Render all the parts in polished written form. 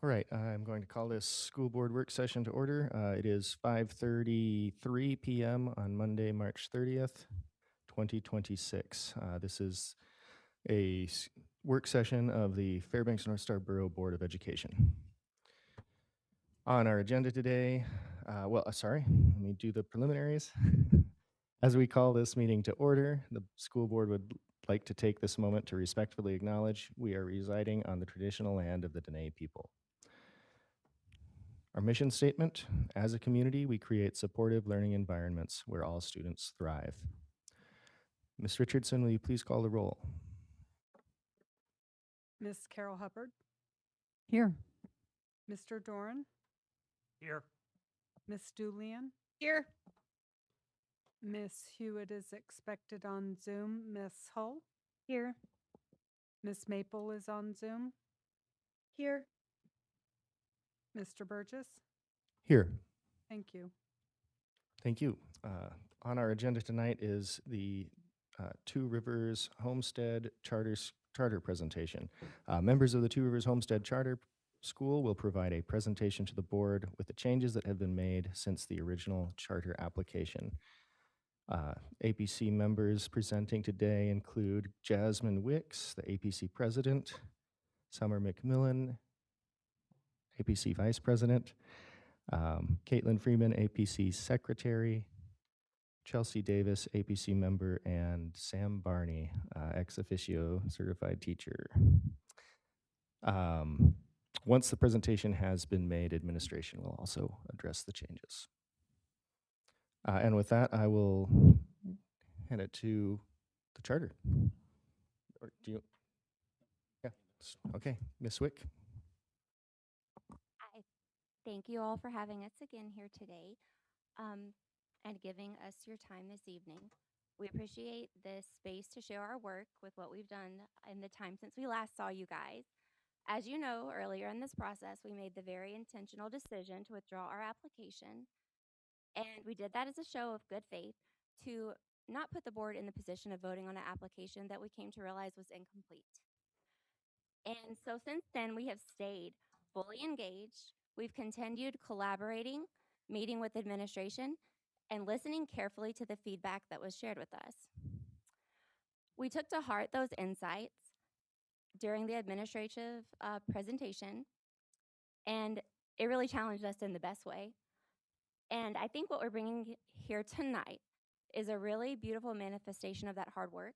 All right, I'm going to call this school board work session to order. It is 5:33 p.m. on Monday, March 30th, 2026. This is a work session of the Fairbanks North Star Borough Board of Education. On our agenda today, let me do the preliminaries. As we call this meeting to order, the school board would like to take this moment to respectfully acknowledge we are residing on the traditional land of the Dene people. Our mission statement: as a community, we create supportive learning environments where all students thrive. Ms. Richardson, will you please call the roll? Miss Carol Hubbard, Here. Mr. Doran, Here. Miss Julian, Here. Miss Hewitt is expected on Zoom, Miss Hull, Here. Miss Maple is on Zoom, Here. Mr. Burgess. Here. Thank you. Thank you. On our agenda tonight is the Two Rivers HomeSTEAD Charter presentation. Members of the Two Rivers HomeSTEAD Charter School will provide a presentation to the board with the changes that have been made since the original charter application. APC members presenting today include Jasmine Wicks, the APC president, Summer McMillan, APC vice president, Caitlin Freeman, APC secretary, Chelsea Davis, APC member, and Sam Barney, ex officio certified teacher. Once the presentation has been made, administration will also address the changes. And with that, I will hand it to the charter. Or do you? Yeah. Okay, Ms. Wick. Hi. Thank you all for having us again here today and giving us your time this evening. We appreciate this space to share our work with what we've done in the time since we last saw you guys. As you know, earlier in this process, we made the very intentional decision to withdraw our application. And we did that as a show of good faith to not put the board in the position of voting on an application that we came to realize was incomplete. And so since then, we have stayed fully engaged. We've continued collaborating, meeting with administration, and listening carefully to the feedback that was shared with us. We took to heart those insights during the administrative presentation, and it really challenged us in the best way. And I think what we're bringing here tonight is a really beautiful manifestation of that hard work.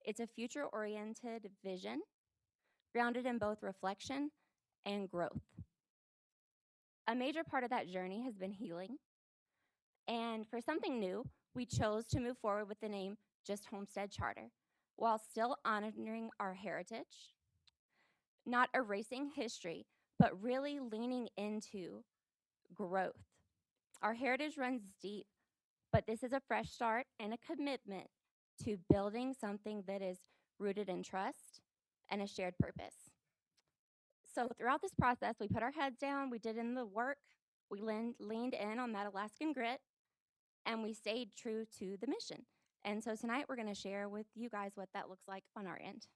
It's a future-oriented vision grounded in both reflection and growth. A major part of that journey has been healing. And for something new, we chose to move forward with the name just HomeSTEAD Charter, while still honoring our heritage, not erasing history, but really leaning into growth. Our heritage runs deep, but this is a fresh start and a commitment to building something that is rooted in trust and a shared purpose. So throughout this process, we put our heads down, we did in the work, we leaned in on that Alaskan grit, and we stayed true to the mission. And so tonight we're gonna share with you guys what that looks like on our end.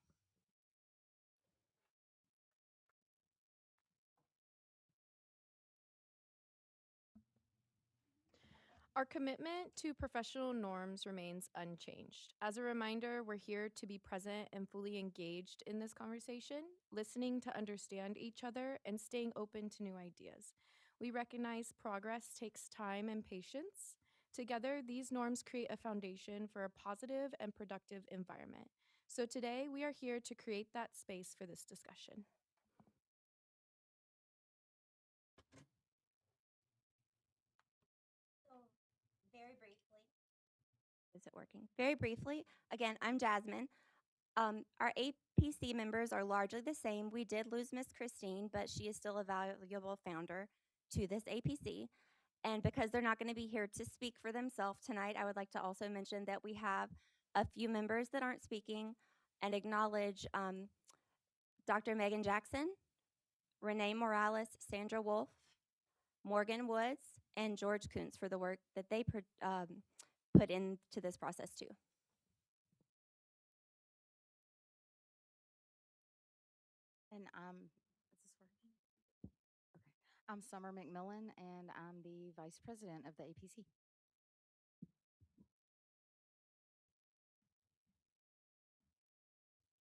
Our commitment to professional norms remains unchanged. As a reminder, we're here to be present and fully engaged in this conversation, listening to understand each other and staying open to new ideas. We recognize progress takes time and patience. Together, these norms create a foundation for a positive and productive environment. So today, we are here to create that space for this discussion. Very briefly. Is it working? Very briefly, again, I'm Jasmine. Our APC members are largely the same. We did lose Miss Christine, but she is still a valuable founder to this APC. And because they're not going to be here to speak for themselves tonight, I would like to also mention that we have a few members that aren't speaking and acknowledge Dr. Megan Jackson, Renee Morales, Sandra Wolf, Morgan Woods, and George Kuntz for the work that they put into this process too. And is this working? I'm Summer McMillan, and I'm the Vice President of the APC.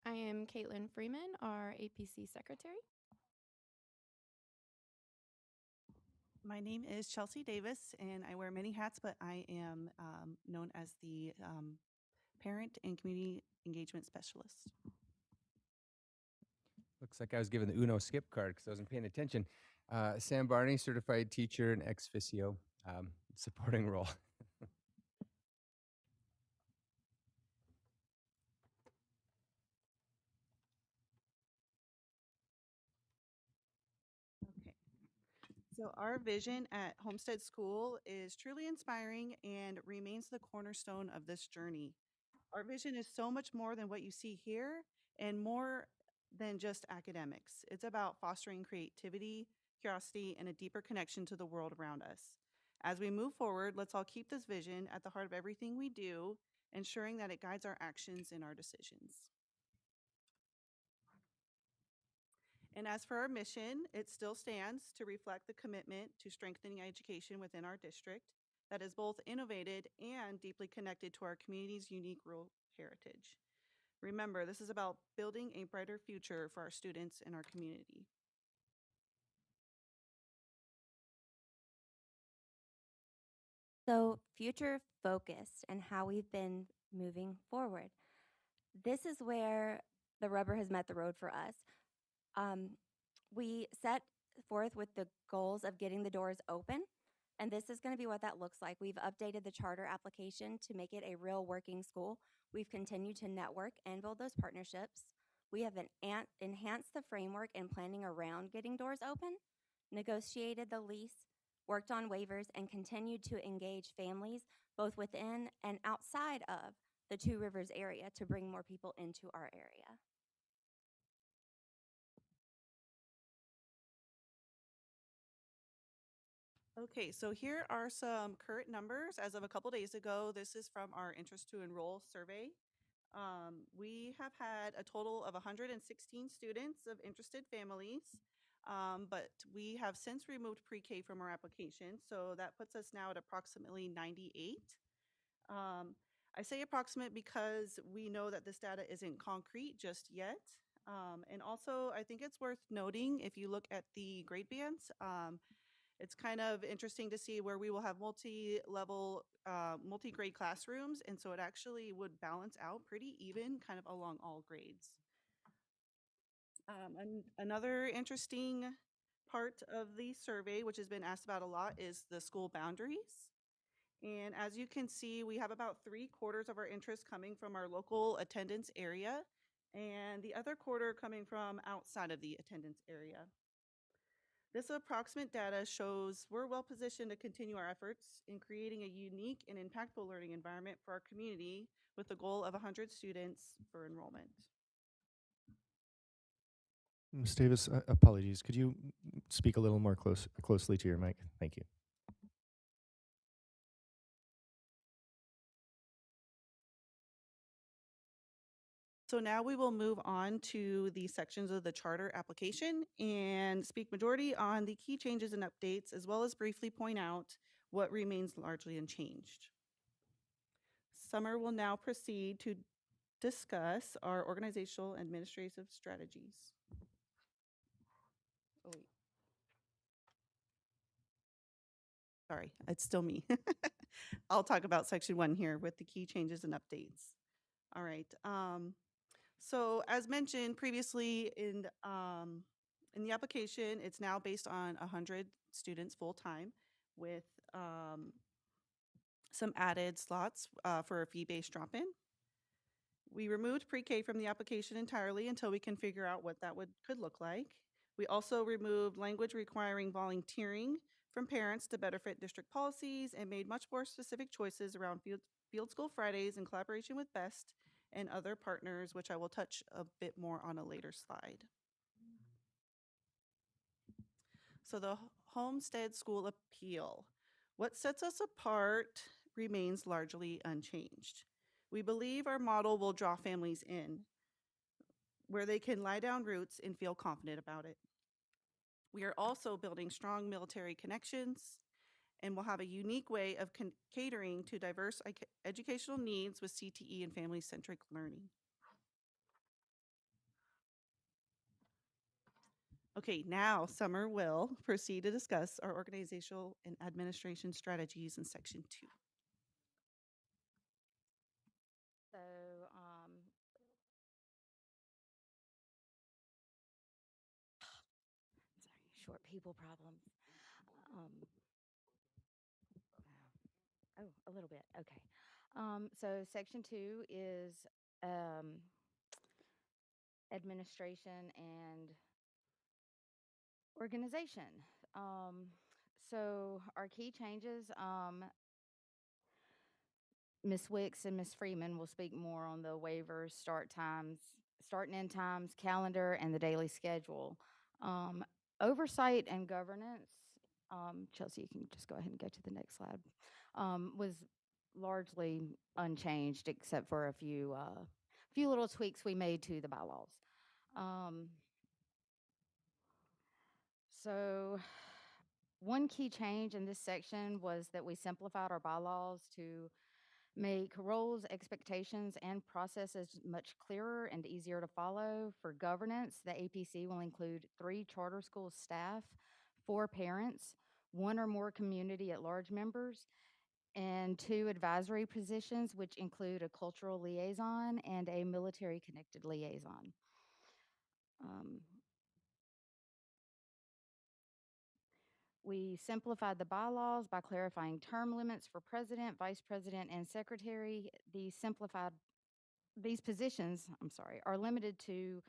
I am Caitlin Freeman, our APC Secretary. My name is Chelsea Davis, and I wear many hats, but I am known as the Parent and Community Engagement Specialist. Looks like I was given the Uno skip card because I wasn't paying attention. Sam Barney, certified teacher and ex officio, supporting role. Okay. So our vision at Homestead School is truly inspiring and remains the cornerstone of this journey. Our vision is so much more than what you see here and more than just academics. It's about fostering creativity, curiosity, and a deeper connection to the world around us. As we move forward, let's all keep this vision at the heart of everything we do, ensuring that it guides our actions and our decisions. And as for our mission, it still stands to reflect the commitment to strengthening education within our district that is both innovated and deeply connected to our community's unique rural heritage. Remember, this is about building a brighter future for our students and our community. So, future focused and how we've been moving forward. This is where the rubber has met the road for us. We set forth with the goals of getting the doors open, and this is going to be what that looks like. We've updated the charter application to make it a real working school. We've continued to network and build those partnerships. We have enhanced the framework and planning around getting doors open, negotiated the lease, worked on waivers, and continued to engage families both within and outside of the Two Rivers area to bring more people into our area. Okay, so here are some current numbers as of a couple days ago. This is from our interest to enroll survey. We have had a total of 116 students of interested families, but we have since removed pre-K from our application, so that puts us now at approximately 98. Um, I say approximate because we know that this data isn't concrete just yet. And also, I think it's worth noting if you look at the grade bands, it's kind of interesting to see where we will have multi-level, multi-grade classrooms, and so it actually would balance out pretty even kind of along all grades. Another interesting part of the survey, which has been asked about a lot, is the school boundaries. And as you can see, we have about 3/4 of our interest coming from our local attendance area, and the other quarter coming from outside of the attendance area. This approximate data shows we're well positioned to continue our efforts in creating a unique and impactful learning environment for our community with the goal of 100 students for enrollment. Ms. Davis, apologies. Could you speak a little more closely to your mic? Thank you. So now we will move on to the sections of the charter application and speak majority on the key changes and updates, as well as briefly point out what remains largely unchanged. Summer will now proceed to discuss our organizational administrative strategies. Oh, wait. Sorry, it's still me. I'll talk about section 1 here with the key changes and updates. All right. So as mentioned previously in the application, it's now based on 100 students full-time with some added slots for a fee-based drop-in. We removed pre-K from the application entirely until we can figure out what that could look like. We also removed language requiring volunteering from parents to better fit district policies and made much more specific choices around Field School Fridays in collaboration with BEST and other partners, which I will touch a bit more on a later slide. So the Homestead School Appeal. What sets us apart remains largely unchanged. We believe our model will draw families in, where they can lie down roots and feel confident about it. We are also building strong military connections and will have a unique way of catering to diverse educational needs with CTE and family-centric learning. Okay, now Summer will proceed to discuss our organizational and administration strategies in section 2. So, sorry, short people problems. Um, oh, a little bit. Okay. So section 2 is administration and organization. So our key changes, Ms. Wicks and Ms. Freeman will speak more on the waivers, start and end times, calendar, and the daily schedule. Oversight and governance, Chelsea, you can just go ahead and go to the next slide, was largely unchanged except for a few little tweaks we made to the bylaws. So one key change in this section was that we simplified our bylaws to make roles, expectations, and processes much clearer and easier to follow. For governance, the APC will include 3 charter school staff, 4 parents, 1 or more community at large members, and 2 advisory positions, which include a cultural liaison and a military connected liaison. We simplified the bylaws by clarifying term limits for president, vice president, and secretary. These positions, are limited to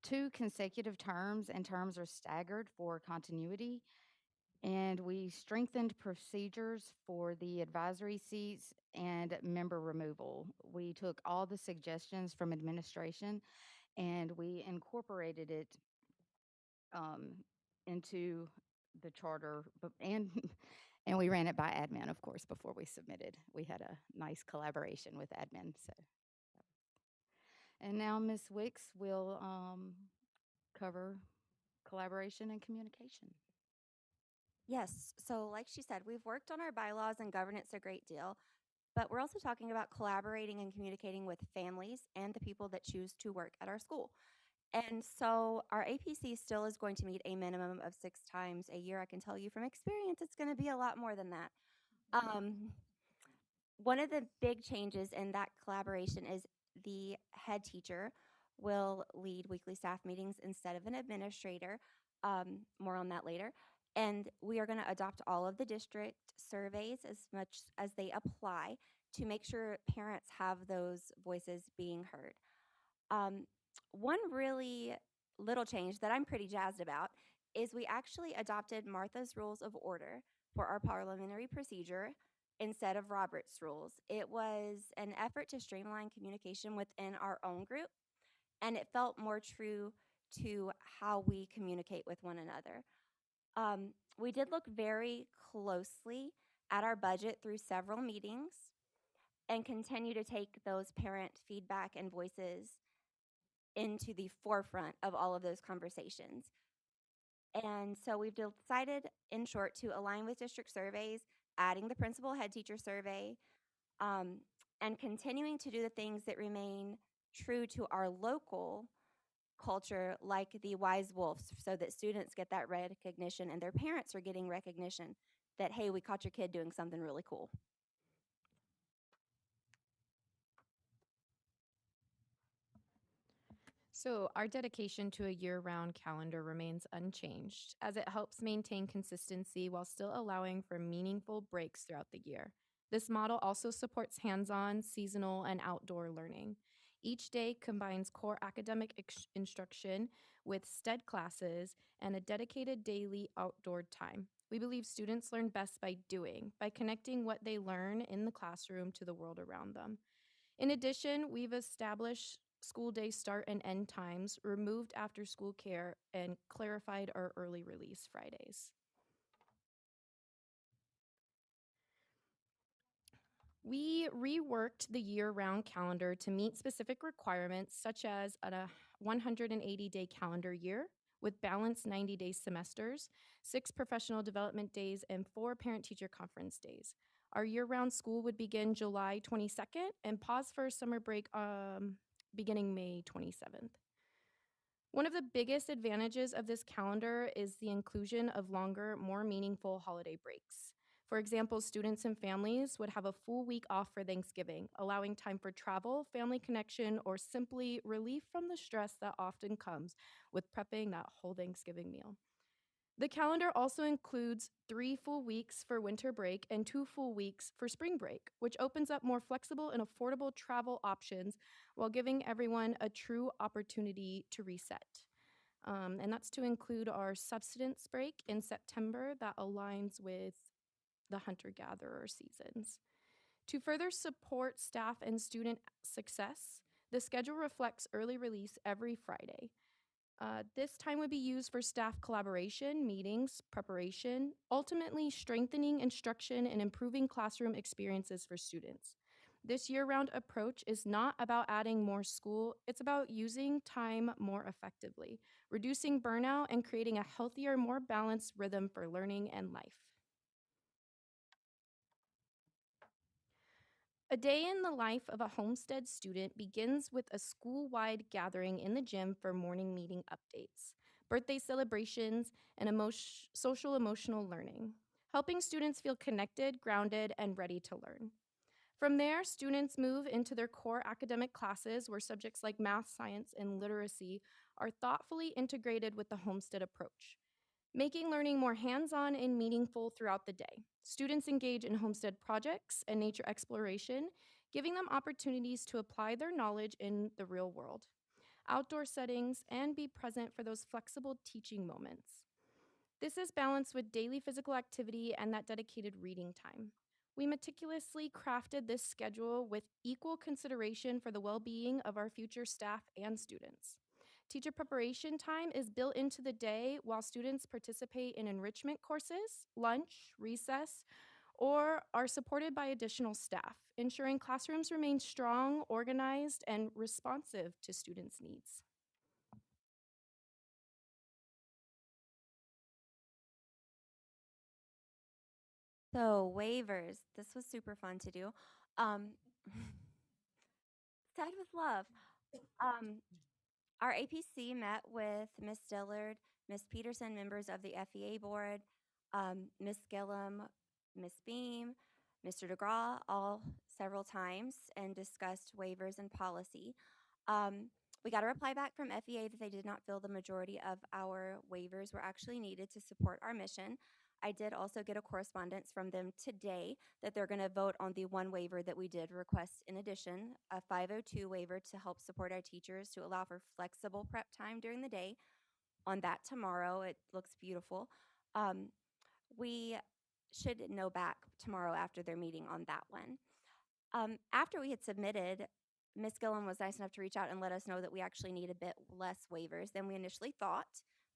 2 consecutive terms, and terms are staggered for continuity. And we strengthened procedures for the advisory seats and member removal. We took all the suggestions from administration and we incorporated it into the charter, and and we ran it by admin, of course, before we submitted. We had a nice collaboration with admin. So, and now Ms. Wicks will cover collaboration and communication. Yes. So, like she said, we've worked on our bylaws and governance a great deal, but we're also talking about collaborating and communicating with families and the people that choose to work at our school. And so, our APC still is going to meet a minimum of 6 times a year. I can tell you from experience, it's going to be a lot more than that. One of the big changes in that collaboration is the head teacher will lead weekly staff meetings instead of an administrator. More on that later. And we are going to adopt all of the district surveys as much as they apply to make sure parents have those voices being heard. One really little change that I'm pretty jazzed about is we actually adopted Martha's Rules of Order for our parliamentary procedure instead of Robert's rules. It was an effort to streamline communication within our own group, and it felt more true to how we communicate with one another. We did look very closely at our budget through several meetings and continue to take those parent feedback and voices into the forefront of all of those conversations. And so we've decided, in short, to align with district surveys, adding the principal head teacher survey, and continuing to do the things that remain true to our local culture, like the wise wolves, so that students get that recognition and their parents are getting recognition that, hey, we caught your kid doing something really cool. So, our dedication to a year round calendar remains unchanged as it helps maintain consistency while still allowing for meaningful breaks throughout the year. This model also supports hands on, seasonal, and outdoor learning. Each day combines core academic instruction with STEAD classes and a dedicated daily outdoor time. We believe students learn best by doing, by connecting what they learn in the classroom to the world around them. In addition, we've established school day start and end times, removed after school care, and clarified our early release Fridays. We reworked the year-round calendar to meet specific requirements, such as a 180-day calendar year, with balanced 90-day semesters, 6 professional development days, and 4 parent-teacher conference days. Our year-round school would begin July 22nd and pause for summer break beginning May 27th. One of the biggest advantages of this calendar is the inclusion of longer, more meaningful holiday breaks. For example, students and families would have a full week off for Thanksgiving, allowing time for travel, family connection, or simply relief from the stress that often comes with prepping that whole Thanksgiving meal. The calendar also includes 3 full weeks for winter break and 2 full weeks for spring break, which opens up more flexible and affordable travel options while giving everyone a true opportunity to reset. And that's to include our subsistence break in September that aligns with the hunter gatherer seasons. To further support staff and student success, the schedule reflects early release every Friday. This time would be used for staff collaboration, meetings, preparation, ultimately strengthening instruction and improving classroom experiences for students. This year-round approach is not about adding more school, it's about using time more effectively, reducing burnout, and creating a healthier, more balanced rhythm for learning and life. A day in the life of a HomeSTEAD student begins with a school-wide gathering in the gym for morning meeting updates, birthday celebrations, and social emotional learning, helping students feel connected, grounded, and ready to learn. From there, students move into their core academic classes where subjects like math, science, and literacy are thoughtfully integrated with the HomeSTEAD approach, making learning more hands-on and meaningful throughout the day. Students engage in HomeSTEAD projects and nature exploration, giving them opportunities to apply their knowledge in the real world, outdoor settings, and be present for those flexible teaching moments. This is balanced with daily physical activity and that dedicated reading time. We meticulously crafted this schedule with equal consideration for the well-being of our future staff and students. Teacher preparation time is built into the day while students participate in enrichment courses, lunch, recess, or are supported by additional staff, ensuring classrooms remain strong, organized, and responsive to students' needs. So waivers, this was super fun to do. Um, Said with love. Um, our APC met with Miss Dillard, Miss Peterson, members of the FEA board, Miss Gillum, Miss Beam, Mr. DeGraw, all several times, and discussed waivers and policy. We got a reply back from FEA that they did not feel the majority of our waivers were actually needed to support our mission. I did also get a correspondence from them today that they're going to vote on the one waiver that we did request in addition, a 502 waiver to help support our teachers to allow for flexible prep time during the day. On that tomorrow, it looks beautiful. We should know back tomorrow after their meeting on that one. After we had submitted, Ms. Gillum was nice enough to reach out and let us know that we actually need a bit less waivers than we initially thought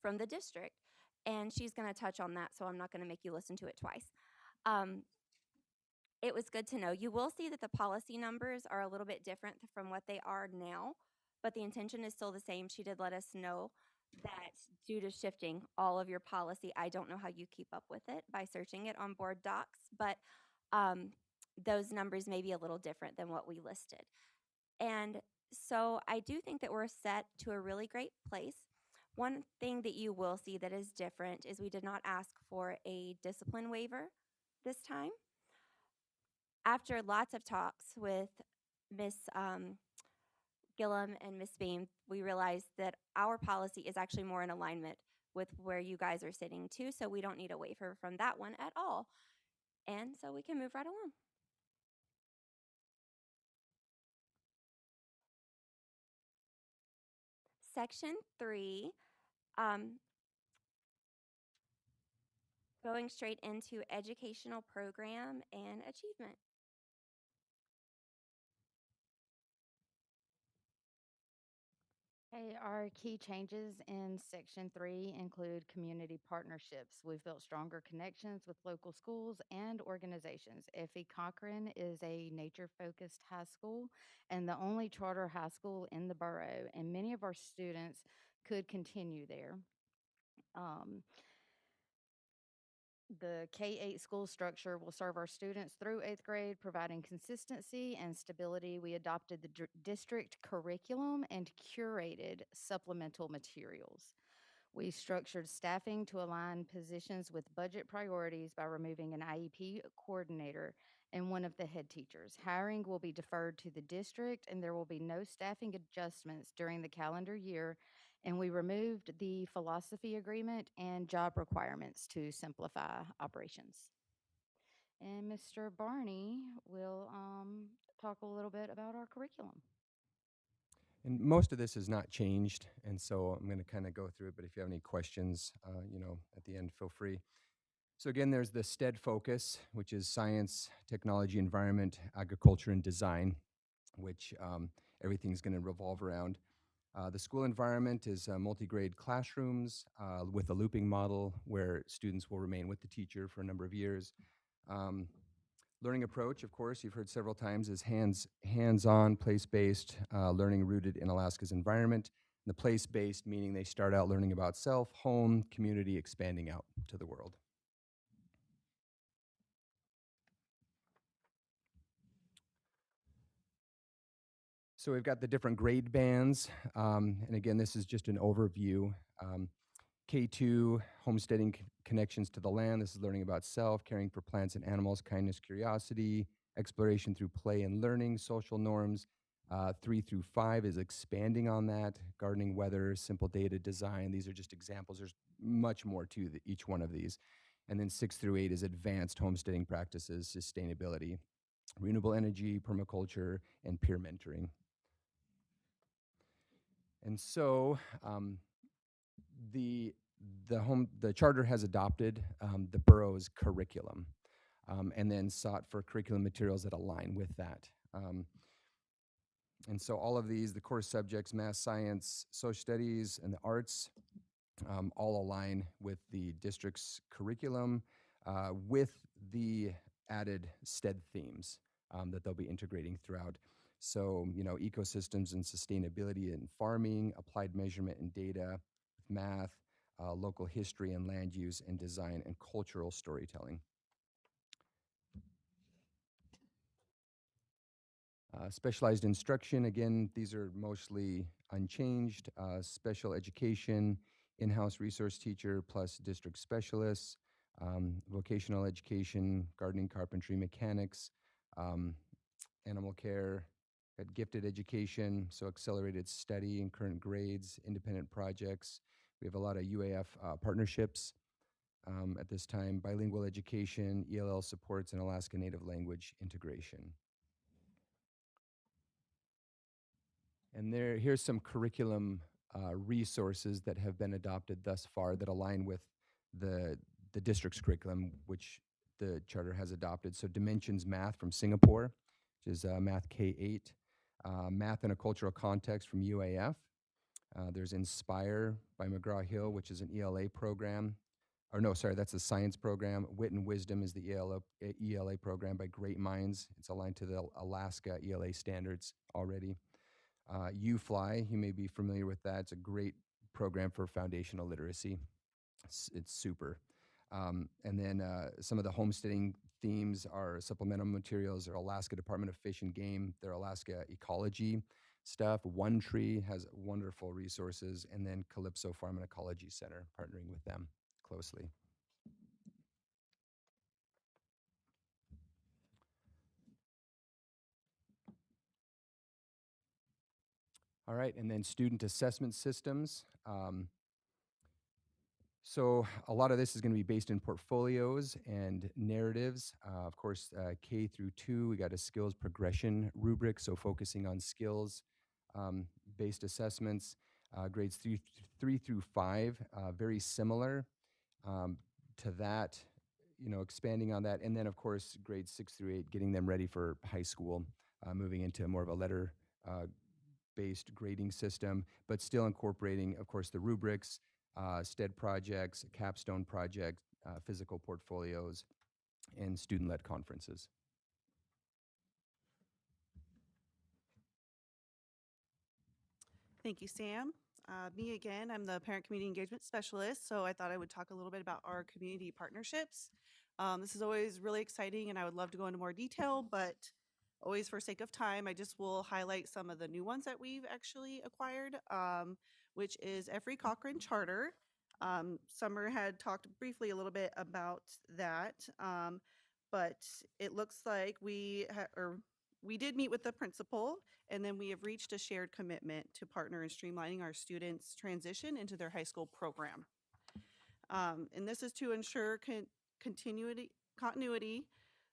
from the district. And she's going to touch on that, so I'm not going to make you listen to it twice. It was good to know. You will see that the policy numbers are a little bit different from what they are now, but the intention is still the same. She did let us know that due to shifting all of your policy, I don't know how you keep up with it by searching it on board docs, but those numbers may be a little different than what we listed. And so I do think that we're set to a really great place. One thing that you will see that is different is we did not ask for a discipline waiver this time. After lots of talks with Miss Gillum and Miss Beam, we realized that our policy is actually more in alignment with where you guys are sitting too, so we don't need a waiver from that one at all. And so we can move right along. Section 3, going straight into educational program and achievement. Okay, our key changes in Section 3 include community partnerships. We've built stronger connections with local schools and organizations. FE Cochran is a nature-focused high school and the only charter high school in the borough, and many of our students could continue there. The K-8 school structure will serve our students through 8th grade, providing consistency and stability. We adopted the district curriculum and curated supplemental materials. We structured staffing to align positions with budget priorities by removing an IEP coordinator and one of the head teachers. Hiring will be deferred to the district, and there will be no staffing adjustments during the calendar year. And we removed the philosophy agreement and job requirements to simplify operations. And Mr. Barney will talk a little bit about our curriculum. And most of this has not changed, and so I'm going to kind of go through it. But if you have any questions, at the end, feel free. So again, there's the STEAD focus, which is science, technology, environment, agriculture, and design, which everything's going to revolve around. The school environment is multi-grade classrooms with a looping model where students will remain with the teacher for a number of years. Learning approach, of course, you've heard several times, is hands-on, place-based learning rooted in Alaska's environment. And the place-based meaning they start out learning about self, home, community, expanding out to the world. So we've got the different grade bands. And again, this is just an overview. K2, homesteading connections to the land. This is learning about self, caring for plants and animals, kindness, curiosity, exploration through play and learning, social norms. 3 through 5 is expanding on that, gardening, weather, simple data, design. These are just examples. There's much more to each one of these. And then 6 through 8 is advanced homesteading practices, sustainability, renewable energy, permaculture, and peer mentoring. And so the charter has adopted the borough's curriculum and then sought for curriculum materials that align with that. And so all of these, the core subjects, math, science, social studies, and the arts, all align with the district's curriculum with the added STEAD themes that they'll be integrating throughout. So, ecosystems and sustainability in farming, applied measurement and data, math, local history and land use and design, and cultural storytelling. Specialized instruction, again, these are mostly unchanged. Special education, in-house resource teacher plus district specialists, vocational education, gardening, carpentry, mechanics, animal care, gifted education, so accelerated study and current grades, independent projects. We have a lot of UAF partnerships at this time, bilingual education, ELL supports, and Alaska Native language integration. And here's some curriculum resources that have been adopted thus far that align with the district's curriculum, which the charter has adopted. So Dimensions Math from Singapore, which is Math K-8. Math in a Cultural Context from UAF. There's Inspire by McGraw-Hill, which is an ELA program. Or no, sorry, that's a science program. Wit and Wisdom is the ELA program by Great Minds. It's aligned to the Alaska ELA standards already. UFly, you may be familiar with that. It's a great program for foundational literacy. It's super. And then some of the homesteading themes are supplemental materials, their Alaska Department of Fish and Game, their Alaska Ecology stuff. One Tree has wonderful resources, and then Calypso Farm and Ecology Center, partnering with them closely. All right, and then student assessment systems. So a lot of this is going to be based in portfolios and narratives. Of course, K through 2, we got a skills progression rubric, so focusing on skills based assessments. Grades 3 through 5, very similar to that, expanding on that. And then, of course, grades 6 through 8, getting them ready for high school, moving into more of a letter based grading system, but still incorporating, of course, the rubrics, STEAD projects, capstone projects, physical portfolios, and student-led conferences. Thank you, Sam. Me again, I'm the Parent Community Engagement Specialist, so I thought I would talk a little bit about our community partnerships. This is always really exciting, and I would love to go into more detail, but always for sake of time, I just will highlight some of the new ones that we've actually acquired, which is Effrey Cochran Charter. Summer had talked briefly a little bit about that, but it looks like we did meet with the principal, and then we have reached a shared commitment to partner in streamlining our students' transition into their high school program. And this is to ensure continuity,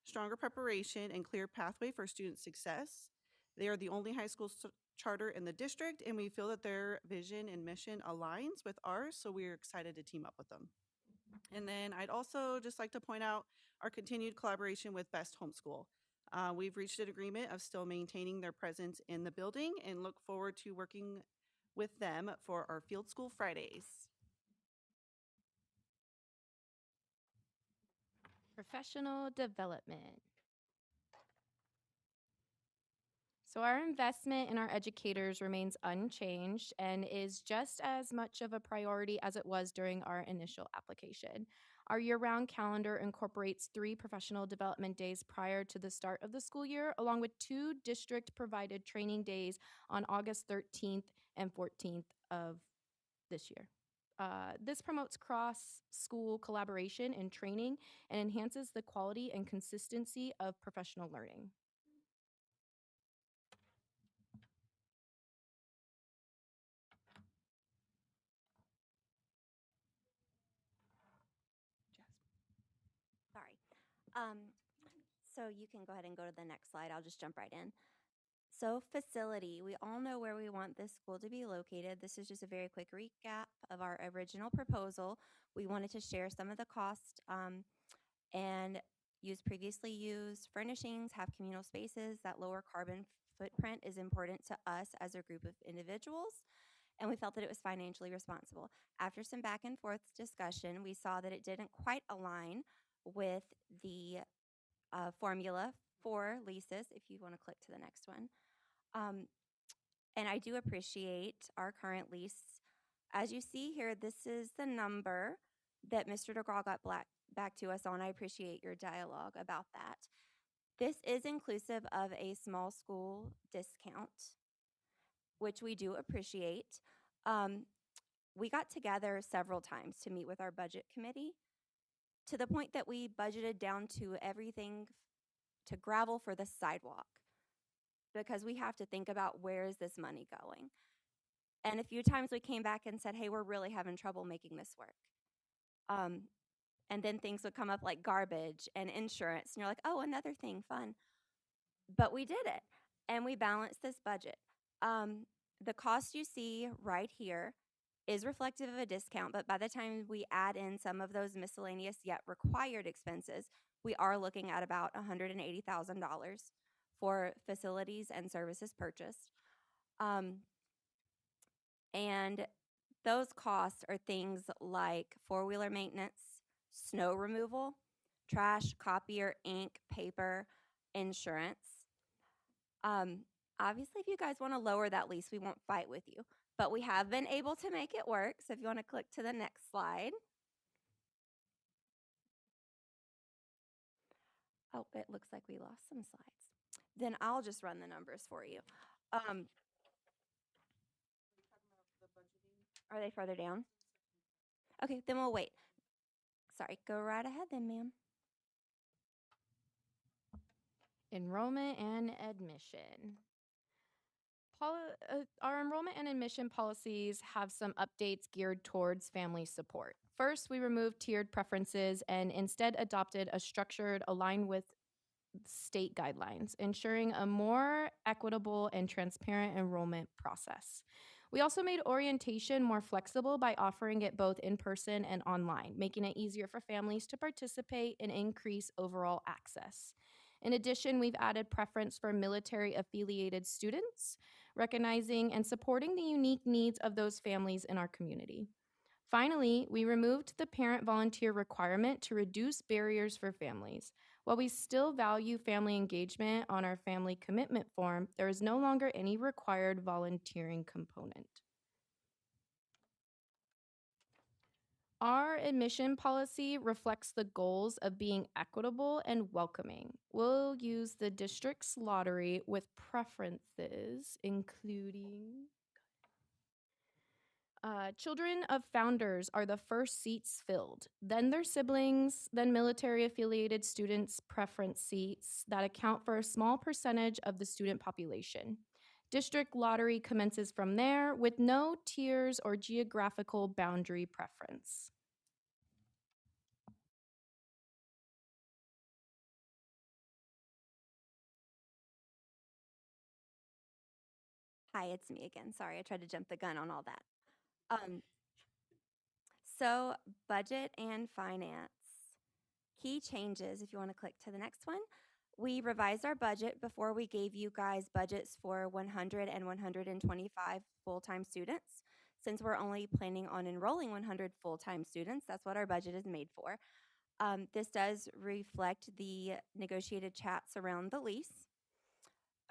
stronger preparation, and clear pathway for student success. They are the only high school charter in the district, and we feel that their vision and mission aligns with ours, so we're excited to team up with them. And then I'd also just like to point out our continued collaboration with Best Homeschool. We've reached an agreement of still maintaining their presence in the building and look forward to working with them for our Field School Fridays. Professional development. So, our investment in our educators remains unchanged and is just as much of a priority as it was during our initial application. Our year round calendar incorporates 3 professional development days prior to the start of the school year, along with 2 district provided training days on August 13th and 14th of this year. This promotes cross school collaboration and training and enhances the quality and consistency of professional learning. Sorry. So you can go ahead and go to the next slide. I'll just jump right in. So facility, we all know where we want this school to be located. This is just a very quick recap of our original proposal. We wanted to share some of the cost and use previously used furnishings, have communal spaces. That lower carbon footprint is important to us as a group of individuals, and we felt that it was financially responsible. After some back and forth discussion, we saw that it didn't quite align with the formula for leases, if you want to click to the next one. And I do appreciate our current lease. As you see here, this is the number that Mr. DeGraw got back to us on. I appreciate your dialogue about that. This is inclusive of a small school discount, which we do appreciate. We got together several times to meet with our budget committee to the point that we budgeted down to everything to gravel for the sidewalk, because we have to think about where is this money going. And a few times we came back and said, hey, we're really having trouble making this work. And then things would come up like garbage and insurance. And you're like, oh, another thing, fun. But we did it, and we balanced this budget. The cost you see right here is reflective of a discount, but by the time we add in some of those miscellaneous yet required expenses, we are looking at about $180,000 for facilities and services purchased. And those costs are things like four-wheeler maintenance, snow removal, trash, copier, ink, paper, insurance. Obviously, if you guys want to lower that lease, we won't fight with you, but we have been able to make it work. So if you want to click to the next slide. Oh, it looks like we lost some slides. Then I'll just run the numbers for you. Are they further down? Okay, then we'll wait. Sorry, go right ahead then, ma'am. Enrollment and admission. Our enrollment and admission policies have some updates geared towards family support. First, we removed tiered preferences and instead adopted a structured aligned with state guidelines, ensuring a more equitable and transparent enrollment process. We also made orientation more flexible by offering it both in person and online, making it easier for families to participate and increase overall access. In addition, we've added preference for military affiliated students, recognizing and supporting the unique needs of those families in our community. Finally, we removed the parent volunteer requirement to reduce barriers for families. While we still value family engagement on our family commitment form, there is no longer any required volunteering component. Our admission policy reflects the goals of being equitable and welcoming. We'll use the district's lottery with preferences, including children of founders are the first seats filled, then their siblings, then military affiliated students' preference seats that account for a small percentage of the student population. District lottery commences from there with no tiers or geographical boundary preference. Hi, it's me again. Sorry, I tried to jump the gun on all that. Um, so, budget and finance. Key changes, if you want to click to the next one. We revised our budget before we gave you guys budgets for 100 and 125 full-time students. Since we're only planning on enrolling 100 full-time students, that's what our budget is made for. This does reflect the negotiated chats around the lease.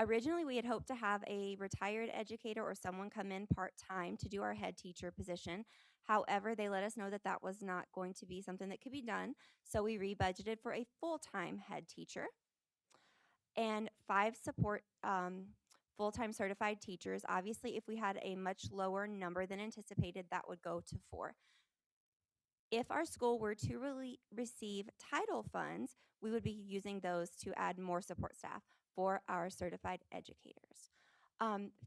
Originally, we had hoped to have a retired educator or someone come in part-time to do our head teacher position. However, they let us know that that was not going to be something that could be done, so we rebudgeted for a full-time head teacher and 5 support full-time certified teachers. Obviously, if we had a much lower number than anticipated, that would go to 4. If our school were to receive title funds, we would be using those to add more support staff for our certified educators.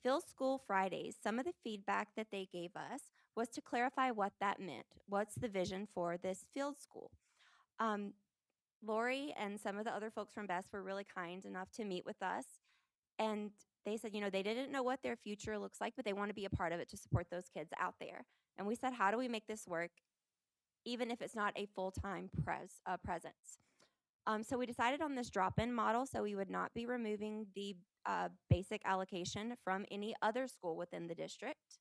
Phil School Fridays, some of the feedback that they gave us was to clarify what that meant. What's the vision for this field school? Lori and some of the other folks from BEST were really kind enough to meet with us, and they said, they didn't know what their future looks like, but they want to be a part of it to support those kids out there. And we said, how do we make this work, even if it's not a full-time presence? So we decided on this drop-in model, so we would not be removing the basic allocation from any other school within the district.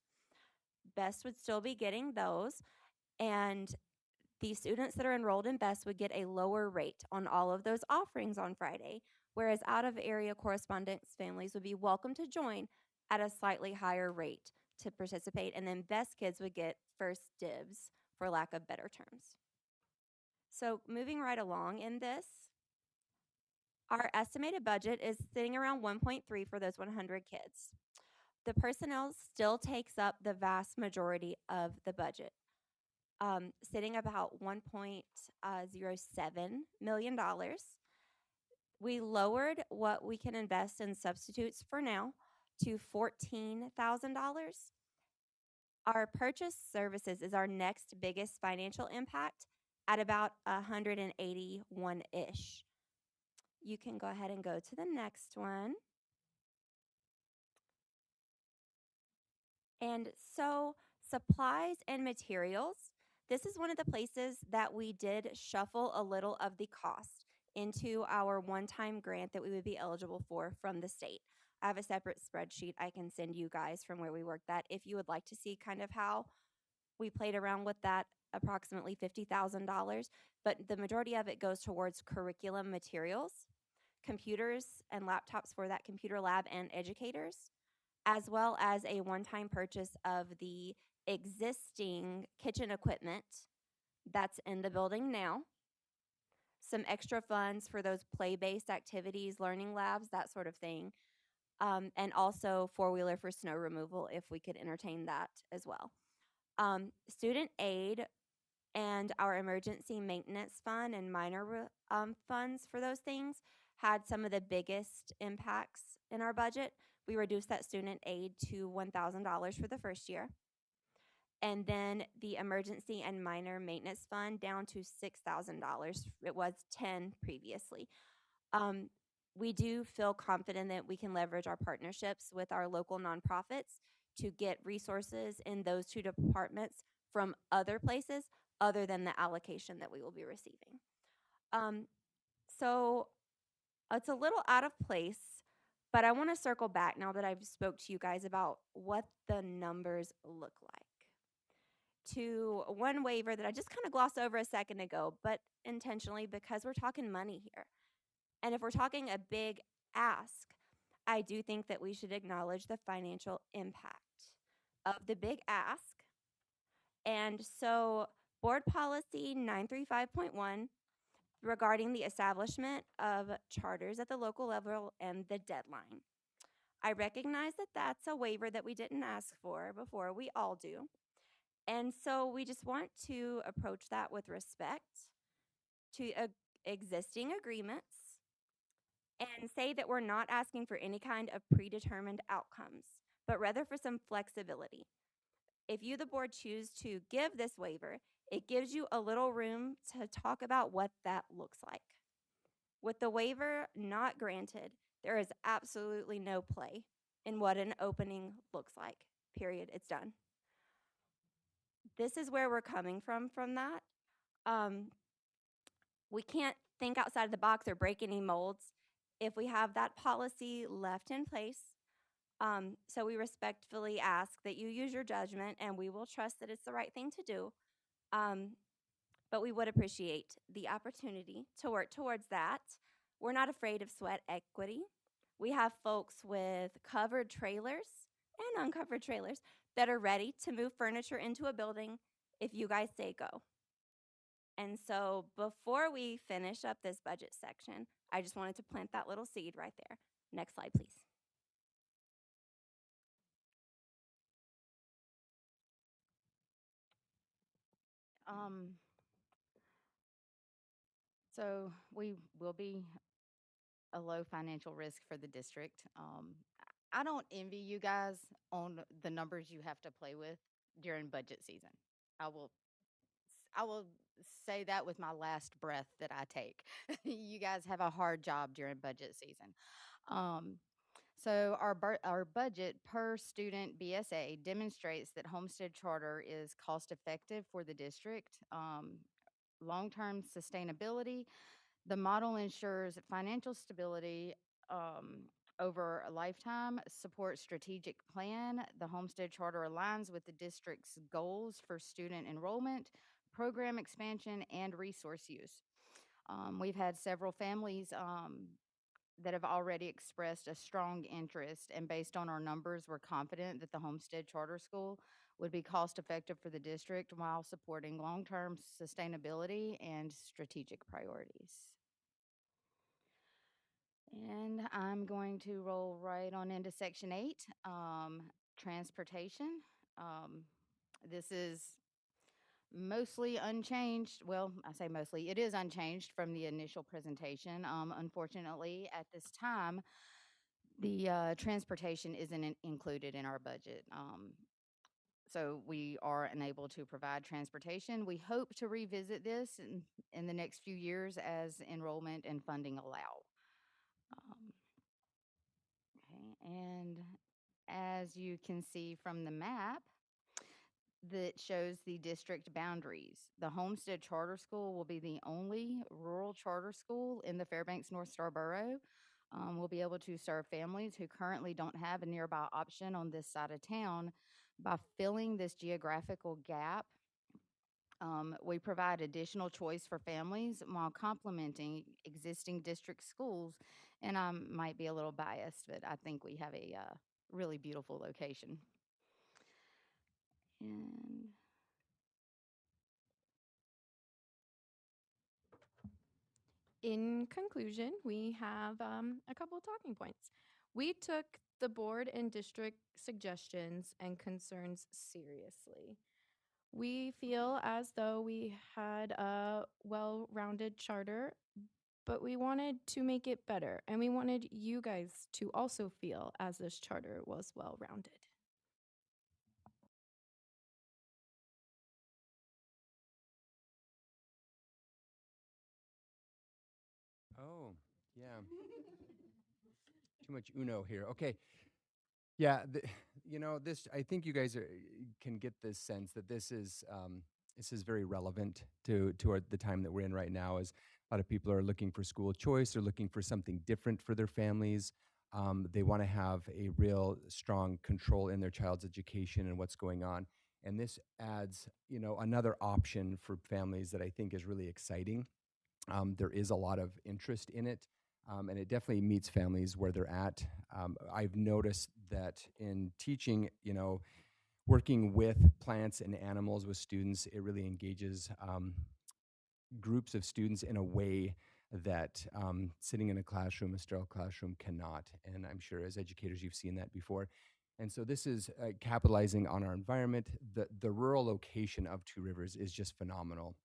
BEST would still be getting those, and the students that are enrolled in BEST would get a lower rate on all of those offerings on Friday, whereas out-of-area correspondence families would be welcome to join at a slightly higher rate to participate, and then BEST kids would get first dibs, for lack of better terms. So moving right along in this, our estimated budget is sitting around 1.3 for those 100 kids. The personnel still takes up the vast majority of the budget, sitting about $1.07 million. We lowered what we can invest in substitutes for now to $14,000. Our purchase services is our next biggest financial impact at about 181-ish. You can go ahead and go to the next one. And so supplies and materials, this is one of the places that we did shuffle a little of the cost into our one-time grant that we would be eligible for from the state. I have a separate spreadsheet I can send you guys from where we worked that if you would like to see kind of how we played around with that, approximately $50,000, but the majority of it goes towards curriculum materials, computers and laptops for that computer lab and educators, as well as a one-time purchase of the existing kitchen equipment that's in the building now, some extra funds for those play-based activities, learning labs, that sort of thing, and also four-wheeler for snow removal if we could entertain that as well. Student aid and our emergency maintenance fund and minor funds for those things had some of the biggest impacts in our budget. We reduced that student aid to $1,000 for the first year. And then the emergency and minor maintenance fund down to $6,000. It was $10,000 previously. We do feel confident that we can leverage our partnerships with our local nonprofits to get resources in those 2 departments from other places other than the allocation that we will be receiving. So it's a little out of place, but I want to circle back now that I've spoke to you guys about what the numbers look like, to one waiver that I just kind of glossed over a second ago, but intentionally because we're talking money here. And if we're talking a big ask, I do think that we should acknowledge the financial impact of the big ask. And so Board Policy 935.1 regarding the establishment of charters at the local level and the deadline. I recognize that that's a waiver that we didn't ask for before, we all do. And so we just want to approach that with respect to existing agreements and say that we're not asking for any kind of predetermined outcomes, but rather for some flexibility. If you, the board, choose to give this waiver, it gives you a little room to talk about what that looks like. With the waiver not granted, there is absolutely no play in what an opening looks like. Period. It's done. This is where we're coming from that. We can't think outside of the box or break any molds if we have that policy left in place. So we respectfully ask that you use your judgment, and we will trust that it's the right thing to do. But we would appreciate the opportunity to work towards that. We're not afraid of sweat equity. We have folks with covered trailers and uncovered trailers that are ready to move furniture into a building if you guys say go. And so before we finish up this budget section, I just wanted to plant that little seed right there. Next slide, please. So we will be a low financial risk for the district. I don't envy you guys on the numbers you have to play with during budget season. I will I will say that with my last breath that I take. You guys have a hard job during budget season. Um, so our budget per student BSA demonstrates that Homestead Charter is cost effective for the district. Long-term sustainability. The model ensures financial stability over a lifetime, supports strategic plan. The Homestead Charter aligns with the district's goals for student enrollment, program expansion, and resource use. We've had several families that have already expressed a strong interest, and based on our numbers, we're confident that the Homestead Charter School would be cost effective for the district while supporting long-term sustainability and strategic priorities. And I'm going to roll right on into section 8, transportation. This is mostly unchanged. Well, I say mostly, it is unchanged from the initial presentation. Unfortunately, at this time, the transportation isn't included in our budget. So we are unable to provide transportation. We hope to revisit this in the next few years as enrollment and funding allow. Okay, and as you can see from the map that shows the district boundaries, the Homestead Charter School will be the only rural charter school in the Fairbanks North Star Borough. We'll be able to serve families who currently don't have a nearby option on this side of town by filling this geographical gap. We provide additional choice for families while complementing existing district schools. And I might be a little biased, but I think we have a really beautiful location. And In conclusion, we have a couple of talking points. We took the board and district suggestions and concerns seriously. We feel as though we had a well rounded charter, but we wanted to make it better. And we wanted you guys to also feel as this charter was well rounded. Oh, yeah. Too much Uno here. Okay. Yeah, this. I think you guys can get this sense that this is very relevant to the time that we're in right now. As a lot of people are looking for school choice, they're looking for something different for their families. They want to have a real strong control in their child's education and what's going on. And this adds, another option for families that I think is really exciting. There is a lot of interest in it, and it definitely meets families where they're at. I've noticed that in teaching, working with plants and animals with students. It really engages groups of students in a way that sitting in a classroom, a sterile classroom, cannot. And I'm sure as educators, you've seen that before. And so this is capitalizing on our environment. The rural location of Two Rivers is just phenomenal.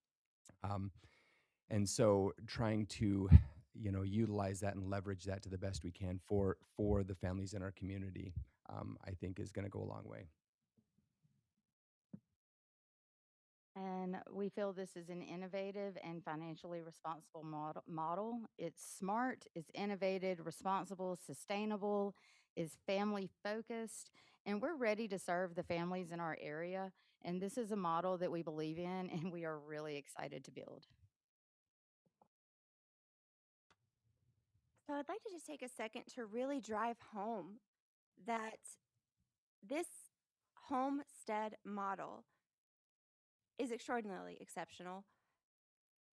And so trying to, utilize that and leverage that to the best we can for the families in our community, I think is going to go a long way. And we feel this is an innovative and financially responsible model. It's smart, it's innovative, responsible, sustainable, is family focused, and we're ready to serve the families in our area. And this is a model that we believe in and we are really excited to build. So I'd like to just take a second to really drive home that this homestead model is extraordinarily exceptional.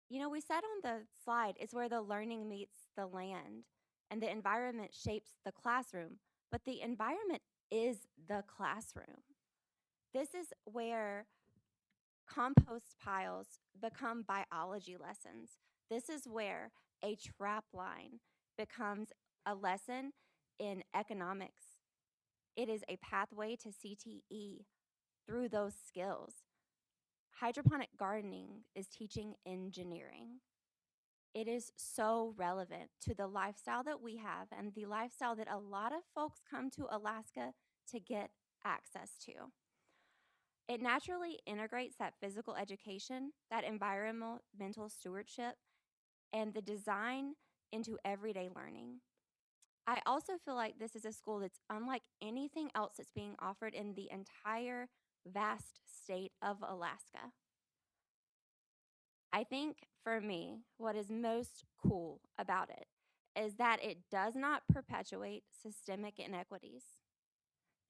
You know, we said on the slide, it's where the learning meets the land and the environment shapes the classroom, but the environment is the classroom. This is where compost piles become biology lessons. This is where a trap line becomes a lesson in economics. It is a pathway to CTE through those skills. Hydroponic gardening is teaching engineering. It is so relevant to the lifestyle that we have and the lifestyle that a lot of folks come to Alaska to get access to. It naturally integrates that physical education, that environmental stewardship, and the design into everyday learning. I also feel like this is a school that's unlike anything else that's being offered in the entire vast state of Alaska. I think for me, what is most cool about it is that it does not perpetuate systemic inequities.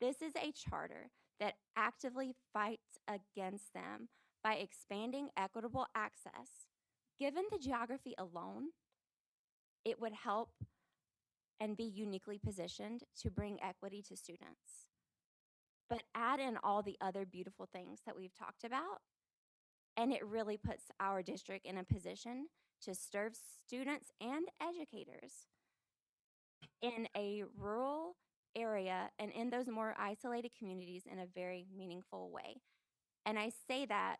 This is a charter that actively fights against them by expanding equitable access. Given the geography alone, it would help and be uniquely positioned to bring equity to students. But add in all the other beautiful things that we've talked about, and it really puts our district in a position to serve students and educators in a rural area and in those more isolated communities in a very meaningful way. And I say that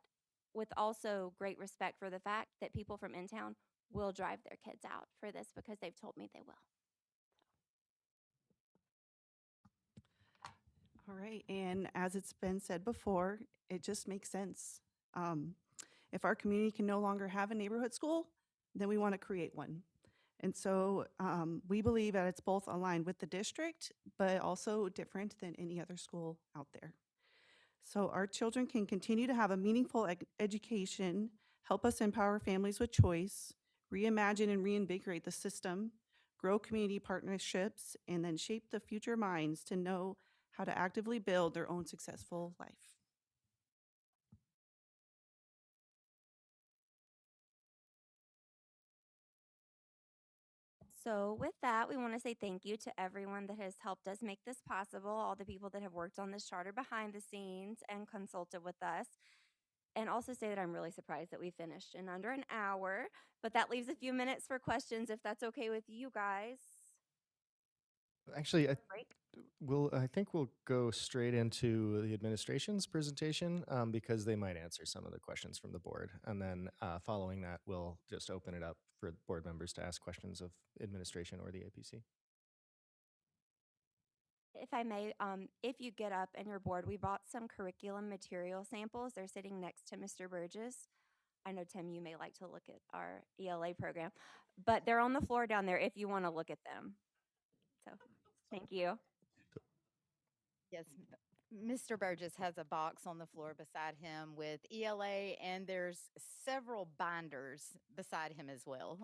with also great respect for the fact that people from in town will drive their kids out for this because they've told me they will. All right, and as it's been said before, it just makes sense. Um, if our community can no longer have a neighborhood school, then we want to create one. And so we believe that it's both aligned with the district, but also different than any other school out there. So our children can continue to have a meaningful education, help us empower families with choice, reimagine and reinvigorate the system, grow community partnerships, and then shape the future minds to know how to actively build their own successful life. So, with that, we want to say thank you to everyone that has helped us make this possible, all the people that have worked on this charter behind the scenes and consulted with us. And also say that I'm really surprised that we finished in under an hour, but that leaves a few minutes for questions if that's okay with you guys. Actually, Break. I think we'll go straight into the administration's presentation because they might answer some of the questions from the board. And then following that, we'll just open it up for board members to ask questions of administration or the APC. If I may, if you get up and you're bored, we bought some curriculum material samples. They're sitting next to Mr. Burgess. I know, Tim, you may like to look at our ELA program, but they're on the floor down there if you want to look at them. So, thank you. Yes, Mr. Burgess has a box on the floor beside him with ELA, and there's several binders beside him as well.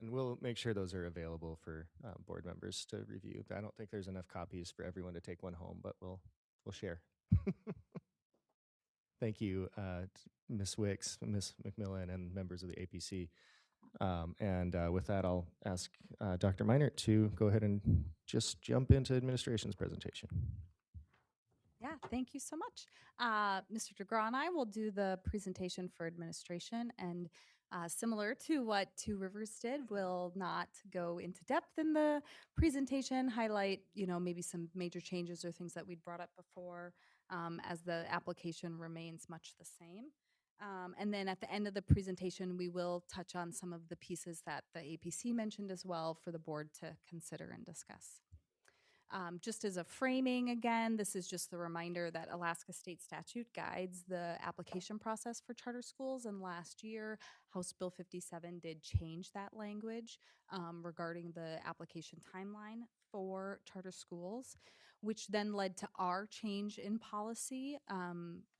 And we'll make sure those are available for board members to review. I don't think there's enough copies for everyone to take one home, but we'll share. Thank you, Ms. Wicks, Ms. McMillan, and members of the APC. And with that, I'll ask Dr. Meinert to go ahead and just jump into administration's presentation. Yeah, thank you so much. Mr. DeGraw and I will do the presentation for administration, and similar to what Two Rivers did, we'll not go into depth in the presentation, highlight, maybe some major changes or things that we'd brought up before, as the application remains much the same. And then at the end of the presentation, we will touch on some of the pieces that the APC mentioned as well for the board to consider and discuss. Just as a framing, again, this is just the reminder that Alaska state statute guides the application process for charter schools. And last year, House Bill 57 did change that language regarding the application timeline for charter schools, which then led to our change in policy,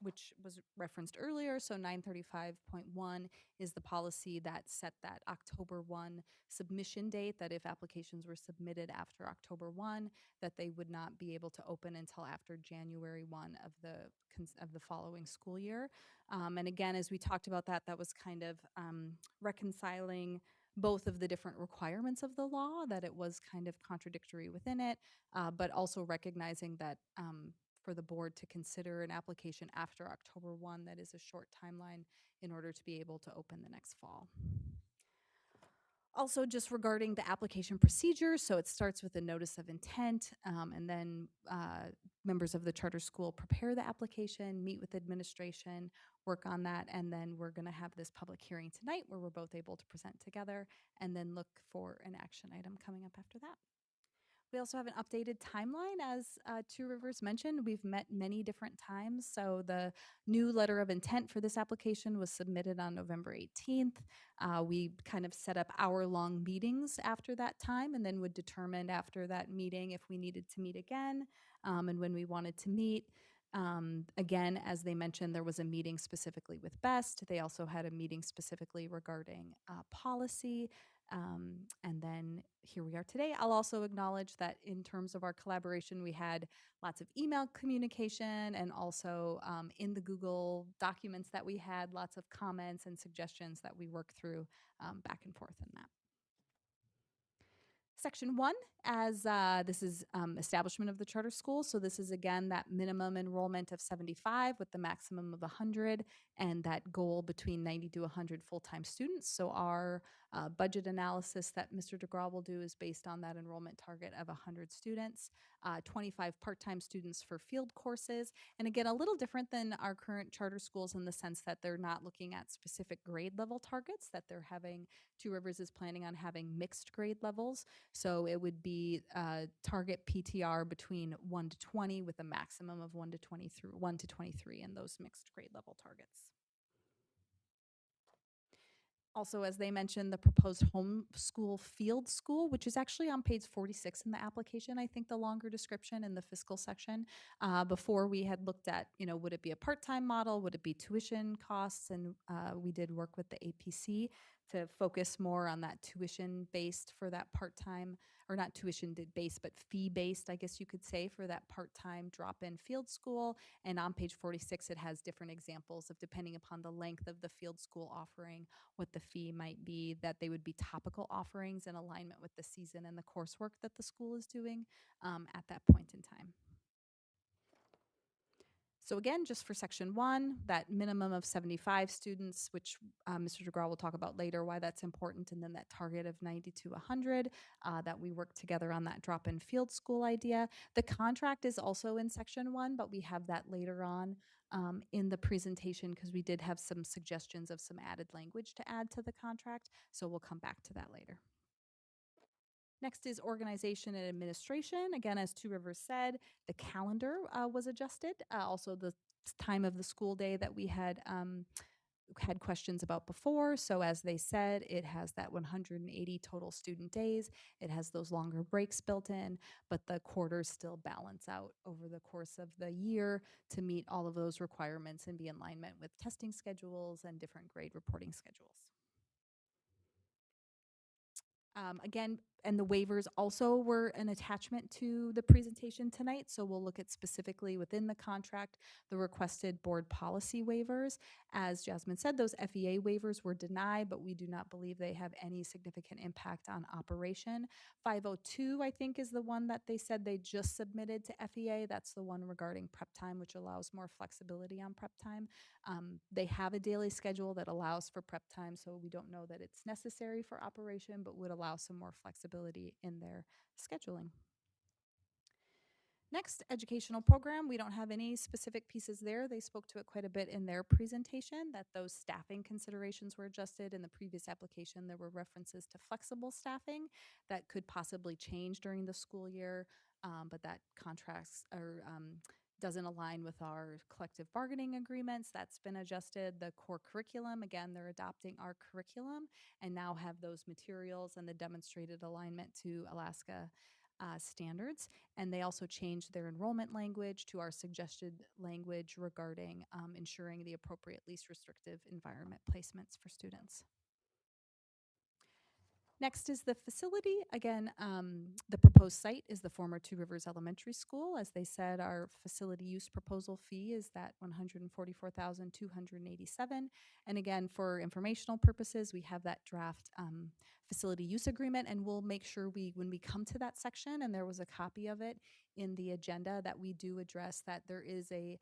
which was referenced earlier. So 935.1 is the policy that set that October 1 submission date, that if applications were submitted after October 1, that they would not be able to open until after January 1 of the following school year. And again, as we talked about that was kind of reconciling both of the different requirements of the law, that it was kind of contradictory within it, but also recognizing that for the board to consider an application after October 1, that is a short timeline in order to be able to open the next fall. Also, just regarding the application procedure, so it starts with a notice of intent, and then members of the charter school prepare the application, meet with administration, work on that, and then we're going to have this public hearing tonight where we're both able to present together, and then look for an action item coming up after that. We also have an updated timeline. As Two Rivers mentioned, we've met many different times. So the new letter of intent for this application was submitted on November 18th. We kind of set up hour-long meetings after that time, and then would determine after that meeting if we needed to meet again, and when we wanted to meet. Again, as they mentioned, there was a meeting specifically with BEST. They also had a meeting specifically regarding policy. And then here we are today. I'll also acknowledge that in terms of our collaboration, we had lots of email communication, and also in the Google documents that we had, lots of comments and suggestions that we worked through back and forth in that. Section 1, as this is establishment of the charter school. So this is, again, that minimum enrollment of 75 with the maximum of 100, and that goal between 90 to 100 full-time students. So our budget analysis that Mr. DeGraw will do is based on that enrollment target of 100 students, 25 part-time students for field courses. And again, a little different than our current charter schools in the sense that they're not looking at specific grade level targets, that they're having, Two Rivers is planning on having mixed grade levels. So it would be target PTR between 1 to 20 with a maximum of 1 to 23 in those mixed grade level targets. Also, as they mentioned, the proposed homeschool field school, which is actually on page 46 in the application, I think the longer description in the fiscal section. Before we had looked at, would it be a part-time model? Would it be tuition costs? And we did work with the APC to focus more on that tuition-based for that part-time, or not tuition-based, but fee-based, I guess you could say, for that part-time drop-in field school. And on page 46, it has different examples of, depending upon the length of the field school offering, what the fee might be, that they would be topical offerings in alignment with the season and the coursework that the school is doing at that point in time. So again, just for section 1, that minimum of 75 students, which Mr. DeGraw will talk about later why that's important, and then that target of 90 to 100, that we work together on that drop-in field school idea. The contract is also in section 1, but we have that later on in the presentation because we did have some suggestions of some added language to add to the contract, so we'll come back to that later. Next is organization and administration. Again, as Two Rivers said, the calendar was adjusted. Also, the time of the school day that we had questions about before. So as they said, it has that 180 total student days. It has those longer breaks built in, but the quarters still balance out over the course of the year to meet all of those requirements and be in alignment with testing schedules and different grade reporting schedules. Again, and the waivers also were an attachment to the presentation tonight. So we'll look at specifically within the contract, the requested board policy waivers. As Jasmine said, those FEA waivers were denied, but we do not believe they have any significant impact on operation. 502, I think, is the one that they said they just submitted to FEA. That's the one regarding prep time, which allows more flexibility on prep time. They have a daily schedule that allows for prep time, so we don't know that it's necessary for operation, but would allow some more flexibility in their scheduling. Next, educational program. We don't have any specific pieces there. They spoke to it quite a bit in their presentation, that those staffing considerations were adjusted. In the previous application, there were references to flexible staffing that could possibly change during the school year, but that contracts or doesn't align with our collective bargaining agreements. That's been adjusted. The core curriculum, again, they're adopting our curriculum and now have those materials and the demonstrated alignment to Alaska standards. And they also changed their enrollment language to our suggested language regarding ensuring the appropriate least restrictive environment placements for students. Next is the facility. Again, the proposed site is the former Two Rivers Elementary School. As they said, our facility use proposal fee is that $144,287. And again, for informational purposes, we have that draft facility use agreement, and we'll make sure when we come to that section, and there was a copy of it in the agenda, that we do address that there is a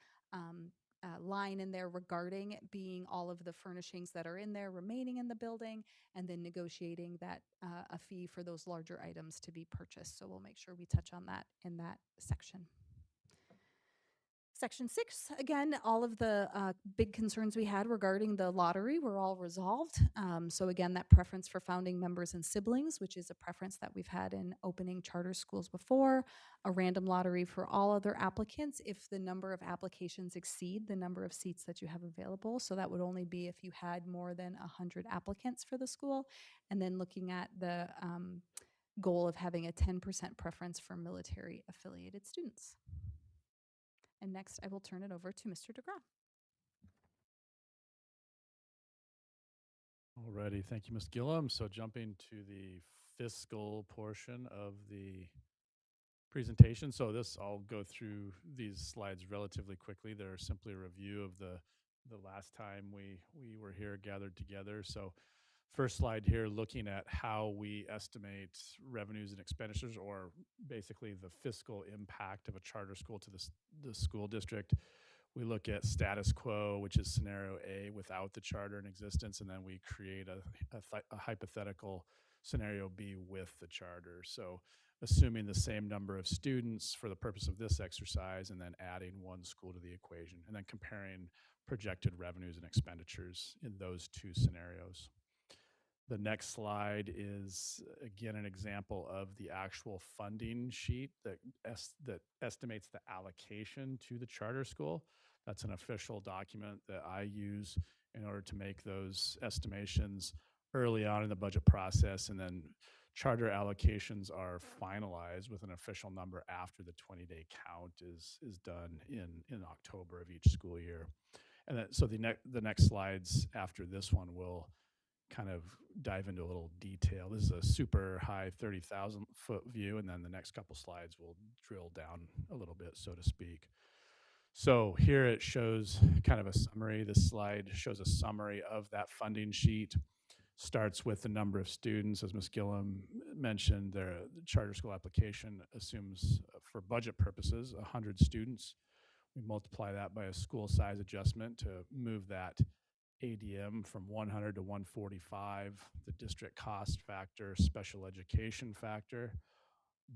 line in there regarding being all of the furnishings that are in there remaining in the building, and then negotiating that a fee for those larger items to be purchased. So we'll make sure we touch on that in that section. Section 6, again, all of the big concerns we had regarding the lottery were all resolved. So again, that preference for founding members and siblings, which is a preference that we've had in opening charter schools before, a random lottery for all other applicants if the number of applications exceed the number of seats that you have available. So that would only be if you had more than 100 applicants for the school. And then looking at the goal of having a 10% preference for military affiliated students. And next, I will turn it over to Mr. DeGraw. Alrighty, thank you, Ms. Gillum. So jumping to the fiscal portion of the presentation. So I'll go through these slides relatively quickly. They're simply a review of the last time we were here gathered together. So first slide here, looking at how we estimate revenues and expenditures, or basically the fiscal impact of a charter school to the school district. We look at status quo, which is scenario A without the charter in existence, and then we create a hypothetical scenario B with the charter. So assuming the same number of students for the purpose of this exercise, and then adding one school to the equation, and then comparing projected revenues and expenditures in those two scenarios. The next slide is, again, an example of the actual funding sheet that estimates the allocation to the charter school. That's an official document that I use in order to make those estimations early on in the budget process, and then charter allocations are finalized with an official number after the 20-day count is done in October of each school year. And then, so the next slides after this one will kind of dive into a little detail. This is a super high 30,000 foot view, and then the next couple slides will drill down a little bit, so to speak. So here it shows kind of a summary. This slide shows a summary of that funding sheet. Starts with the number of students. As Ms. Gillum mentioned, the charter school application assumes, for budget purposes, 100 students. We multiply that by a school size adjustment to move that ADM from 100 to 145, the district cost factor, special education factor,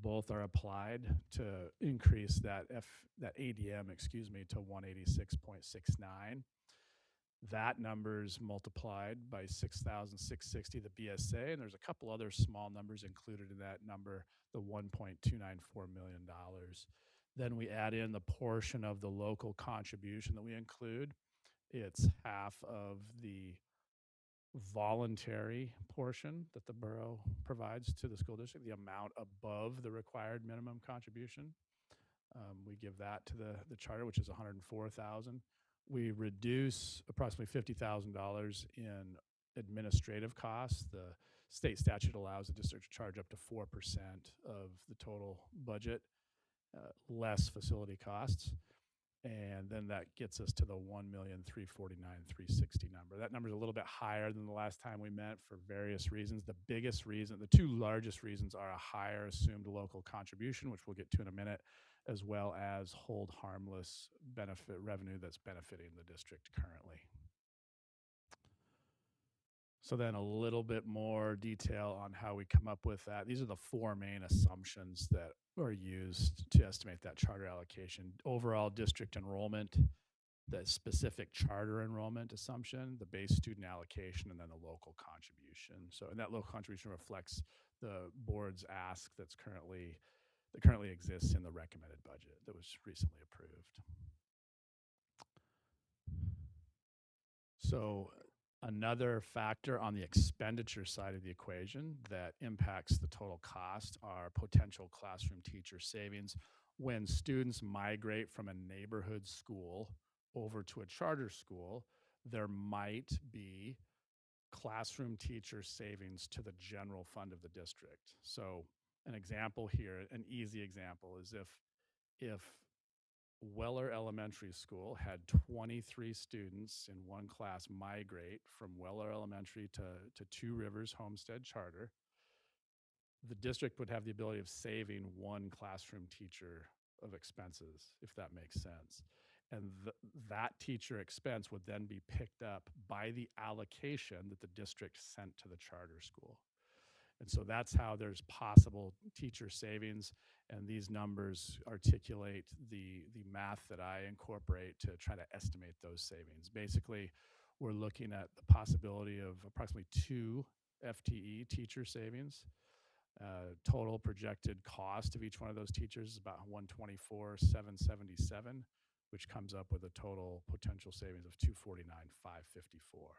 both are applied to increase that ADM, to 186.69. That number's multiplied by 6,660, the BSA, and there's a couple other small numbers included in that number, the $1.294 million. Then we add in the portion of the local contribution that we include. It's half of the voluntary portion that the borough provides to the school district, the amount above the required minimum contribution. We give that to the charter, which is $104,000. We reduce approximately $50,000 in administrative costs, the state statute allows the district to charge up to 4% of the total budget, less facility costs. And then that gets us to the 1,349,360 number. That number is a little bit higher than the last time we met for various reasons. The biggest reason, the two largest reasons, are a higher assumed local contribution, which we'll get to in a minute, as well as hold harmless benefit revenue that's benefiting the district currently. So then a little bit more detail on how we come up with that. These are the four main assumptions that are used to estimate that charter allocation. Overall district enrollment, the specific charter enrollment assumption, the base student allocation, and then the local contribution. So, and that local contribution reflects the board's ask that currently exists in the recommended budget that was recently approved. So another factor on the expenditure side of the equation that impacts the total cost are potential classroom teacher savings. When students migrate from a neighborhood school over to a charter school, there might be classroom teacher savings to the general fund of the district. So an example here, an easy example, is if Weller Elementary School had 23 students in one class migrate from Weller Elementary to Two Rivers HomeSTEAD Charter, the district would have the ability of saving one classroom teacher of expenses, if that makes sense. And that teacher expense would then be picked up by the allocation that the district sent to the charter school. And so that's how there's possible teacher savings. And these numbers articulate the math that I incorporate to try to estimate those savings. Basically, we're looking at the possibility of approximately 2 FTE teacher savings. Total projected cost of each one of those teachers is about $124,777, which comes up with a total potential savings of $249,554.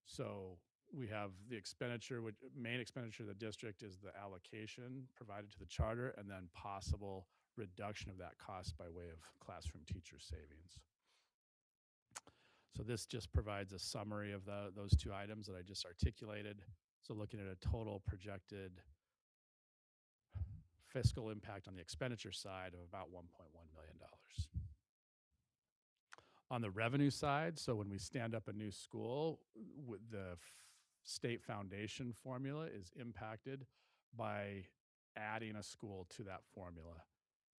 So we have the expenditure, which main expenditure of the district is the allocation provided to the charter, and then possible reduction of that cost by way of classroom teacher savings. So this just provides a summary of those two items that I just articulated. So looking at a total projected fiscal impact on the expenditure side of about $1.1 million. On the revenue side, so when we stand up a new school, the state foundation formula is impacted by adding a school to that formula.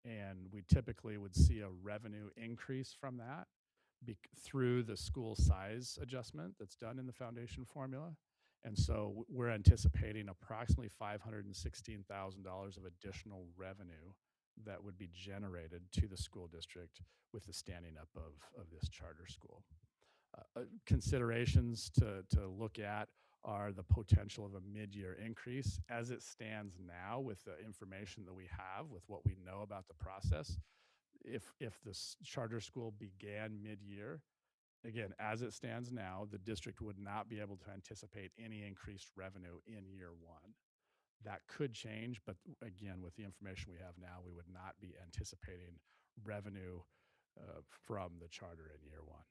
And we typically would see a revenue increase from that through the school size adjustment that's done in the foundation formula. And so we're anticipating approximately $516,000 of additional revenue that would be generated to the school district with the standing up of this charter school. Considerations to look at are the potential of a mid-year increase. As it stands now, with the information that we have, with what we know about the process, if this charter school began mid-year, again, as it stands now, the district would not be able to anticipate any increased revenue in year one. That could change, but again, with the information we have now, we would not be anticipating revenue from the charter in year one.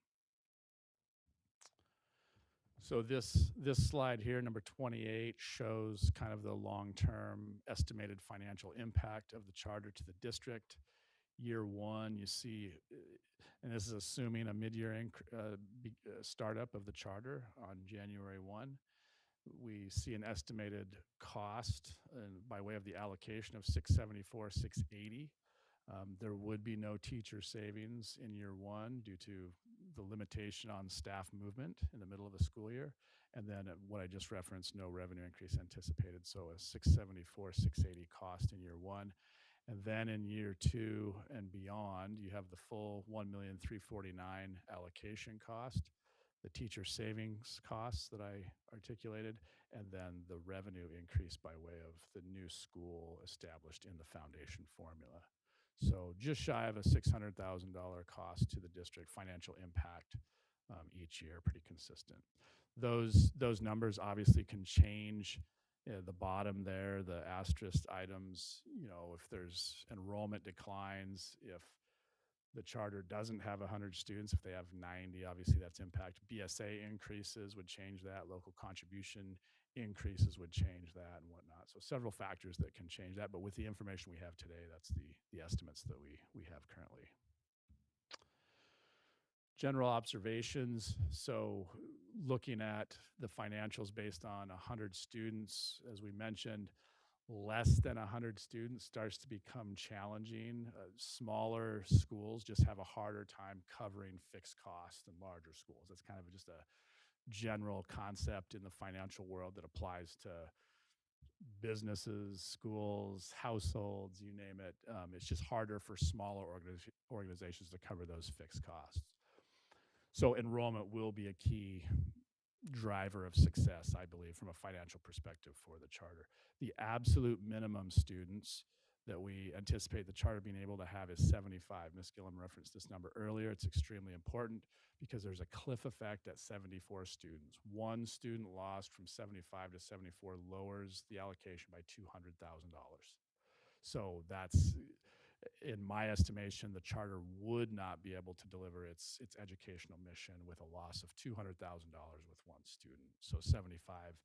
So this slide here, number 28, shows kind of the long-term estimated financial impact of the charter to the district. Year one, you see, and this is assuming a mid-year startup of the charter on January 1. We see an estimated cost by way of the allocation of $674,680. There would be no teacher savings in year one due to the limitation on staff movement in the middle of the school year. And then what I just referenced, no revenue increase anticipated. So a $674,680 cost in year one. And then in year two and beyond, you have the full $1,349,000 allocation cost, the teacher savings costs that I articulated, and then the revenue increase by way of the new school established in the foundation formula. So just shy of a $600,000 cost to the district, financial impact each year, pretty consistent. Those numbers obviously can change. The bottom there, the asterisk items, if there's enrollment declines, if the charter doesn't have 100 students, if they have 90, obviously that's impact. BSA increases would change that. Local contribution increases would change that and whatnot. So several factors that can change that, but with the information we have today, that's the estimates that we have currently. General observations. So looking at the financials based on 100 students, as we mentioned, less than 100 students starts to become challenging. Smaller schools just have a harder time covering fixed costs than larger schools. That's kind of just a general concept in the financial world that applies to businesses, schools, households, you name it. It's just harder for smaller organizations to cover those fixed costs. So enrollment will be a key driver of success, I believe, from a financial perspective for the charter. The absolute minimum students that we anticipate the charter being able to have is 75. Ms. Gillum referenced this number earlier. It's extremely important because there's a cliff effect at 74 students. One student lost from 75 to 74 lowers the allocation by $200,000. So that's, in my estimation, the charter would not be able to deliver its educational mission with a loss of $200,000 with one student. So 75.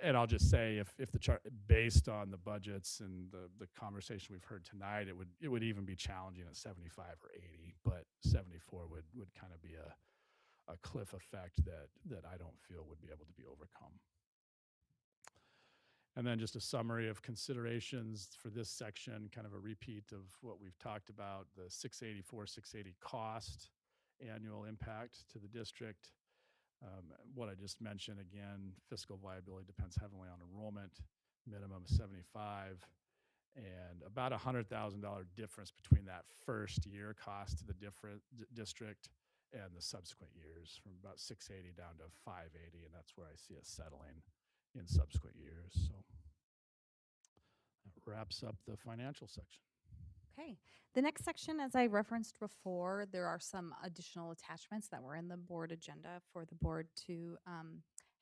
And I'll just say, if the chart, based on the budgets and the conversation we've heard tonight, it would even be challenging at 75 or 80, but 74 would kind of be a cliff effect that I don't feel would be able to be overcome. And then just a summary of considerations for this section, kind of a repeat of what we've talked about, the 684, 680 cost, annual impact to the district. What I just mentioned, again, fiscal viability depends heavily on enrollment, minimum 75, and about $100,000 difference between that first year cost to the district and the subsequent years, from about 680 down to 580, and that's where I see it settling in subsequent years. So that wraps up the financial section. Okay. The next section, as I referenced before, there are some additional attachments that were in the board agenda for the board to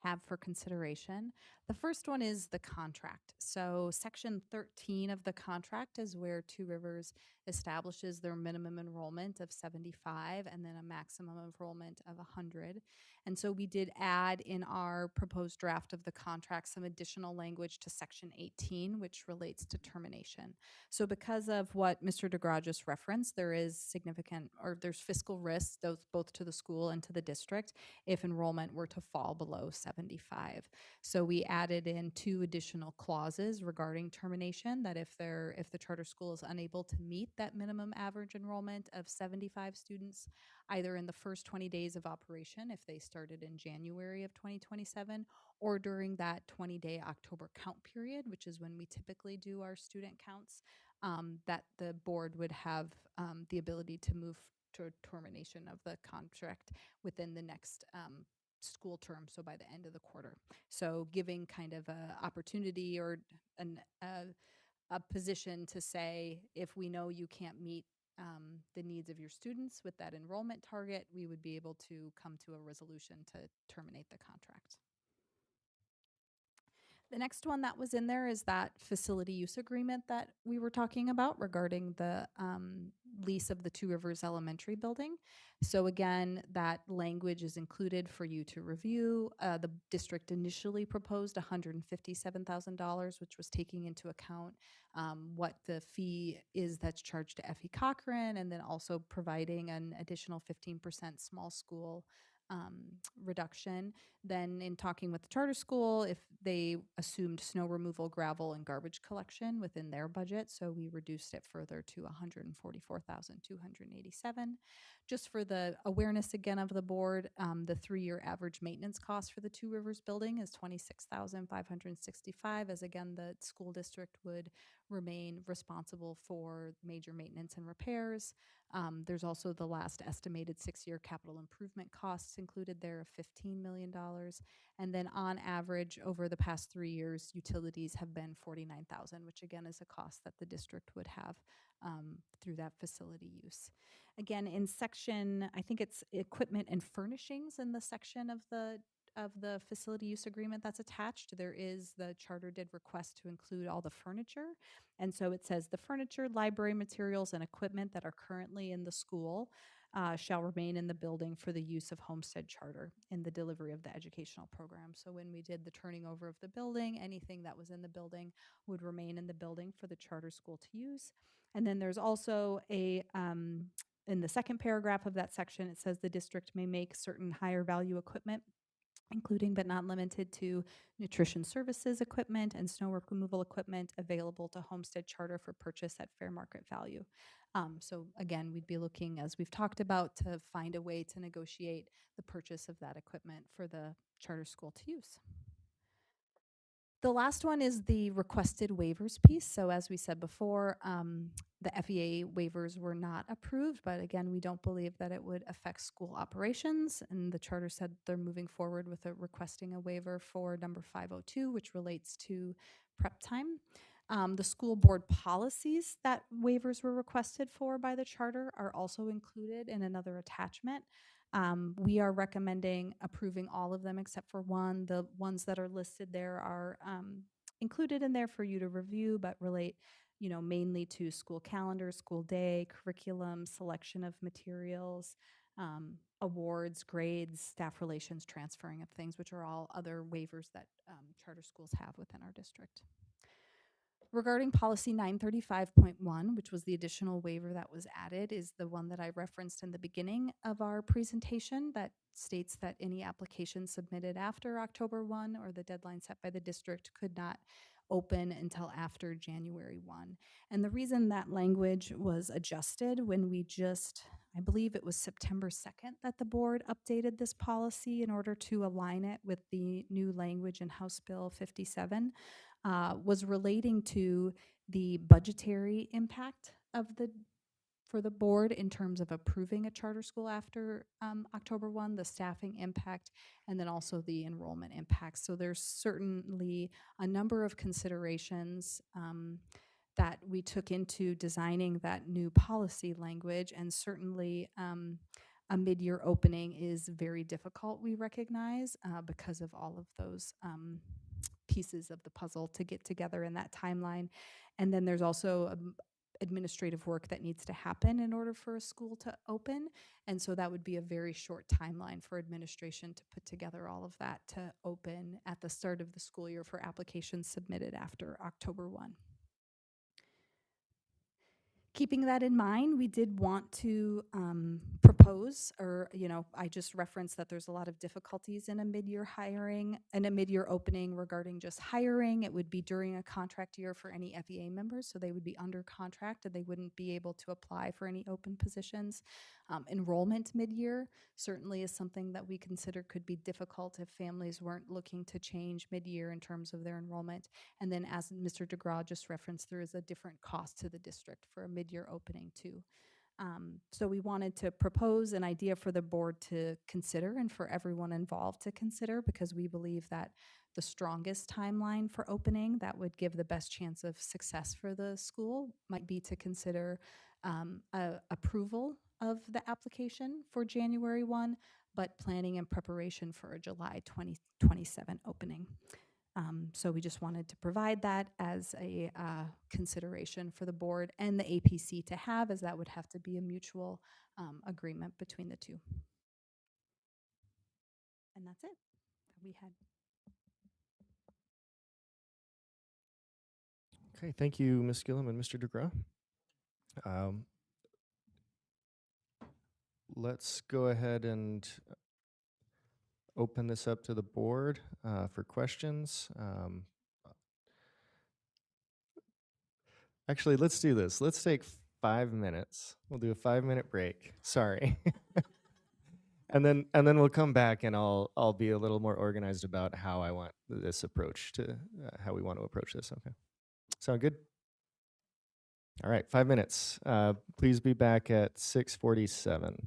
have for consideration. The first one is the contract. So section 13 of the contract is where Two Rivers establishes their minimum enrollment of 75 and then a maximum enrollment of 100. And so we did add in our proposed draft of the contract some additional language to section 18, which relates to termination. So because of what Mr. DeGraw just referenced, there is significant, or there's fiscal risks, both to the school and to the district, if enrollment were to fall below 75. So we added in 2 additional clauses regarding termination, that if the charter school is unable to meet that minimum average enrollment of 75 students, either in the first 20 days of operation, if they started in January of 2027, or during that 20-day October count period, which is when we typically do our student counts, that the board would have the ability to move to termination of the contract within the next school term, so by the end of the quarter. So giving kind of a opportunity or a position to say, if we know you can't meet the needs of your students with that enrollment target, we would be able to come to a resolution to terminate the contract. The next one that was in there is that facility use agreement that we were talking about regarding the lease of the Two Rivers Elementary building. So again, that language is included for you to review. The district initially proposed $157,000, which was taking into account what the fee is that's charged to Effie Cochran, and then also providing an additional 15% small school reduction. Then in talking with the charter school, if they assumed snow removal, gravel, and garbage collection within their budget, so we reduced it further to $144,287. Just for the awareness again of the board, the 3-year average maintenance cost for the Two Rivers building is $26,565, as again the school district would remain responsible for major maintenance and repairs. There's also the last estimated 6-year capital improvement costs included there of $15 million. And then on average, over the past 3 years, utilities have been $49,000, which again is a cost that the district would have through that facility use. Again, in section, I think it's equipment and furnishings in the section of the facility use agreement that's attached, the charter did request to include all the furniture. And so it says the furniture, library materials, and equipment that are currently in the school shall remain in the building for the use of Homestead Charter in the delivery of the educational program. So when we did the turning over of the building, anything that was in the building would remain in the building for the charter school to use. And then there's also in the second paragraph of that section, it says the district may make certain higher value equipment, including but not limited to nutrition services equipment and snow removal equipment, available to Homestead Charter for purchase at fair market value. So again, we'd be looking, as we've talked about, to find a way to negotiate the purchase of that equipment for the charter school to use. The last one is the requested waivers piece. So as we said before, the FEA waivers were not approved, but again, we don't believe that it would affect school operations. And the charter said they're moving forward with requesting a waiver for number 502, which relates to prep time. The school board policies that waivers were requested for by the charter are also included in another attachment. We are recommending approving all of them except for one. The ones that are listed there are included in there for you to review, but relate, mainly to school calendar, school day, curriculum, selection of materials, awards, grades, staff relations, transferring of things, which are all other waivers that charter schools have within our district. Regarding policy 935.1, which was the additional waiver that was added, is the one that I referenced in the beginning of our presentation that states that any application submitted after October 1 or the deadline set by the district could not open until after January 1. And the reason that language was adjusted when I believe it was September 2nd that the board updated this policy in order to align it with the new language in House Bill 57, was relating to the budgetary impact for the board in terms of approving a charter school after October 1, the staffing impact, and then also the enrollment impact. So there's certainly a number of considerations that we took into designing that new policy language, and certainly a mid-year opening is very difficult, we recognize, because of all of those pieces of the puzzle to get together in that timeline. And then there's also administrative work that needs to happen in order for a school to open. And so that would be a very short timeline for administration to put together all of that to open at the start of the school year for applications submitted after October 1. Keeping that in mind, we did want to propose, or, I just referenced that there's a lot of difficulties in a mid-year hiring and a mid-year opening regarding just hiring. It would be during a contract year for any FEA members, so they would be under contract and they wouldn't be able to apply for any open positions. Enrollment mid-year certainly is something that we consider could be difficult if families weren't looking to change mid-year in terms of their enrollment. And then, as Mr. DeGraw just referenced, there is a different cost to the district for a mid-year opening too. So we wanted to propose an idea for the board to consider and for everyone involved to consider, because we believe that the strongest timeline for opening that would give the best chance of success for the school might be to consider approval of the application for January 1, but planning and preparation for a July 2027 opening. So we just wanted to provide that as a consideration for the board and the APC to have, as that would have to be a mutual agreement between the two. And that's it that we had. Okay, thank you, Ms. Gillum and Mr. DeGraw. Let's go ahead and open this up to the board for questions. Actually, let's do this. Let's take 5 minutes. We'll do a 5-minute break. Sorry. and then we'll come back and I'll be a little more organized about how I want this approach to how we want to approach this. Okay. Sound good? All right, 5 minutes. Please be back at 6:47.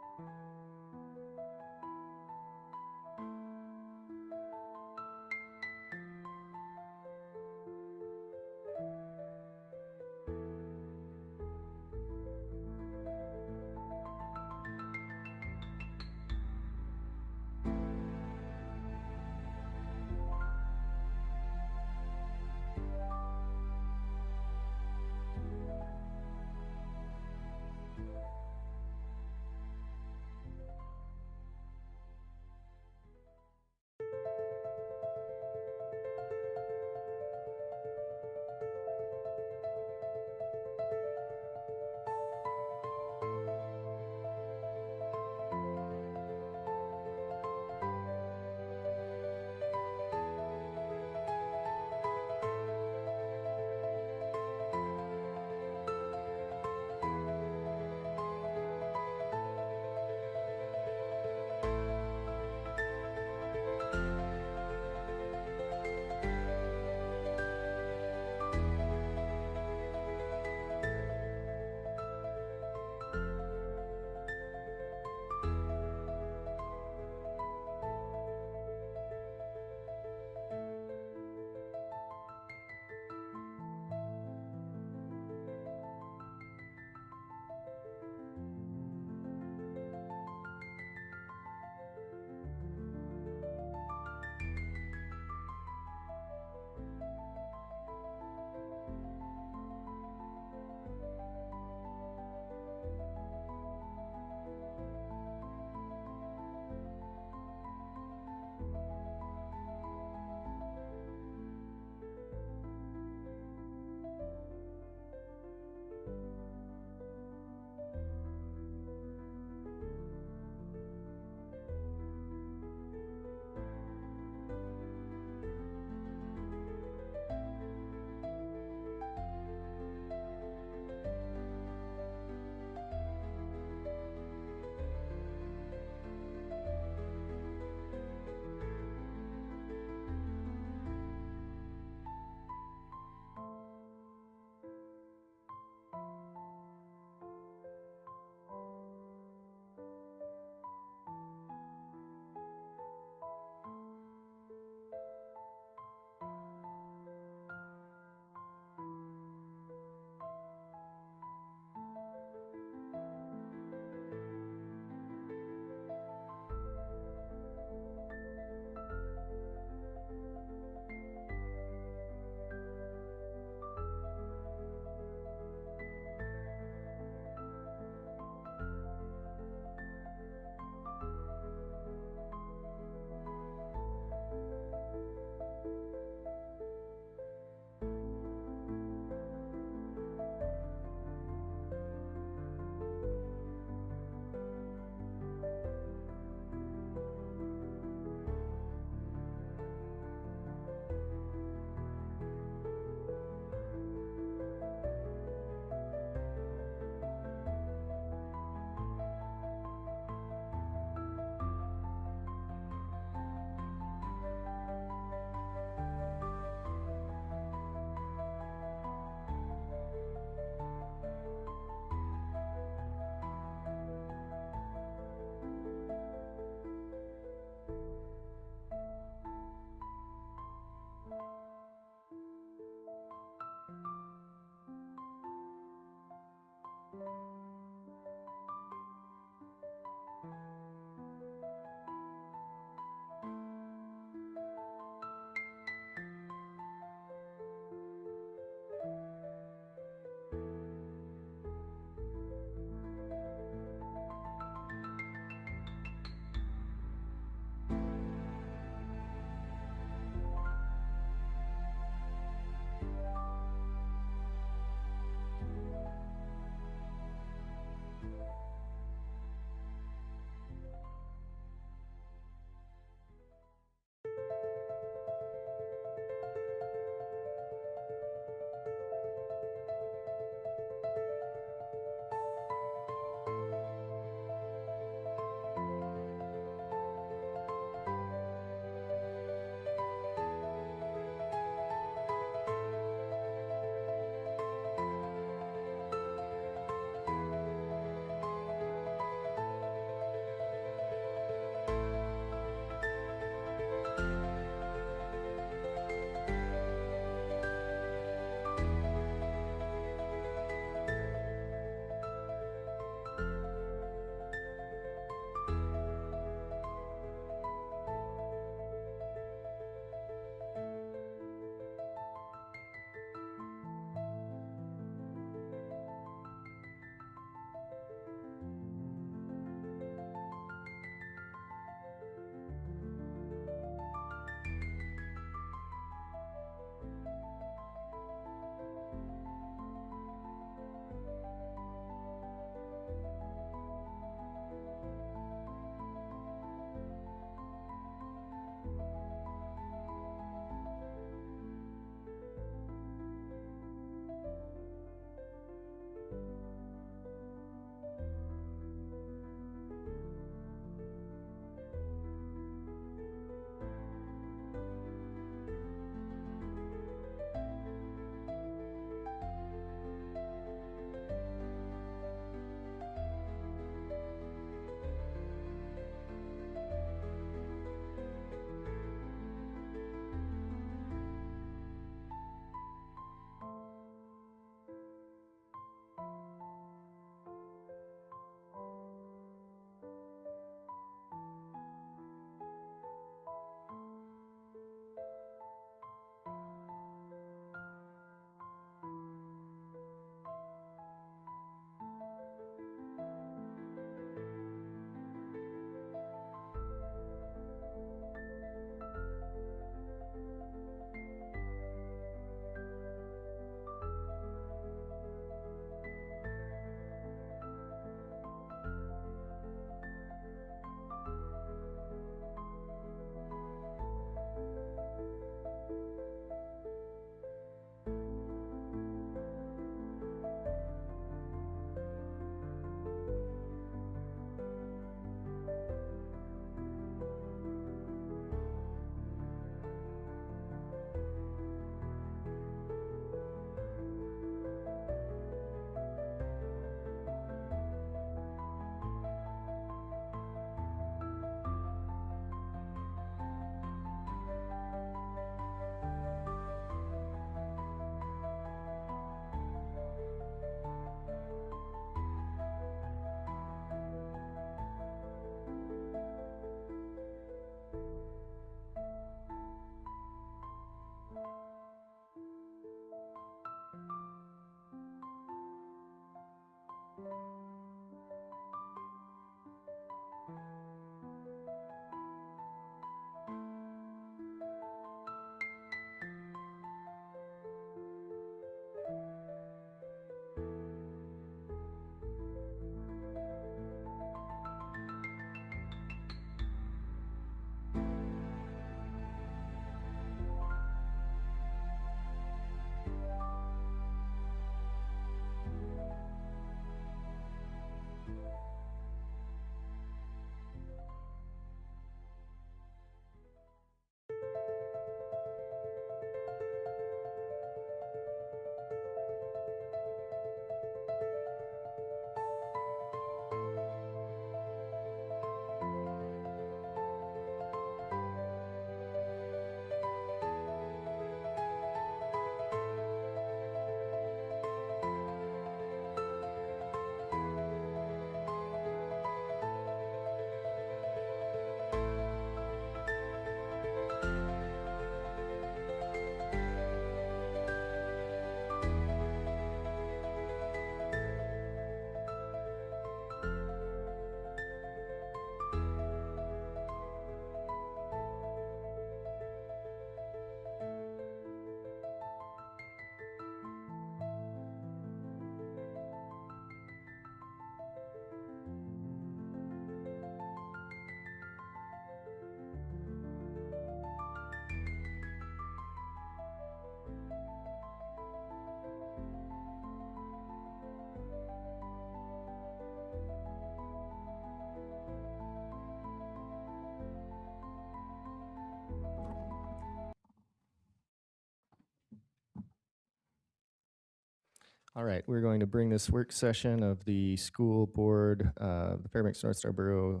All right, we're going to bring this work session of the school board, the Fairbanks North Star Borough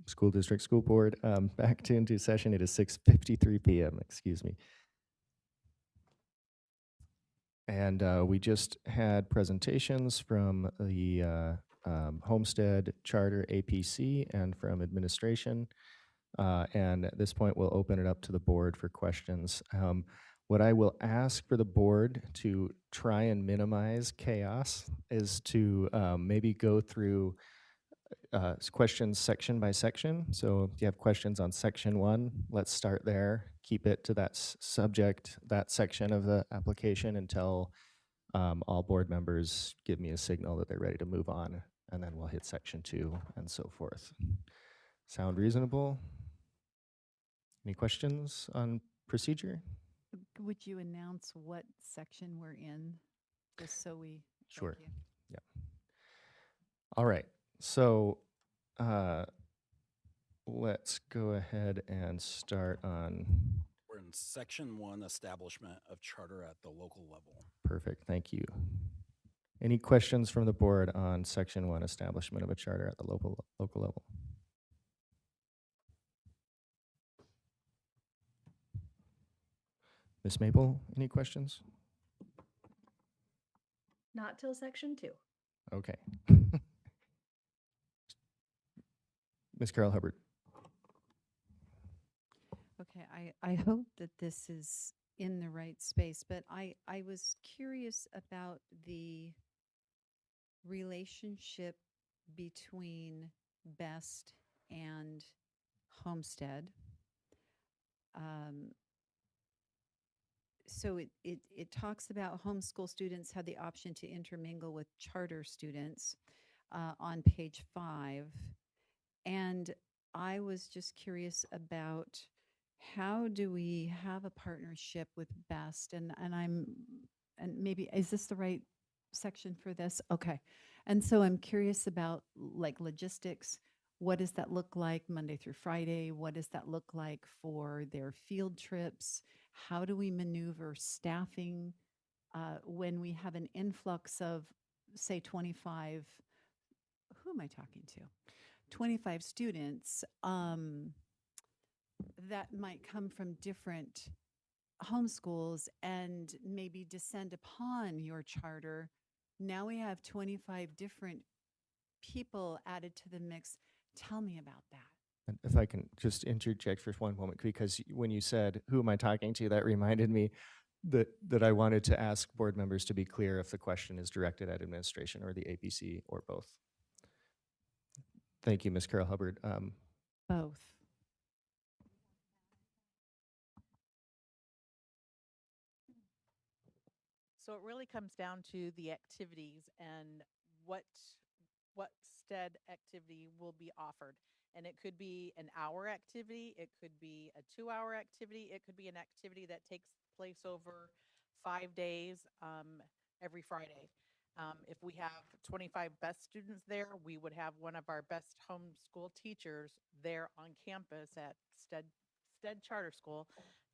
School District School Board, back into session. It is 6:53 p.m., excuse me. And we just had presentations from the Homestead Charter APC and from administration. And at this point, we'll open it up to the board for questions. What I will ask for the board to try and minimize chaos is to maybe go through questions section by section. So if you have questions on section 1, let's start there. Keep it to that subject, that section of the application until all board members give me a signal that they're ready to move on, and then we'll hit section 2 and so forth. Sound reasonable? Any questions on procedure? Would you announce what section we're in, just so we? Sure. Thank you. Yeah. All right. So let's go ahead and start on. We're in section 1, establishment of charter at the local level. Perfect. Thank you. Any questions from the board on section 1, establishment of a charter at the local level? Ms. Maple, any questions? Not till section 2. Okay. Ms. Carol Hubbard. Okay, I hope that this is in the right space, but I was curious about the relationship between BEST and HomeSTEAD. So it talks about homeschool students have the option to intermingle with charter students on page 5. And I was just curious about how do we have a partnership with BEST? And maybe, is this the right section for this? Okay. And so I'm curious about like logistics. What does that look like Monday through Friday? What does that look like for their field trips? How do we maneuver staffing when we have an influx of, say, 25, who am I talking to? 25 students that might come from different homeschools and maybe descend upon your charter. Now we have 25 different people added to the mix. Tell me about that. And if I can just interject for one moment, because when you said, who am I talking to, that reminded me, that I wanted to ask board members to be clear if the question is directed at administration or the APC or both. Thank you, Ms. Carol Hubbard. Both. So it really comes down to the activities and what STEAD activity will be offered. And it could be an hour activity, it could be a 2-hour activity, it could be an activity that takes place over 5 days every Friday. If we have 25 best students there, we would have one of our best homeschool teachers there on campus at STEAD Charter School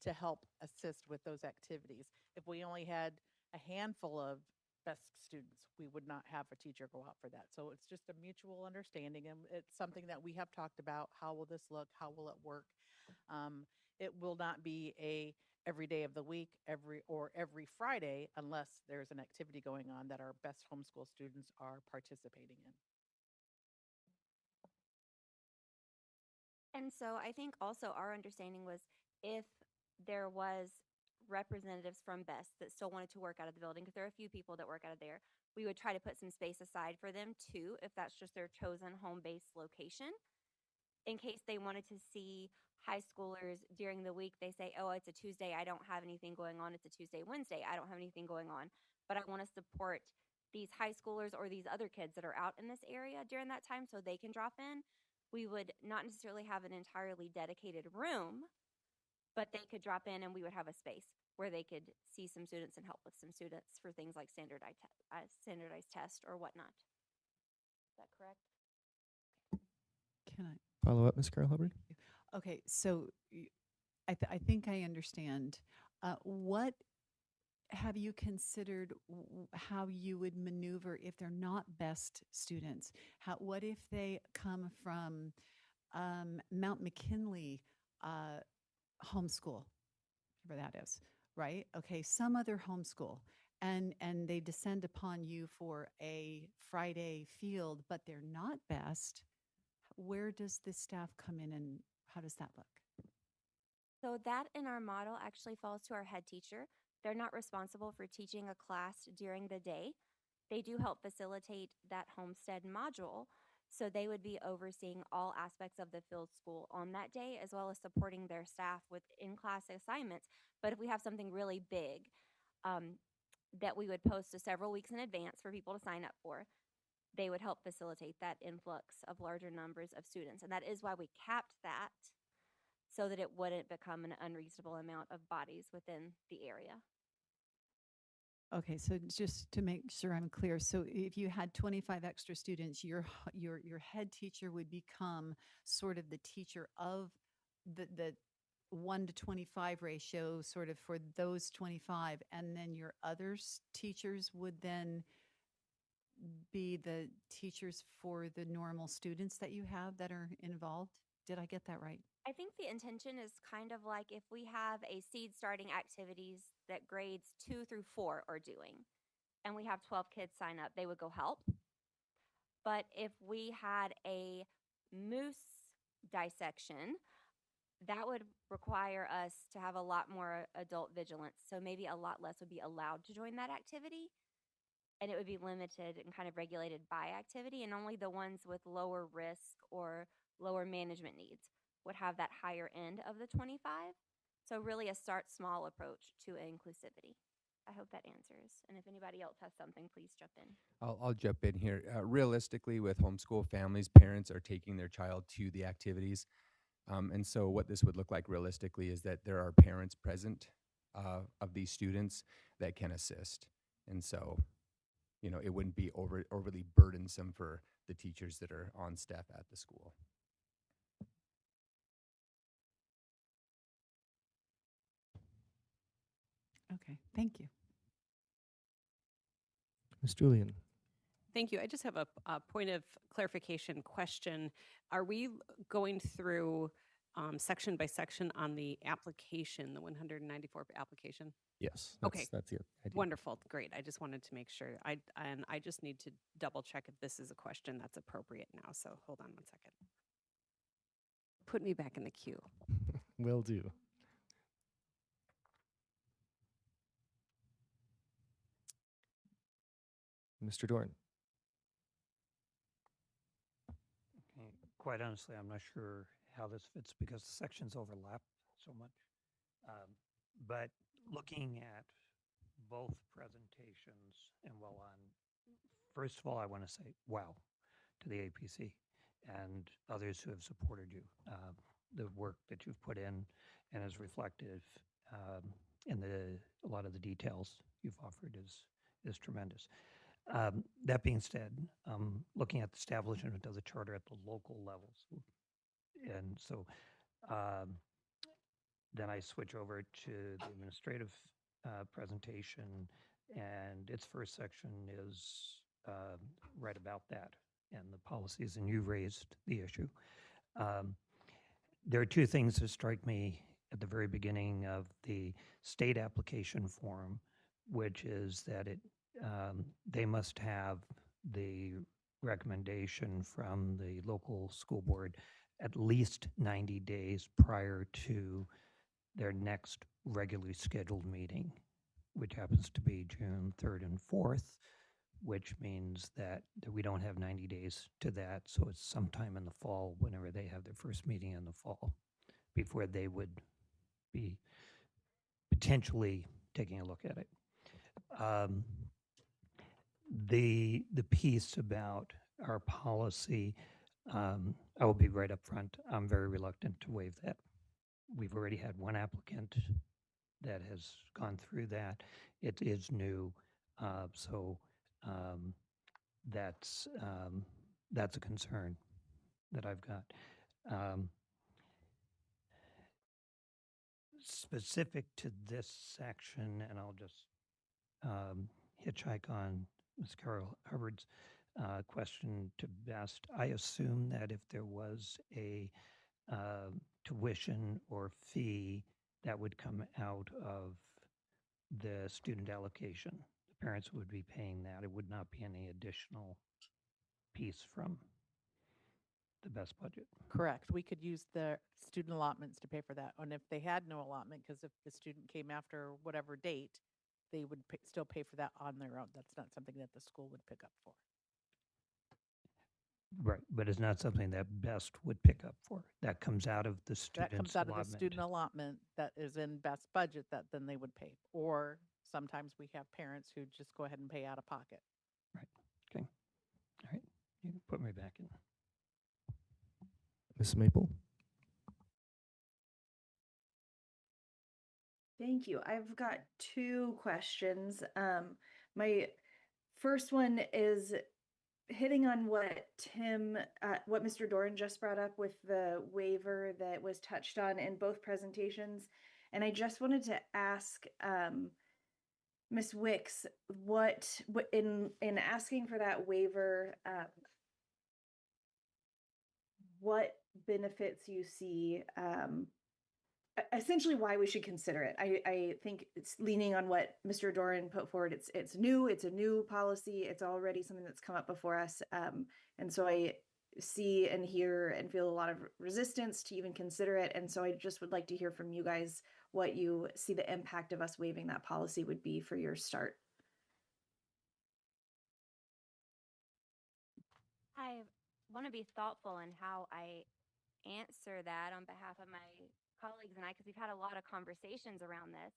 to help assist with those activities. If we only had a handful of best students, we would not have a teacher go out for that. So it's just a mutual understanding, and it's something that we have talked about. How will this look? How will it work? It will not be a every day of the week, every Friday, unless there's an activity going on that our best homeschool students are participating in. And so I think also our understanding was if there was representatives from BEST that still wanted to work out of the building, because there are a few people that work out of there, we would try to put some space aside for them too, if that's just their chosen home-based location. In case they wanted to see high schoolers during the week, they say, oh, it's a Tuesday, I don't have anything going on. It's a Tuesday, Wednesday, I don't have anything going on. But I want to support these high schoolers or these other kids that are out in this area during that time so they can drop in. We would not necessarily have an entirely dedicated room, but they could drop in and we would have a space where they could see some students and help with some students for things like standardized test or whatnot. Is that correct? Can I? Follow up, Ms. Carol Hubbard? Okay, so I think I understand. What have you considered how you would maneuver if they're not best students? What if they come from Mount McKinley homeschool, whatever that is, right? Okay, some other homeschool, and they descend upon you for a Friday field, but they're not best. Where does the staff come in, and how does that look? So that in our model actually falls to our head teacher. They're not responsible for teaching a class during the day. They do help facilitate that HomeSTEAD module. So they would be overseeing all aspects of the field school on that day, as well as supporting their staff with in-class assignments. But if we have something really big that we would post to several weeks in advance for people to sign up for, they would help facilitate that influx of larger numbers of students. And that is why we capped that, so that it wouldn't become an unreasonable amount of bodies within the area. Okay, so just to make sure I'm clear, so if you had 25 extra students, your head teacher would become sort of the teacher of the 1 to 25 ratio, sort of for those 25, and then your other teachers would then be the teachers for the normal students that you have that are involved? Did I get that right? I think the intention is kind of like if we have a seed starting activities that grades 2 through 4 are doing, and we have 12 kids sign up, they would go help. But if we had a moose dissection, that would require us to have a lot more adult vigilance. So maybe a lot less would be allowed to join that activity. And it would be limited and kind of regulated by activity, and only the ones with lower risk or lower management needs would have that higher end of the 25. So really a start small approach to inclusivity. I hope that answers. And if anybody else has something, please jump in. I'll jump in here. Realistically, with homeschool families, parents are taking their child to the activities. And so what this would look like realistically is that there are parents present of these students that can assist. And so, you know, it wouldn't be overly burdensome for the teachers that are on staff at the school. Okay, thank you. Ms. Julian? Thank you. I just have a point of clarification question. Are we going through section by section on the application, the 194 application? Yes. Okay. That's the idea. Wonderful. Great. I just wanted to make sure. I just need to double check if this is a question that's appropriate now. So hold on one second. Put me back in the queue. Will do. Mr. Dorn. Okay. Quite honestly, I'm not sure how this fits because the sections overlap so much. But looking at both presentations and first of all, I want to say wow to the APC and others who have supported you. The work that you've put in and is reflective in a lot of the details you've offered is tremendous. That being said, looking at the establishment of the charter at the local levels, and so then I switch over to the administrative presentation, and its first section is right about that and the policies, and you raised the issue. There are two things that strike me at the very beginning of the state application form, which is that they must have the recommendation from the local school board at least 90 days prior to their next regularly scheduled meeting, which happens to be June 3rd and 4th, which means that we don't have 90 days to that. So it's sometime in the fall, whenever they have their first meeting in the fall, before they would be potentially taking a look at it. The piece about our policy, I will be right up front. I'm very reluctant to waive that. We've already had one applicant that has gone through that. It is new, so that's a concern that I've got. Specific to this section, and I'll just hitchhike on Ms. Carol Hubbard's question to best. I assume that if there was a tuition or fee that would come out of the student allocation, the parents would be paying that. It would not be any additional piece from the best budget. Correct. We could use the student allotments to pay for that. And if they had no allotment, because if the student came after whatever date, they would still pay for that on their own. That's not something that the school would pick up for. Right, but it's not something that BEST would pick up for. That comes out of the student's That comes out allotment. of the student allotment that is in BEST budget that then they would pay. Or sometimes we have parents who just go ahead and pay out of pocket. Right, okay. All right, you can put me back in. Ms. Maple. Thank you. I've got two questions. My first one is hitting on what what Mr. Doran just brought up with the waiver that was touched on in both presentations. And I just wanted to ask Ms. Wicks, what in asking for that waiver, what benefits you see, essentially why we should consider it. I think it's leaning on what Mr. Doran put forward. It's new, it's a new policy. It's already something that's come up before us. And so I see and hear and feel a lot of resistance to even consider it. And so I just would like to hear from you guys what you see the impact of us waiving that policy would be for your start. I want to be thoughtful in how I answer that on behalf of my colleagues and I, because we've had a lot of conversations around this.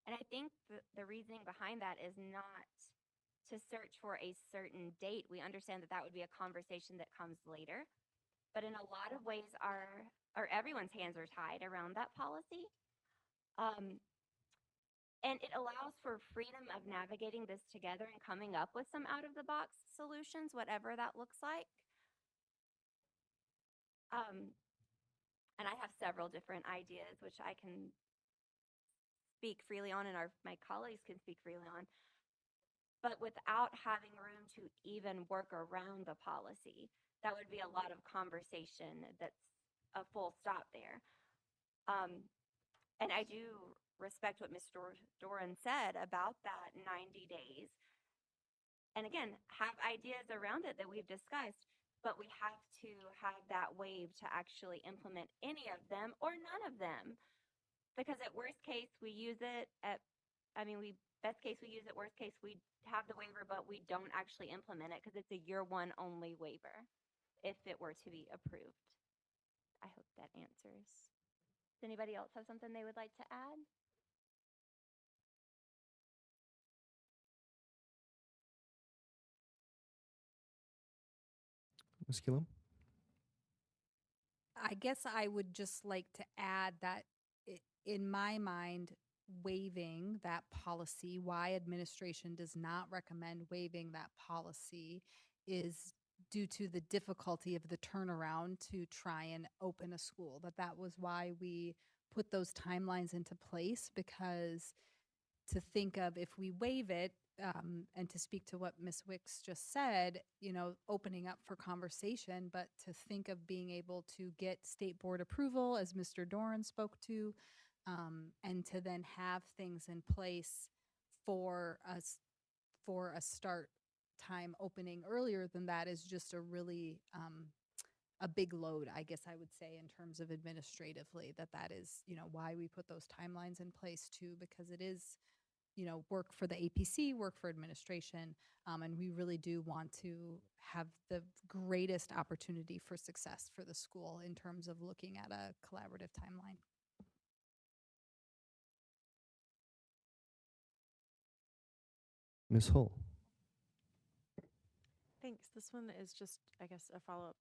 And I think the reasoning behind that is not to search for a certain date. We understand that that would be a conversation that comes later. But in a lot of ways, everyone's hands are tied around that policy. And it allows for freedom of navigating this together and coming up with some out-of-the-box solutions, whatever that looks like. And I have several different ideas, which I can speak freely on, and my colleagues can speak freely on. But without having room to even work around the policy, that would be a lot of conversation that's a full stop there. And I do respect what Mr. Doran said about that 90 days. And again, have ideas around it that we've discussed, but we have to have that wave to actually implement any of them or none of them. Because at worst case, we use it. At I mean, best case we use it, worst case we have the waiver, but we don't actually implement it because it's a year one only waiver if it were to be approved. I hope that answers. Does anybody else have something they would like to add? Ms. Gillum? I guess I would just like to add that in my mind, waiving that policy, why administration does not recommend waiving that policy is due to the difficulty of the turnaround to try and open a school. That was why we put those timelines into place, because to think of if we waive it, and to speak to what Ms. Wicks just said, opening up for conversation, but to think of being able to get state board approval, as Mr. Doran spoke to, and to then have things in place for us for a start time opening earlier than that is just a really a big load, I guess I would say, in terms of administratively, that is, why we put those timelines in place too, because it is, work for the APC, work for administration, and we really do want to have the greatest opportunity for success for the school in terms of looking at a collaborative timeline. Ms. Hull? Thanks. This one is just, I guess, a follow-up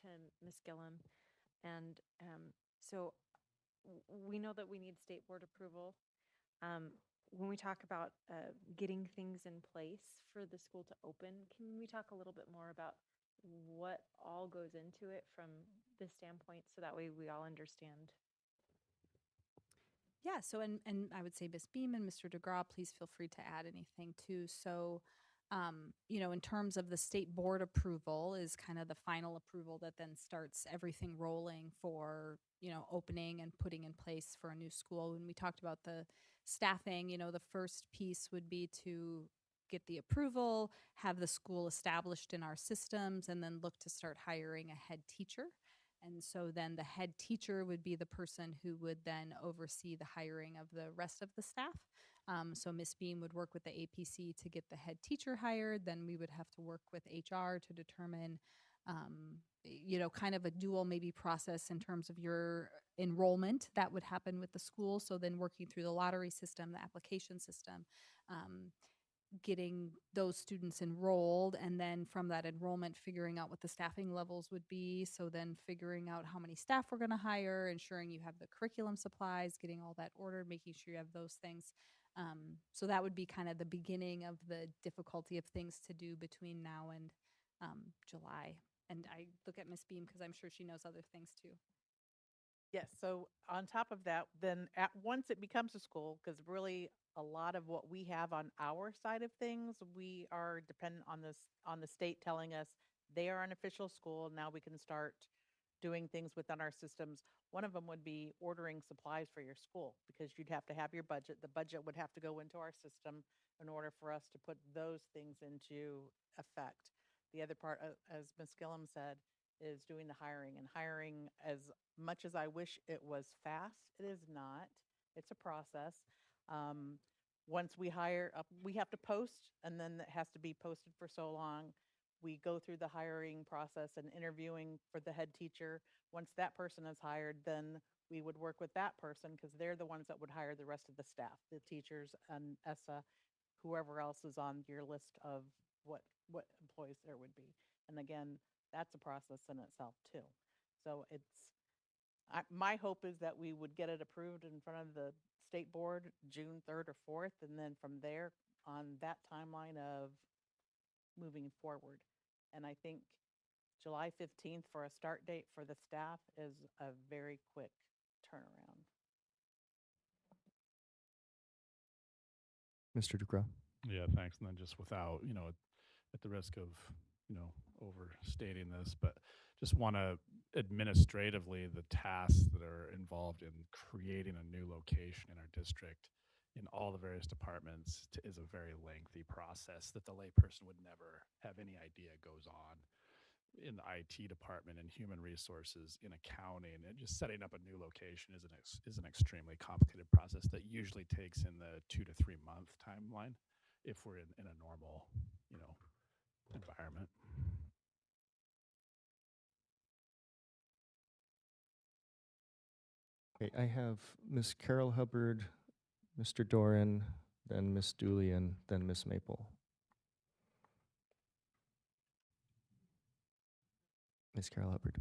to Ms. Gillum. And so we know that we need state board approval. When we talk about getting things in place for the school to open, can we talk a little bit more about what all goes into it from this standpoint, so that way we all understand? Yeah, so and I would say Ms. Beam and Mr. DeGraw, please feel free to add anything too. So, in terms of the state board approval is kind of the final approval that then starts everything rolling for, opening and putting in place for a new school. When we talked about the staffing, the first piece would be to get the approval, have the school established in our systems, and then look to start hiring a head teacher. And so then the head teacher would be the person who would then oversee the hiring of the rest of the staff. So Ms. Beam would work with the APC to get the head teacher hired. Then we would have to work with HR to determine, kind of a dual maybe process in terms of your enrollment that would happen with the school. So then working through the lottery system, the application system, getting those students enrolled, and then from that enrollment figuring out what the staffing levels would be, so then figuring out how many staff we're going to hire, ensuring you have the curriculum supplies, getting all that ordered, making sure you have those things. So that would be kind of the beginning of the difficulty of things to do between now and July. And I look at Miss Beam because I'm sure she knows other things too. Yes, so on top of that, then once it becomes a school, because really a lot of what we have on our side of things, we are dependent on the state telling us they are an official school. Now we can start doing things within our systems. One of them would be ordering supplies for your school, because you'd have to have your budget. The budget would have to go into our system in order for us to put those things into effect. The other part, as Ms. Gillum said, is doing the hiring. And hiring, as much as I wish it was fast, it is not. It's a process. Once we hire, we have to post, and then it has to be posted for so long. We go through the hiring process and interviewing for the head teacher. Once that person is hired, then we would work with that person, because they're the ones that would hire the rest of the staff, the teachers and ESSA, whoever else is on your list of what employees there would be. And again, that's a process in itself too. So my hope is that we would get it approved in front of the state board June 3rd or 4th, and then from there on that timeline of moving forward. And I think July 15th for a start date for the staff is a very quick turnaround. Mr. DeGraw? Yeah, thanks. And then just without, at the risk of, overstating this, but just want to administratively, the tasks that are involved in creating a new location in our district in all the various departments is a very lengthy process that the layperson would never have any idea goes on. in the IT department and human resources in accounting, and just setting up a new location is an extremely complicated process that usually takes in the 2 to 3 month timeline if we're in a normal, environment. Okay, I have Miss Carol Hubbard, Mr. Doran, then Miss Doolian, then Miss Maple. Miss Carol Hubbard.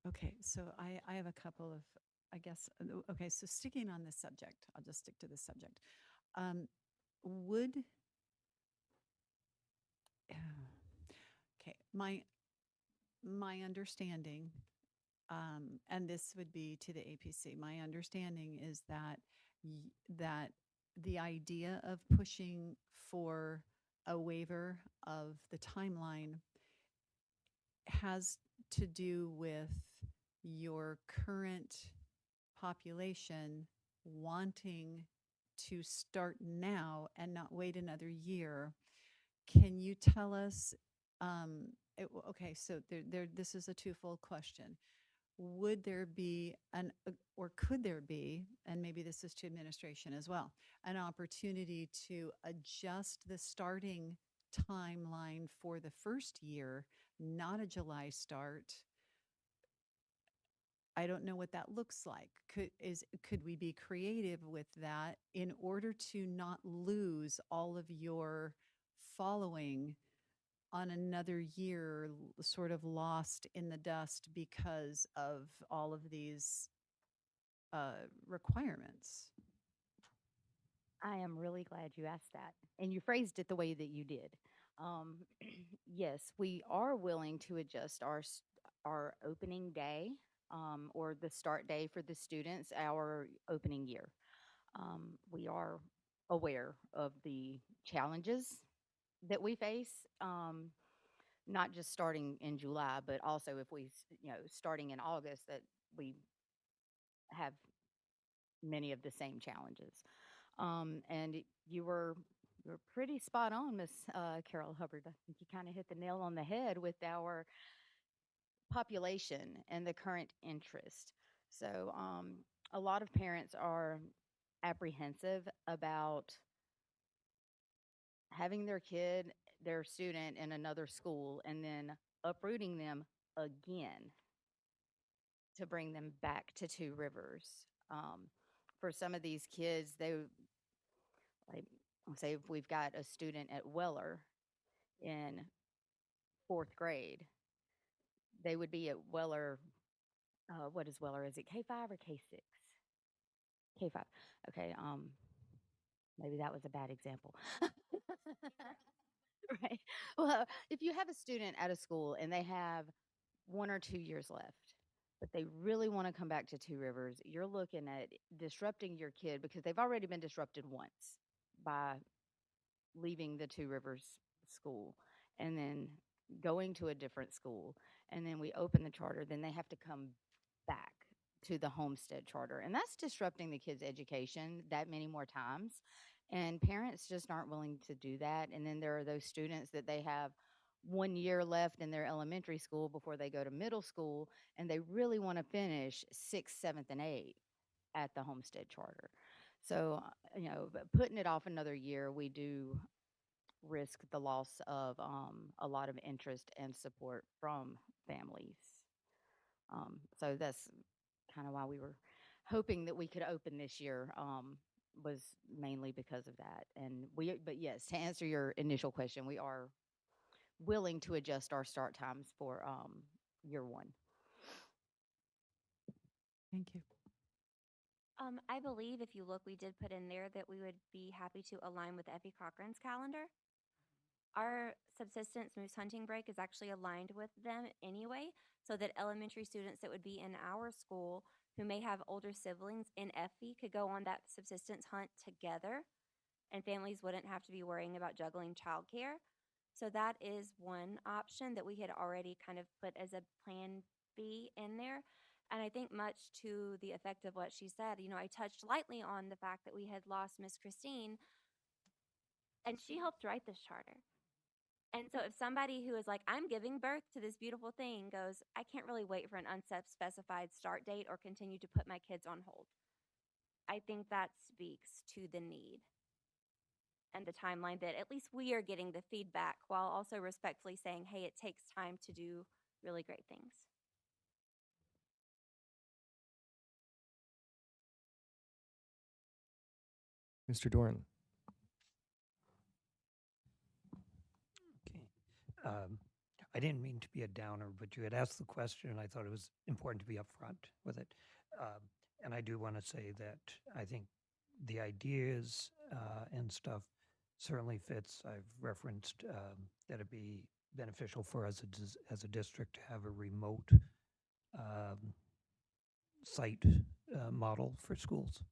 Okay, so I have a couple of, I guess, okay, so sticking on this subject, I'll just stick to this subject. Would, okay, my understanding, and this would be to the APC, my understanding is that that the idea of pushing for a waiver of the timeline has to do with your current population wanting to start now and not wait another year. Can you tell us, okay, so this is a twofold question. Would there be or could there be, and maybe this is to administration as well, an opportunity to adjust the starting timeline for the first year, not a July start? I don't know what that looks like. Could we be creative with that in order to not lose all of your following on another year sort of lost in the dust because of all of these requirements? I am really glad you asked that. And you phrased it the way that you did. Um, yes, we are willing to adjust our opening day, or the start day for the students, our opening year. We are aware of the challenges that we face, not just starting in July, but also if starting in August, that we have many of the same challenges. And you were pretty spot on, Miss Carol Hubbard. I think you kind of hit the nail on the head with our population and the current interest. So a lot of parents are apprehensive about having their student in another school, and then uprooting them again to bring them back to Two Rivers. For some of these kids, like, say if we've got a student at Weller in fourth grade, they would be at Weller. What is Weller? Is it K5 or K6? K5. Okay. Maybe that was a bad example. Right. Well, if you have a student at a school and they have 1 or 2 years left, but they really want to come back to Two Rivers, you're looking at disrupting your kid because they've already been disrupted once by leaving the Two Rivers school and then going to a different school. And then we open the charter, then they have to come back to the Homestead charter. And that's disrupting the kids' education that many more times. And parents just aren't willing to do that. And then there are those students that they have 1 year left in their elementary school before they go to middle school, and they really want to finish sixth, seventh, and eighth at the Homestead charter. So, but putting it off another year, we do risk the loss of a lot of interest and support from families. So that's kind of why we were hoping that we could open this year, was mainly because of that. But yes, to answer your initial question, we are willing to adjust our start times for year one. Thank you. I believe if you look, we did put in there that we would be happy to align with Effie Cochran's calendar. Our subsistence moose hunting break is actually aligned with them anyway, so that elementary students that would be in our school who may have older siblings in Effie could go on that subsistence hunt together, and families wouldn't have to be worrying about juggling childcare. So that is one option that we had already kind of put as a plan B in there. And I think much to the effect of what she said, I touched lightly on the fact that we had lost Miss Christine, and she helped write this charter. And so if somebody who is like, I'm giving birth to this beautiful thing goes, I can't really wait for an unspecified start date or continue to put my kids on hold. I think that speaks to the need and the timeline that at least we are getting the feedback while also respectfully saying, hey, it takes time to do really great things. Mr. Doran. Okay. Um, I didn't mean to be a downer, but you had asked the question, and I thought it was important to be upfront with it. And I do want to say that I think the ideas and stuff certainly fits. I've referenced that it'd be beneficial for us as a district to have a remote um, site model for schools,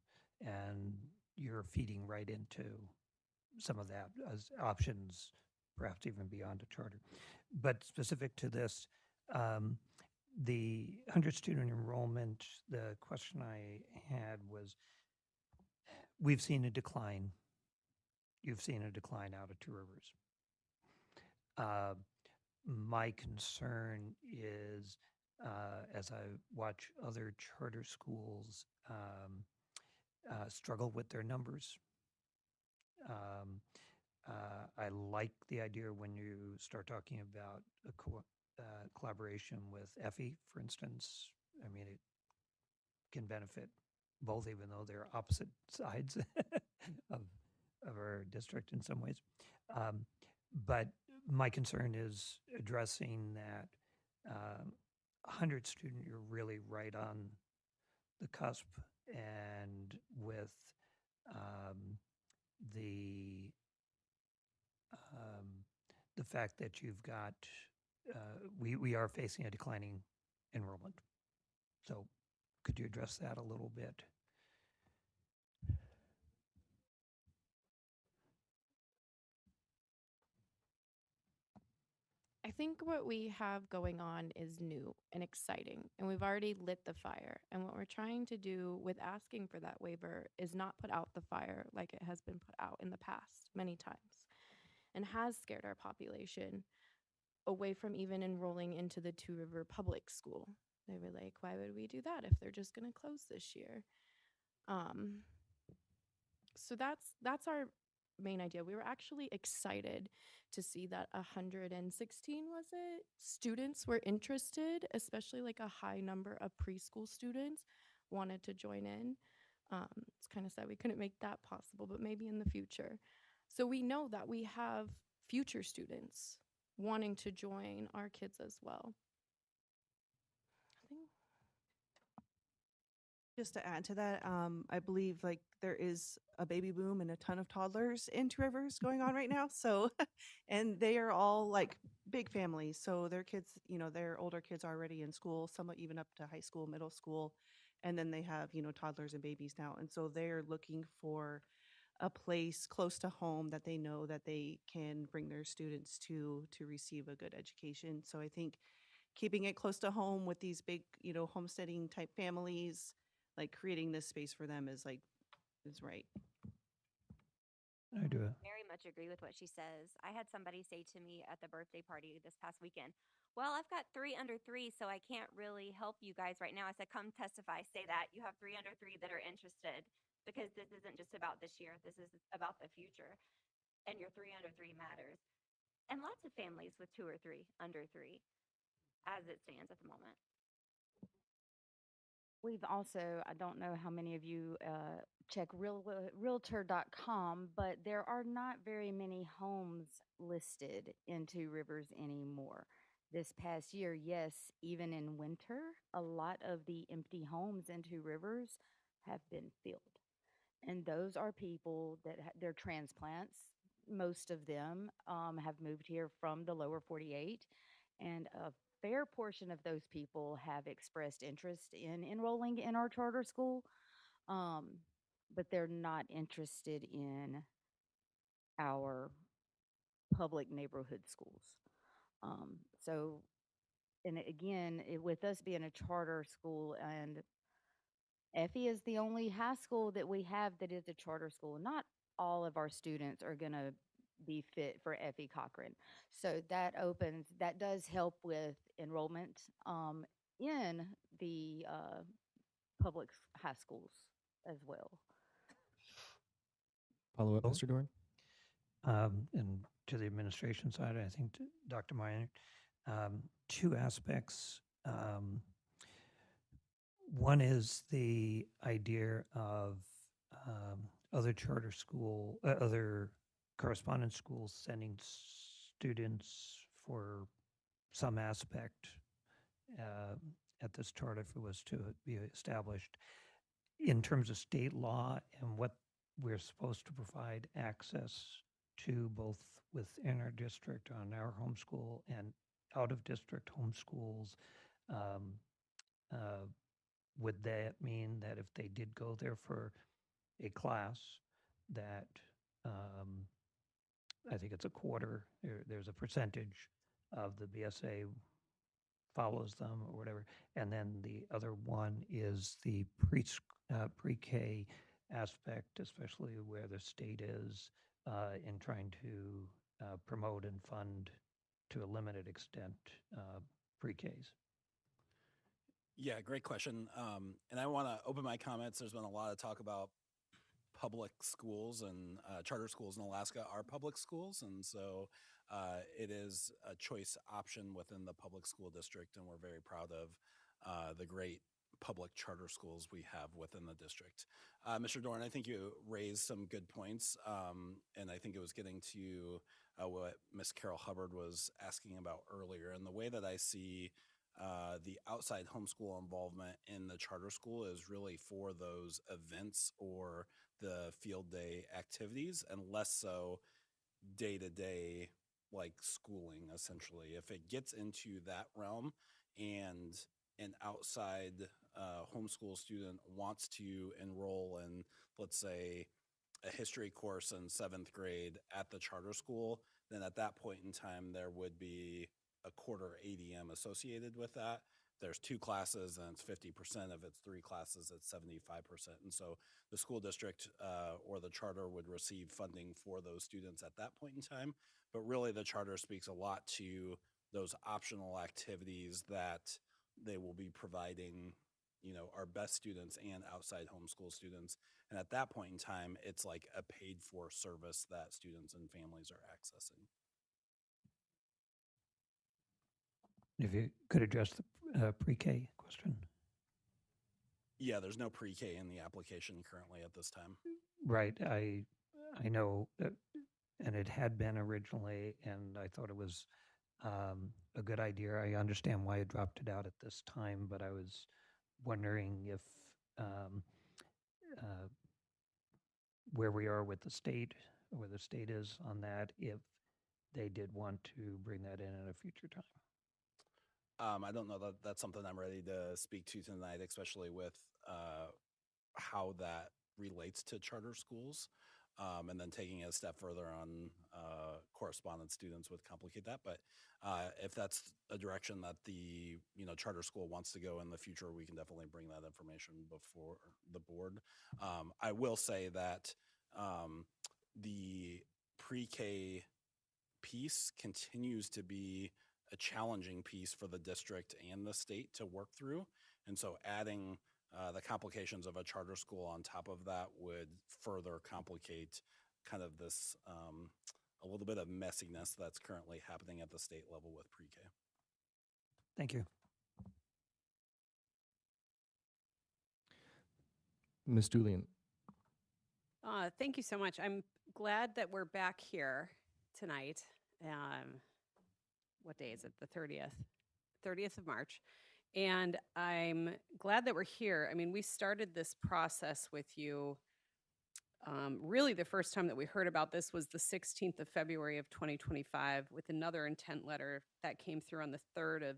and you're feeding right into some of that as options, perhaps even beyond a charter. But specific to this, the 100 student enrollment, the question I had was, we've seen a decline. You've seen a decline out of Two Rivers. My concern is, as I watch other charter schools struggle with their numbers, I like the idea when you start talking about collaboration with Effie, for instance. I mean, it can benefit both, even though they're opposite sides of, of our district in some ways. But my concern is addressing that 100 student, you're really right on the cusp, and with the the fact that you've got, we are facing a declining enrollment. So could you address that a little bit? I think what we have going on is new and exciting, and we've already lit the fire. And what we're trying to do with asking for that waiver is not put out the fire like it has been put out in the past many times and has scared our population away from even enrolling into the Two River Public School. They were like, why would we do that if they're just going to close this year? So that's our main idea. We were actually excited to see that 116, was it, students were interested, especially like a high number of preschool students wanted to join in. It's kind of sad we couldn't make that possible, but maybe in the future. So we know that we have future students wanting to join our kids as well. I think Just to add to that, I believe like there is a baby boom and a ton of toddlers in Two Rivers going on right now. So, and they are all like big families. So their kids, their older kids are already in school, some are even up to high school, middle school. And then they have, toddlers and babies now. And so they're looking for a place close to home that they know that they can bring their students to receive a good education. So I think keeping it close to home with these big, homesteading type families, like creating this space for them is right. I do. Very much agree with what she says. I had somebody say to me at the birthday party this past weekend, well, I've got 3 under 3, so I can't really help you guys right now. I said, come testify, say that. You have 3 under 3 that are interested because this isn't just about this year. This is about the future. And your 3 under 3 matters. And lots of families with 2 or 3 under 3 as it stands at the moment. We've also, I don't know how many of you check realtor.com, but there are not very many homes listed in Two Rivers anymore. This past year, yes, even in winter, a lot of the empty homes in Two Rivers have been filled. And those are people that they're transplants. Most of them have moved here from the lower 48, and a fair portion of those people have expressed interest in enrolling in our charter school, but they're not interested in our public neighborhood schools. So and again, with us being a charter school, and Effie is the only high school that we have that is a charter school. Not all of our students are going to be fit for Effie Cochran. So that does help with enrollment in the public high schools as well. Follow up, Oh. Mr. Dorn? And to the administration side, I think, Dr. Meyer, two aspects. One is the idea of other correspondence schools sending students for some aspect at this chart if it was to be established. In terms of state law and what we're supposed to provide access to both within our district on our homeschool and out of district homeschools, would that mean that if they did go there for a class that I think it's a quarter, there's a percentage of the BSA follows them or whatever, and then the other one is the pre-K aspect, especially where the state is in trying to promote and fund to a limited extent pre-Ks. Yeah, great question. And I want to open my comments. There's been a lot of talk about public schools and charter schools in Alaska are public schools. And so it is a choice option within the public school district. And we're very proud of the great public charter schools we have within the district. Mr. Dorn, I think you raised some good points. And I think it was getting to what Ms. Carol Hubbard was asking about earlier. And the way that I see the outside homeschool involvement in the charter school is really for those events or the field day activities, and less so day-to-day like schooling, essentially. If it gets into that realm and an outside homeschool student wants to enroll in, let's say, a history course in 7th grade at the charter school, then at that point in time, there would be a quarter ADM associated with that. There's 2 classes and it's 50%. If it's 3 classes, it's 75%. And so the school district or the charter would receive funding for those students at that point in time. But really the charter speaks a lot to those optional activities that they will be providing, you know, our best students and outside homeschool students. And at that point in time, it's like a paid for service that students and families are accessing. If you could address the pre-K question. Yeah, there's no pre-K in the application currently at this time. Right. I know that, and it had been originally, and I thought it was a good idea. I understand why it dropped it out at this time, but I was wondering if where we are with the state, where the state is on that, if they did want to bring that in at a future time. I don't know that that's something I'm ready to speak to tonight, especially with how that relates to charter schools. And then taking it a step further on correspondence students would complicate that. But if that's a direction that the charter school wants to go in the future, we can definitely bring that information before the board. I will say that the pre-K piece continues to be a challenging piece for the district and the state to work through. And so adding the complications of a charter school on top of that would further complicate kind of this a little bit of messiness that's currently happening at the state level with pre-K. Thank you. Ms. Julian. Thank you so much. I'm glad that we're back here tonight. What day is it? The 30th of March. And I'm glad that we're here. I mean, we started this process with you. Really, the first time that we heard about this was the 16th of February of 2025 with another intent letter that came through on the 3rd of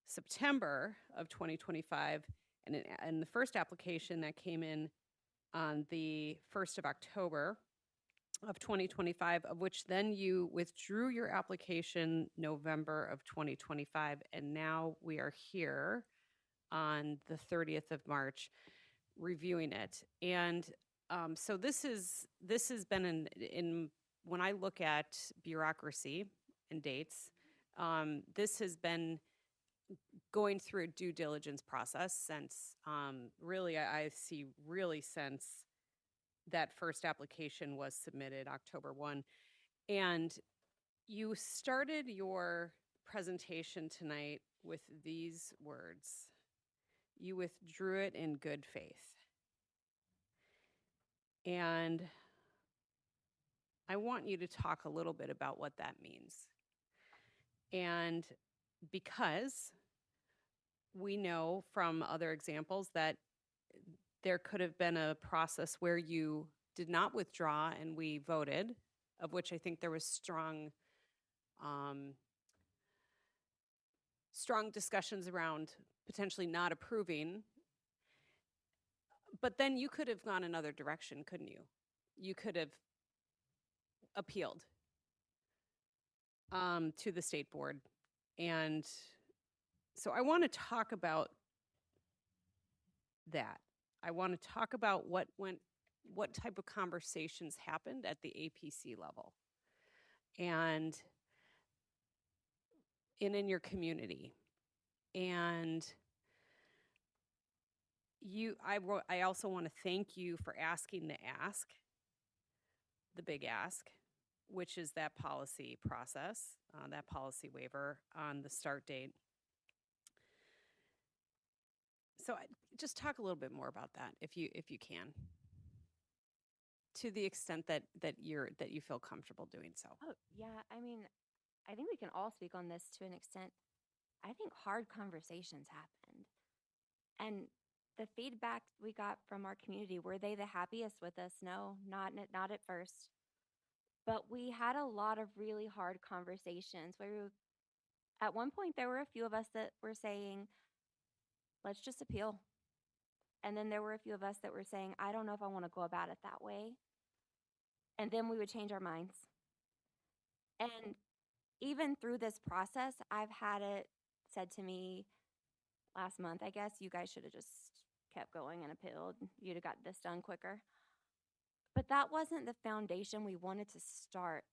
September of 2025. And the first application that came in on the 1st of October of 2025, of which then you withdrew your application November of 2025, and now we are here on the 30th of March reviewing it. And so this has been in when I look at bureaucracy and dates, this has been going through a due diligence process since really I see really since that first application was submitted October 1. And you started your presentation tonight with these words: you withdrew it in good faith. And I want you to talk a little bit about what that means. And because we know from other examples that there could have been a process where you did not withdraw and we voted, of which I think there was strong discussions around potentially not approving. But then you could have gone another direction, couldn't you? You could have appealed to the state board. And so I want to talk about that. I want to talk about what type of conversations happened at the APC level and in your community. And I also want to thank you for asking the ask, the big ask, which is that policy process, that policy waiver on the start date. So just talk a little bit more about that if you can, to the extent that you feel comfortable doing so. Oh, yeah. I mean, I think we can all speak on this to an extent. I think hard conversations happened. And the feedback we got from our community, were they the happiest with us? No, not at first. But we had a lot of really hard conversations where at one point there were a few of us that were saying, let's just appeal. And then there were a few of us that were saying, I don't know if I want to go about it that way. And then we would change our minds. And even through this process, I've had it said to me last month, I guess, you guys should have just kept going and appealed. You'd have got this done quicker. But that wasn't the foundation we wanted to start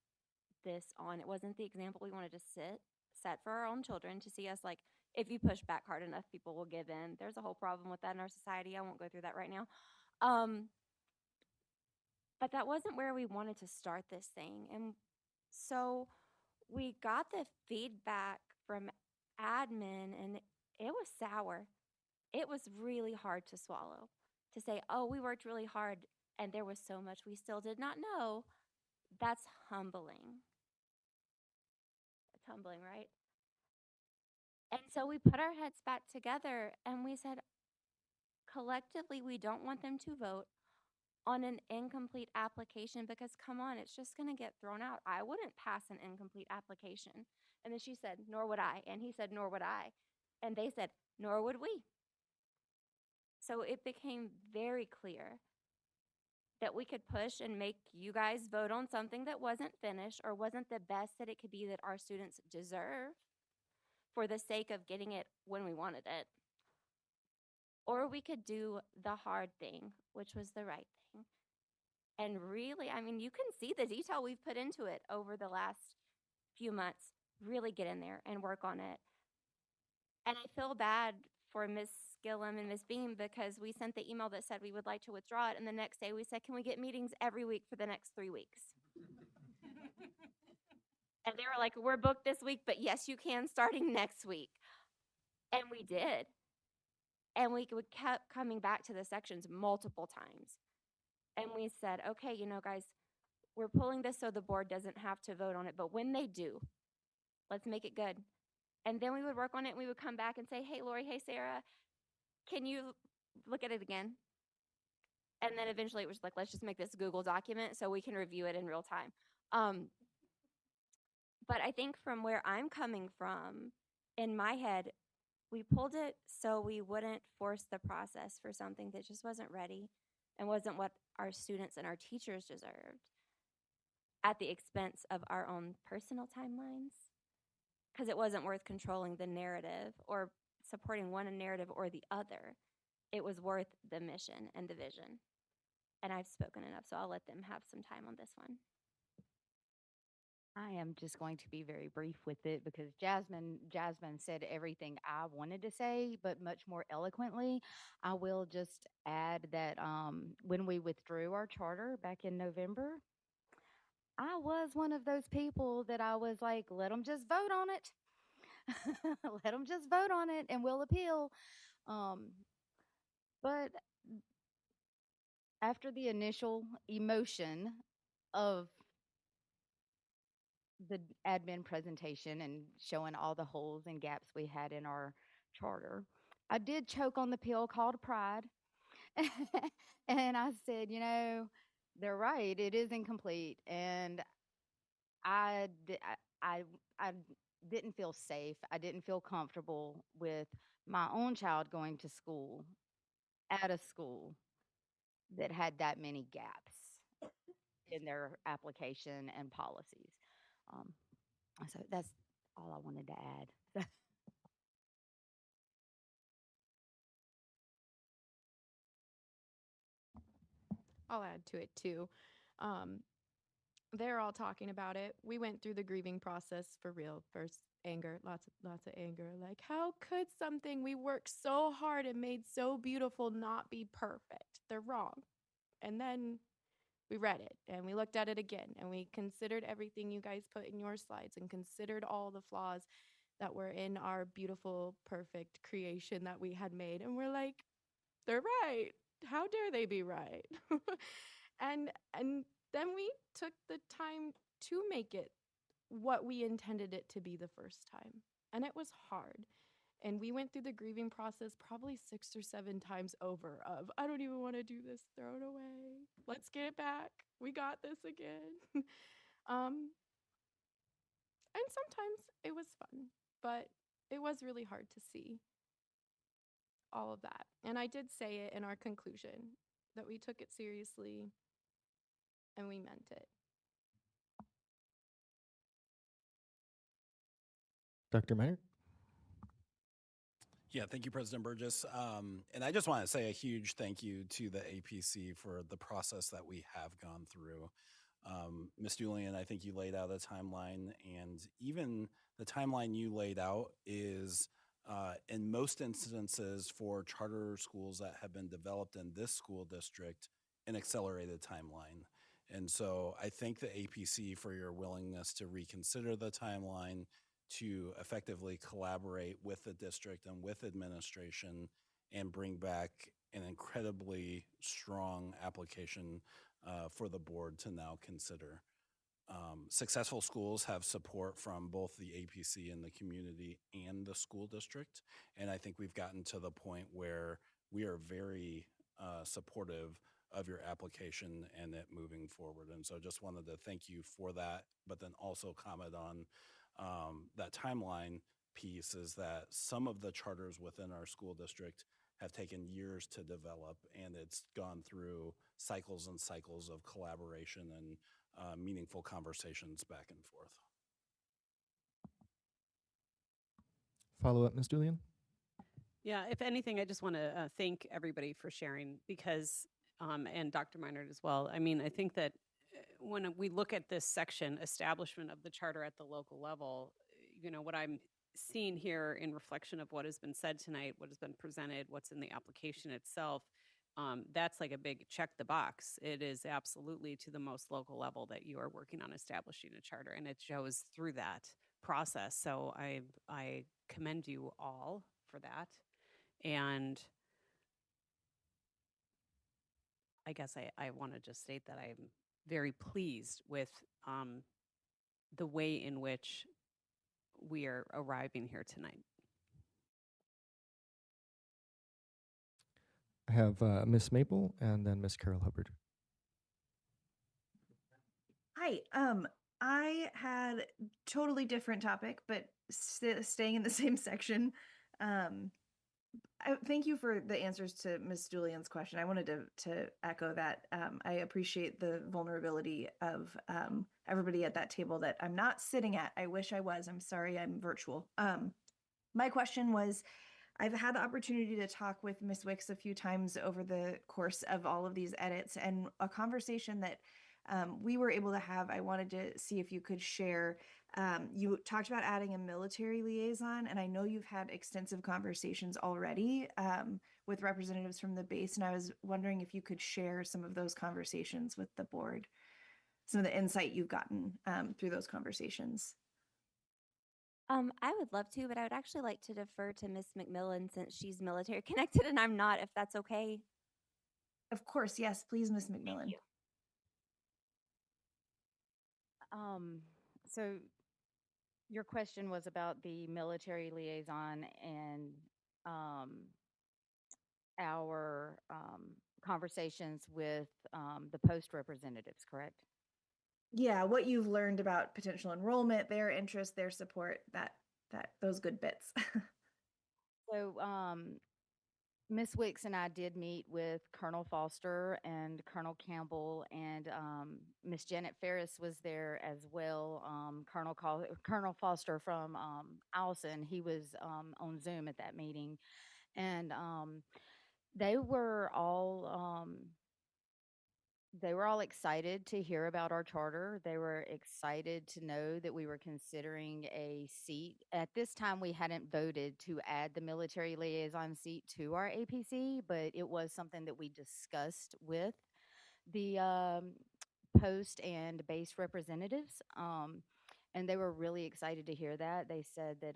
this on. It wasn't the example we wanted to set for our own children, to see us like, if you push back hard enough, people will give in. There's a whole problem with that in our society. I won't go through that right now. But that wasn't where we wanted to start this thing. And so we got the feedback from admin, and it was sour. It was really hard to swallow, to say, oh, we worked really hard and there was so much we still did not know. That's humbling. It's humbling, right? And so we put our heads back together and we said, collectively, we don't want them to vote on an incomplete application, because come on, it's just going to get thrown out. I wouldn't pass an incomplete application. And then she said, nor would I. And he said, nor would I. And they said, nor would we. So it became very clear that we could push and make you guys vote on something that wasn't finished or wasn't the best that it could be that our students deserve for the sake of getting it when we wanted it. Or we could do the hard thing, which was the right thing. And really, I mean, you can see the detail we've put into it over the last few months. Really get in there and work on it. And I feel bad for Ms. Gillum and Ms. Beam, because we sent the email that said we would like to withdraw it, and the next day we said, can we get meetings every week for the next 3 weeks? And they were like, we're booked this week, but yes, you can starting next week. And we did. And we kept coming back to the sections multiple times. And we said, okay, you know, guys, we're pulling this so the board doesn't have to vote on it, but when they do, let's make it good. And then we would work on it, and we would come back and say, hey, Lori, hey, Sarah, can you look at it again? And then eventually it was like, let's just make this Google document so we can review it in real time. But I think from where I'm coming from, in my head, we pulled it so we wouldn't force the process for something that just wasn't ready and wasn't what our students and our teachers deserved. at the expense of our own personal timelines, because it wasn't worth controlling the narrative or supporting one narrative or the other. It was worth the mission and the vision. And I've spoken enough, so I'll let them have some time on this one. I am just going to be very brief with it because Jasmine said everything I wanted to say, but much more eloquently. I will just add that when we withdrew our charter back in November, I was one of those people that I was like, let them just vote on it. Let them just vote on it and we'll appeal. Um, but after the initial emotion of the admin presentation and showing all the holes and gaps we had in our charter, I did choke on the pill called pride. And I said, they're right. It is incomplete. And I, di- I didn't feel safe. I didn't feel comfortable with my own child going to school at a school that had that many gaps in their application and policies. Um, so that's all I wanted to add. I'll add to it too. Um, they're all talking about it. We went through the grieving process for real. First anger, lots of anger. Like, how could something we worked so hard and made so beautiful not be perfect? They're wrong. And then we read it and we looked at it again and we considered everything you guys put in your slides and considered all the flaws that were in our beautiful, perfect creation that we had made. And we're like, they're right. How dare they be right? And then we took the time to make it what we intended it to be the first time. And it was hard. And we went through the grieving process probably 6 or 7 times over of, I don't even want to do this, throw it away. Let's get it back. We got this again. And sometimes it was fun, but it was really hard to see all of that. And I did say it in our conclusion that we took it seriously and we meant it. Dr. Miner? Yeah, thank you, President Burgess. And I just want to say a huge thank you to the APC for the process that we have gone through. Ms. Julian, I think you laid out a timeline, and even the timeline you laid out is, in most instances for charter schools that have been developed in this school district, an accelerated timeline. And so I thank the APC for your willingness to reconsider the timeline, to effectively collaborate with the district and with administration and bring back an incredibly strong application for the board to now consider. Successful schools have support from both the APC and the community and the school district. And I think we've gotten to the point where we are very supportive of your application and it moving forward. And so just wanted to thank you for that, but then also comment on that timeline piece is that some of the charters within our school district have taken years to develop, and it's gone through cycles and cycles of collaboration and meaningful conversations back and forth. Follow up, Ms. Julian? Yeah, if anything, I just want to thank everybody for sharing because, and Dr. Meinert as well. I mean, I think that when we look at this section, establishment of the charter at the local level, what I'm seeing here in reflection of what has been said tonight, what has been presented, what's in the application itself, that's like a big check the box. It is absolutely to the most local level that you are working on establishing a charter, and it shows through that process. So I commend you all for that. And I guess I want to just state that I'm very pleased with the way in which we are arriving here tonight. I have Miss Maple and then Miss Carol Hubbard. Hi. I had totally different topic, but staying in the same section. Um, Thank you for the answers to Ms. Julian's question. I wanted to echo that. I appreciate the vulnerability of everybody at that table that I'm not sitting at. I wish I was. I'm sorry, I'm virtual. My question was, I've had the opportunity to talk with Ms. Wicks a few times over the course of all of these edits, and a conversation that we were able to have, I wanted to see if you could share. You talked about adding a military liaison, and I know you've had extensive conversations already with representatives from the base, and I was wondering if you could share some of those conversations with the board, some of the insight you've gotten through those conversations. I would love to, but I would actually like to defer to Miss McMillan since she's military connected and I'm not, if that's okay. Of course, yes, please, Ms. McMillan. Thank you. So your question was about the military liaison and our conversations with the post representatives, correct? Yeah, what you've learned about potential enrollment, their interest, their support, those good bits. So Miss Wicks and I did meet with Colonel Foster and Colonel Campbell, and Miss Janet Ferris was there as well. Colonel Foster from Allison, he was on Zoom at that meeting, and they were all excited to hear about our charter. They were excited to know that we were considering a seat. At this time, we hadn't voted to add the military liaison seat to our APC, but it was something that we discussed with the post and base representatives. And they were really excited to hear that. They said that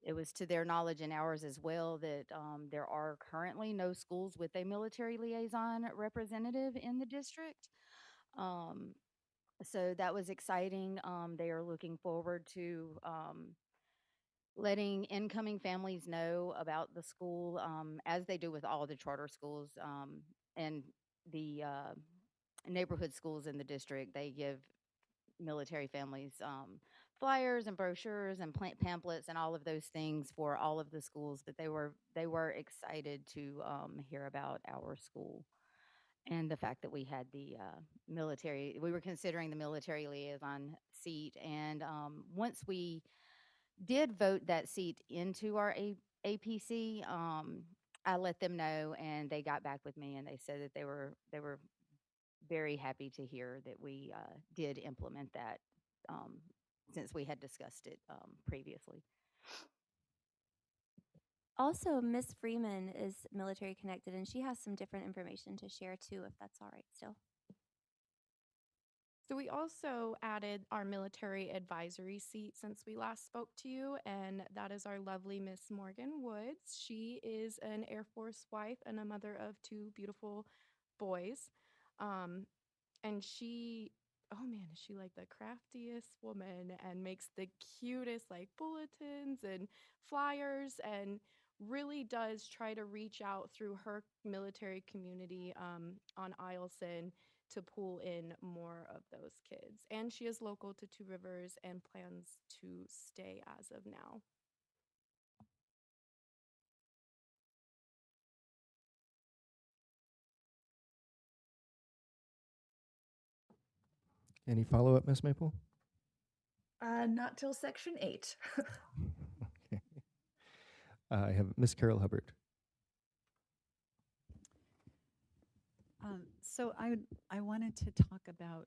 it was to their knowledge and ours as well that there are currently no schools with a military liaison representative in the district. Um, so that was exciting. They are looking forward to letting incoming families know about the school, as they do with all the charter schools and the neighborhood schools in the district. They give military families flyers and brochures and pamphlets and all of those things for all of the schools, but they were excited to hear about our school and the fact that we had the we were considering the military liaison seat. And once we did vote that seat into our APC, I let them know, and they got back with me, and they said that they were very happy to hear that we did implement that, since we had discussed it previously. Also, Miss Freeman is military connected and she has some different information to share too, if that's all right still. So we also added our military advisory seat since we last spoke to you, and that is our lovely Miss Morgan Woods. She is an Air Force wife and a mother of two beautiful boys. And she, oh man, is she like the craftiest woman and makes the cutest like bulletins and flyers, and really does try to reach out through her military community on Eielson to pull in more of those kids. And she is local to Two Rivers and plans to stay as of now. Any follow-up, Ms. Maple? Not till section 8. Okay. I have Ms. Carol Hubbard. So I wanted to talk about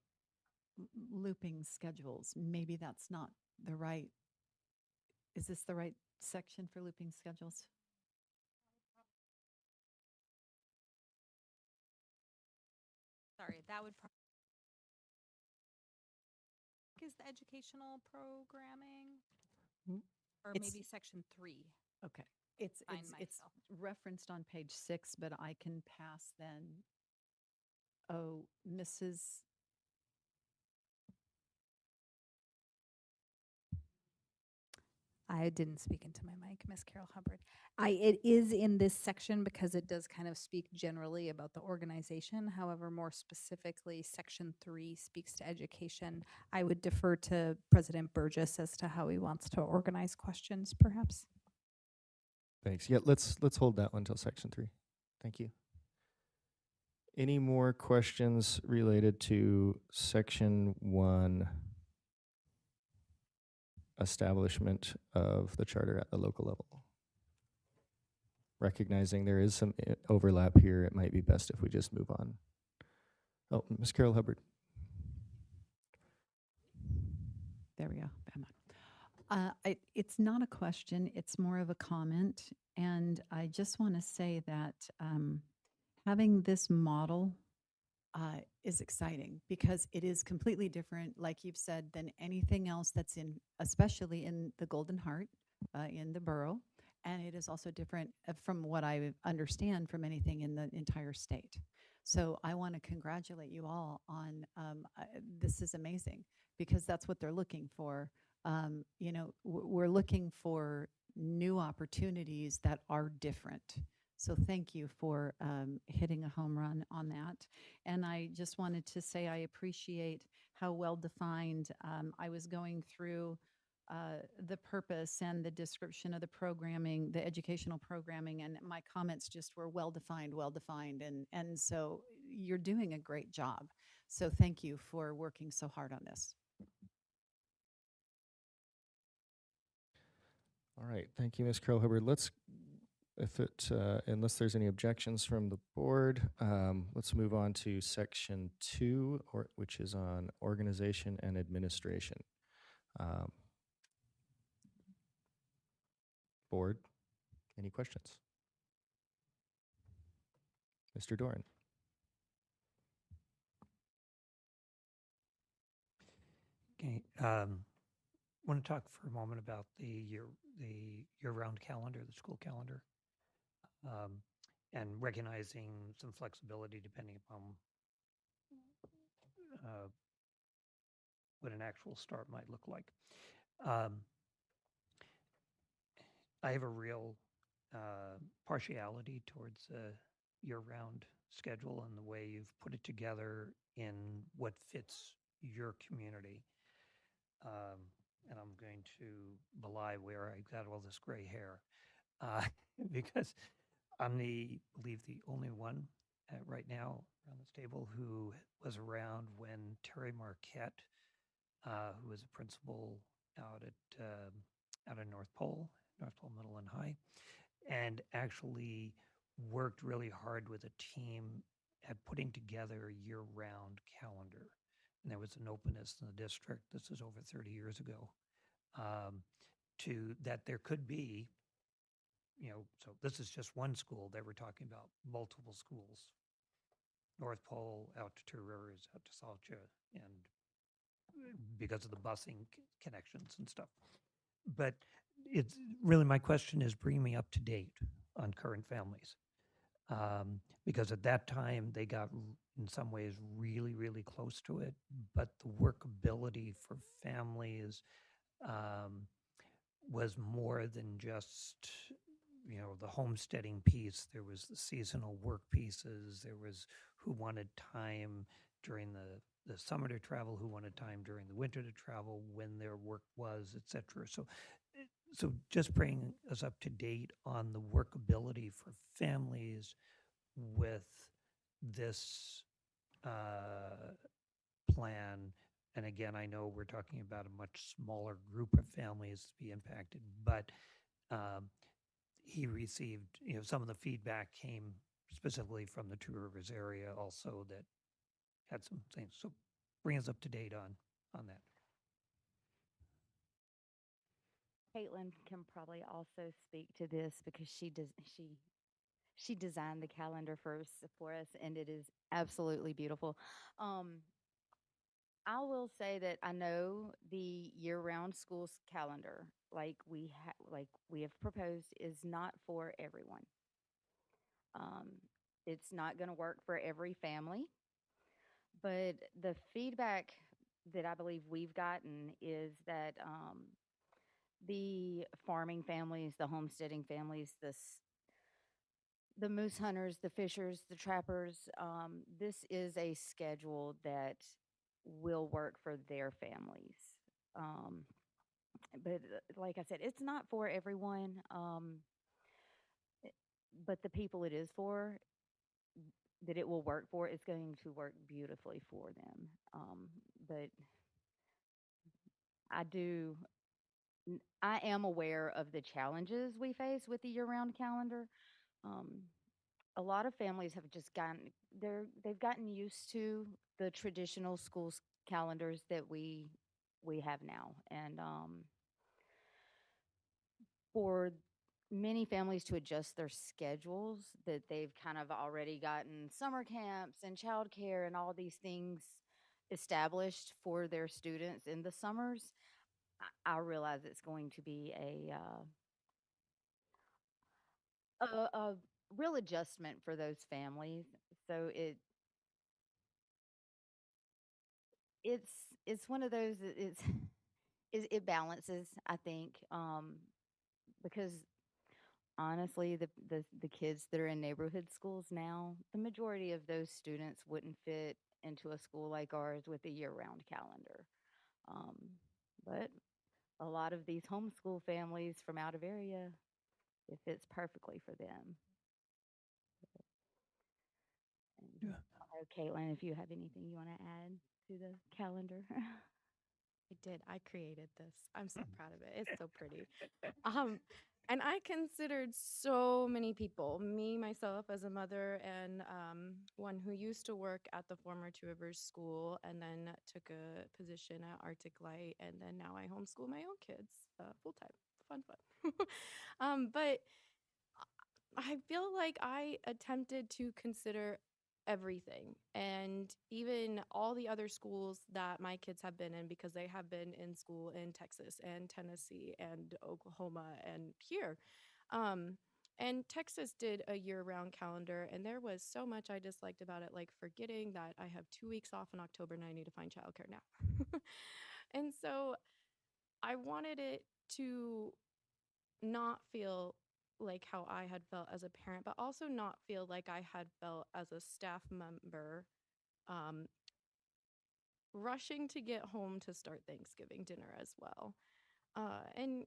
looping schedules. Maybe that's not the right. Is this the right section for looping schedules? Sorry, that would is the educational programming, or It's- maybe section 3. Okay. It's Find it's myself. referenced on page 6, but I can pass then. Oh, Mrs. I didn't speak into my mic, Miss Carol Hubbard. It is in this section because it does kind of speak generally about the organization. However, more specifically, section 3 speaks to education. I would defer to President Burgess as to how he wants to organize questions, perhaps. Thanks. Yeah, let's hold that one till section 3. Thank you. Any more questions related to section 1, establishment of the charter at the local level? Recognizing there is some overlap here, it might be best if we just move on. Oh, Ms. Carol Hubbard. There we go. It's not a question, it's more of a comment. And I just want to say that having this model is exciting because it is completely different, like you've said, than anything else that's in, especially in the Golden Heart, in the borough. And it is also different from what I understand from anything in the entire state. So I want to congratulate you all on this is amazing because that's what they're looking for. You know, we're looking for new opportunities that are different. So thank you for hitting a home run on that. And I just wanted to say I appreciate how well defined. I was going through the purpose and the description of the programming, the educational programming, and my comments just were well defined, and so you're doing a great job. So thank you for working so hard on this. All right, thank you, Ms. Carol Hubbard. Let's, unless there's any objections from the board, let's move on to section 2, which is on organization and administration. Board, any questions? Mr. Doran. Okay. Want to talk for a moment about the year-round calendar, the school calendar, and recognizing some flexibility depending upon what an actual start might look like. I have a real partiality towards a year-round schedule and the way you've put it together in what fits your community. And I'm going to belie where I got all this gray hair because I'm believe the only one right now around this table who was around when Terry Marquette, who was a principal out at North Pole Middle and High, and actually worked really hard with a team at putting together a year-round calendar. And there was an openness in the district, this is over 30 years ago, to that there could be, so this is just one school. They were talking about multiple schools, North Pole out to Two Rivers, out to Salcha, and because of the busing connections and stuff. But it's really, my question is bring me up to date on current families. Because at that time they got in some ways really, really close to it, but the workability for families was more than just, the homesteading piece. There was the seasonal work pieces. There was who wanted time during the summer to travel, who wanted time during the winter to travel, when their work was, et cetera. So just bring us up to date on the workability for families with this plan. And again, I know we're talking about a much smaller group of families to be impacted, but he received, some of the feedback came specifically from the Two Rivers area also that had some things. So bring us up to date on that. Caitlin can probably also speak to this because she designed the calendar for us, and it is absolutely beautiful. I will say that I know the year-round schools calendar, like we have proposed, is not for everyone. It's not going to work for every family, but the feedback that I believe we've gotten is that the farming families, the homesteading families, the moose hunters, the fishers, the trappers, this is a schedule that will work for their families. But like I said, it's not for everyone. but the people it is for, that it will work for, it's going to work beautifully for them. But I do, I am aware of the challenges we face with the year-round calendar. Um, a lot of families have just they've gotten used to the traditional calendars that we have now, and for many families to adjust their schedules, that they've kind of already gotten summer camps and childcare and all these things established for their students in the summers. I realize it's going to be a real adjustment for those families. So it's it's one of those it balances, I think, because honestly, the kids that are in neighborhood schools now, the majority of those students wouldn't fit into a school like ours with a year-round calendar. Um, but a lot of these homeschool families from out of area, it fits perfectly for them. And Yeah. I don't know, Caitlin, if you have anything you want to add to the calendar. I did. I created this. I'm so proud of it. It's so pretty. Um, and I considered so many people, me myself as a mother, and one who used to work at the former Two Rivers School, and then took a position at Arctic Light, and then now I homeschool my own kids full time. Fun. But I feel like I attempted to consider everything, and even all the other schools that my kids have been in, because they have been in school in Texas and Tennessee and Oklahoma and here. Um, and Texas did a year-round calendar, and there was so much I disliked about it, like forgetting that I have 2 weeks off in October and I need to find childcare now. And so I wanted it to not feel like how I had felt as a parent, but also not feel like I had felt as a staff member, um, rushing to get home to start Thanksgiving dinner as well. And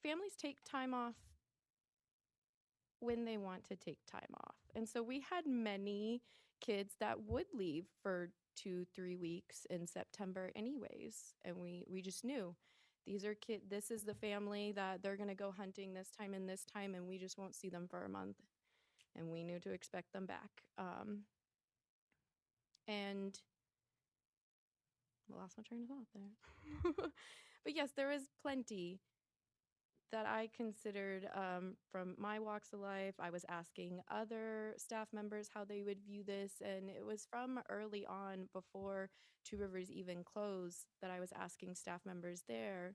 families take time off when they want to take time off. And so we had many kids that would leave for 2-3 weeks in September anyways. And we just knew these are this is the family that they're going to go hunting this time, and we just won't see them for a month. And we knew to expect them back. And I lost my train of thought there. But yes, there is plenty that I considered from my walks of life. I was asking other staff members how they would view this, and it was from early on, before Two Rivers even closed, that I was asking staff members there,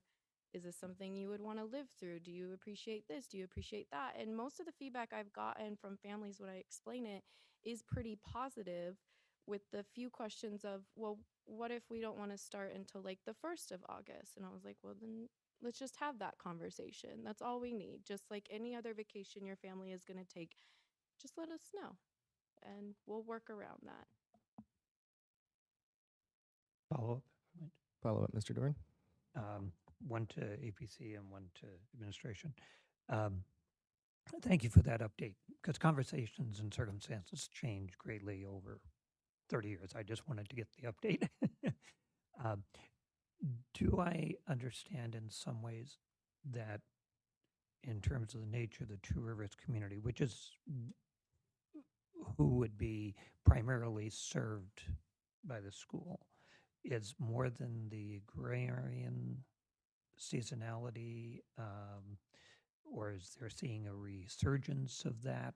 is this something you would want to live through? Do you appreciate this? Do you appreciate that? And most of the feedback I've gotten from families when I explain it is pretty positive, with the few questions of, well, what if we don't want to start until like the 1st of August? And I was like, well, then let's just have that conversation. That's all we need. Just like any other vacation your family is going to take, just let us know and we'll work around that. Follow up. Follow up, Mr. Dorn. One to APC and one to administration. Thank you for that update, because conversations and circumstances change greatly over 30 years. I just wanted to get the update. Do I understand in some ways that, in terms of the nature of the Two Rivers community, which is who would be primarily served by the school, is more than the agrarian seasonality, or is there seeing a resurgence of that?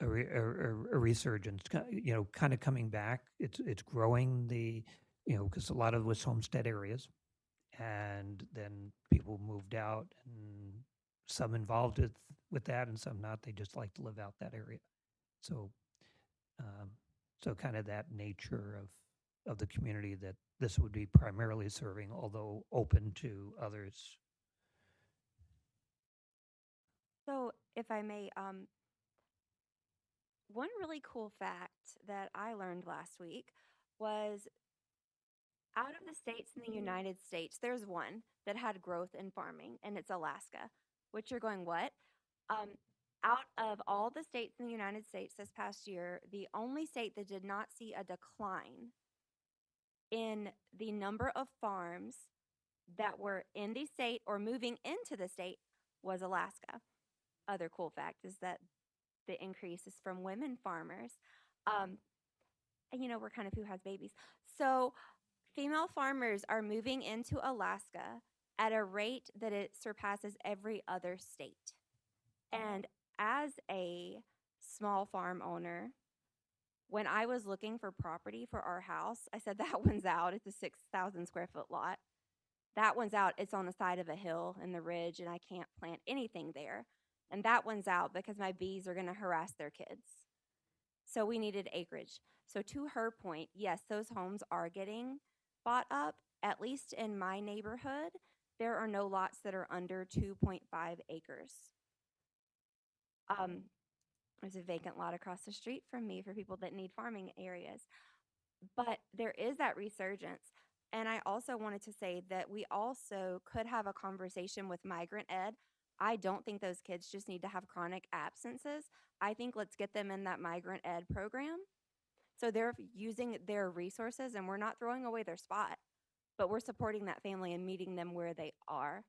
A resurgence, kind of coming back. It's growing because a lot of it was homestead areas, and then people moved out, and some involved with that, and some not. They just like to live out that area. So, so kind of that nature of the community that this would be primarily serving, although open to others. So, if I may, one really cool fact that I learned last week was out of the states in the United States, there's one that had growth in farming, and it's Alaska. Which you're going, what? Um, Out of all the states in the United States this past year, the only state that did not see a decline in the number of farms that were in the state or moving into the state was Alaska. Other cool fact is that the increase is from women farmers. Um, and we're kind of who has babies. So female farmers are moving into Alaska at a rate that it surpasses every other state. And as a small farm owner, when I was looking for property for our house, I said, that one's out. It's a 6,000 square foot lot. That one's out. It's on the side of a hill in the ridge, and I can't plant anything there. And that one's out because my bees are going to harass their kids. So we needed acreage. So to her point, yes, those homes are getting bought up. At least in my neighborhood, there are no lots that are under 2.5 acres. There's a vacant lot across the street from me for people that need farming areas. But there is that resurgence. And I also wanted to say that we also could have a conversation with migrant ed. I don't think those kids just need to have chronic absences. I think let's get them in that migrant ed program. So they're using their resources and we're not throwing away their spot, but we're supporting that family and meeting them where they are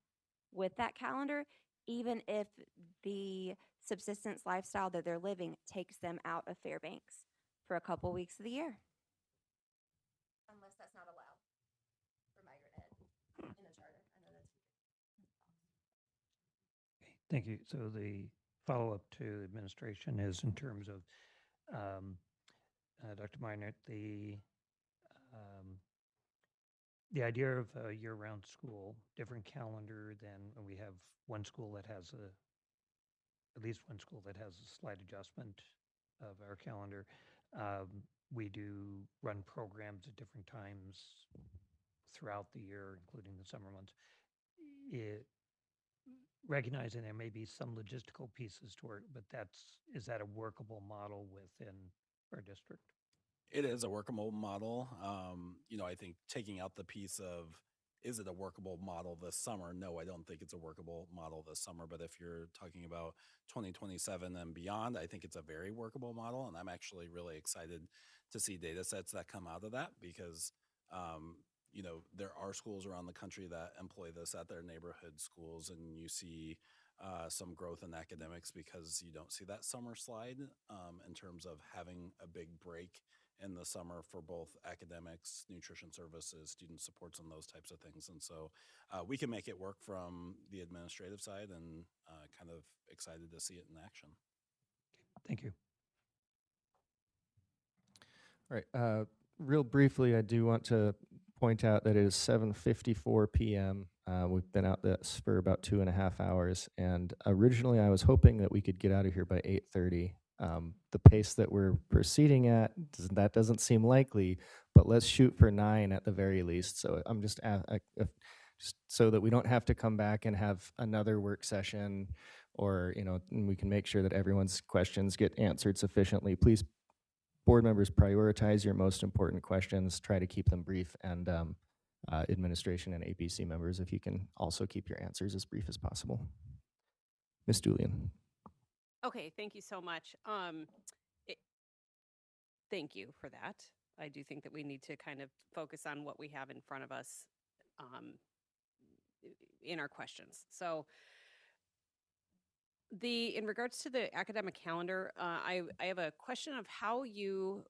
with that calendar, even if the subsistence lifestyle that they're living takes them out of Fairbanks for a couple weeks of the year. Unless that's not allowed for migrant ed in the charter. I know that's. Okay, thank you. So the follow-up to administration is in terms of Dr. Minert, the idea of a year-round school, different calendar than when we have one school that has at least one school that has a slight adjustment of our calendar. We do run programs at different times throughout the year, including the summer months. Recognizing there may be some logistical pieces to it, but is that a workable model within our district? It is a workable model. I think taking out the piece of, is it a workable model this summer? No, I don't think it's a workable model this summer. But if you're talking about 2027 and beyond, I think it's a very workable model. And I'm actually really excited to see data sets that come out of that because, there are schools around the country that employ this at their neighborhood schools, and you see some growth in academics because you don't see that summer slide in terms of having a big break in the summer for both academics, nutrition services, student supports, and those types of things. And so we can make it work from the administrative side, and kind of excited to see it in action. Thank you. All right. Real briefly, I do want to point out that it is 7:54 p.m. We've been out this for about 2.5 hours, and originally I was hoping that we could get out of here by 8:30. The pace that we're proceeding at, that doesn't seem likely, but let's shoot for 9 at the very least. So I'm just so that we don't have to come back and have another work session, or and we can make sure that everyone's questions get answered sufficiently. Please, board members, prioritize your most important questions. Try to keep them brief, and administration and APC members, if you can also keep your answers as brief as possible. Ms. Julian. Okay, thank you so much. Thank you for that. I do think that we need to kind of focus on what we have in front of us in our questions. So in regards to the academic calendar, I have a question of how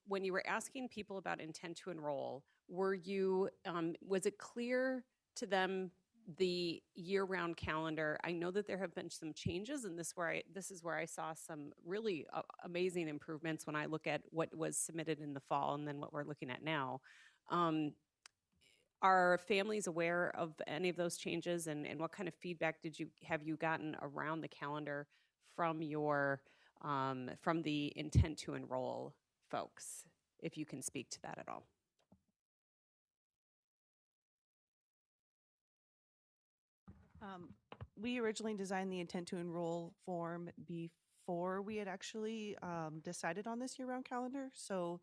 when you were asking people about intent to enroll, was it clear to them the year-round calendar? I know that there have been some changes, and this is where I saw some really amazing improvements when I look at what was submitted in the fall and then what we're looking at now. Are families aware of any of those changes, and what kind of feedback have you gotten around the calendar from from the intent to enroll folks, if you can speak to that at all? We originally designed the intent to enroll form before we had actually decided on this year-round calendar. So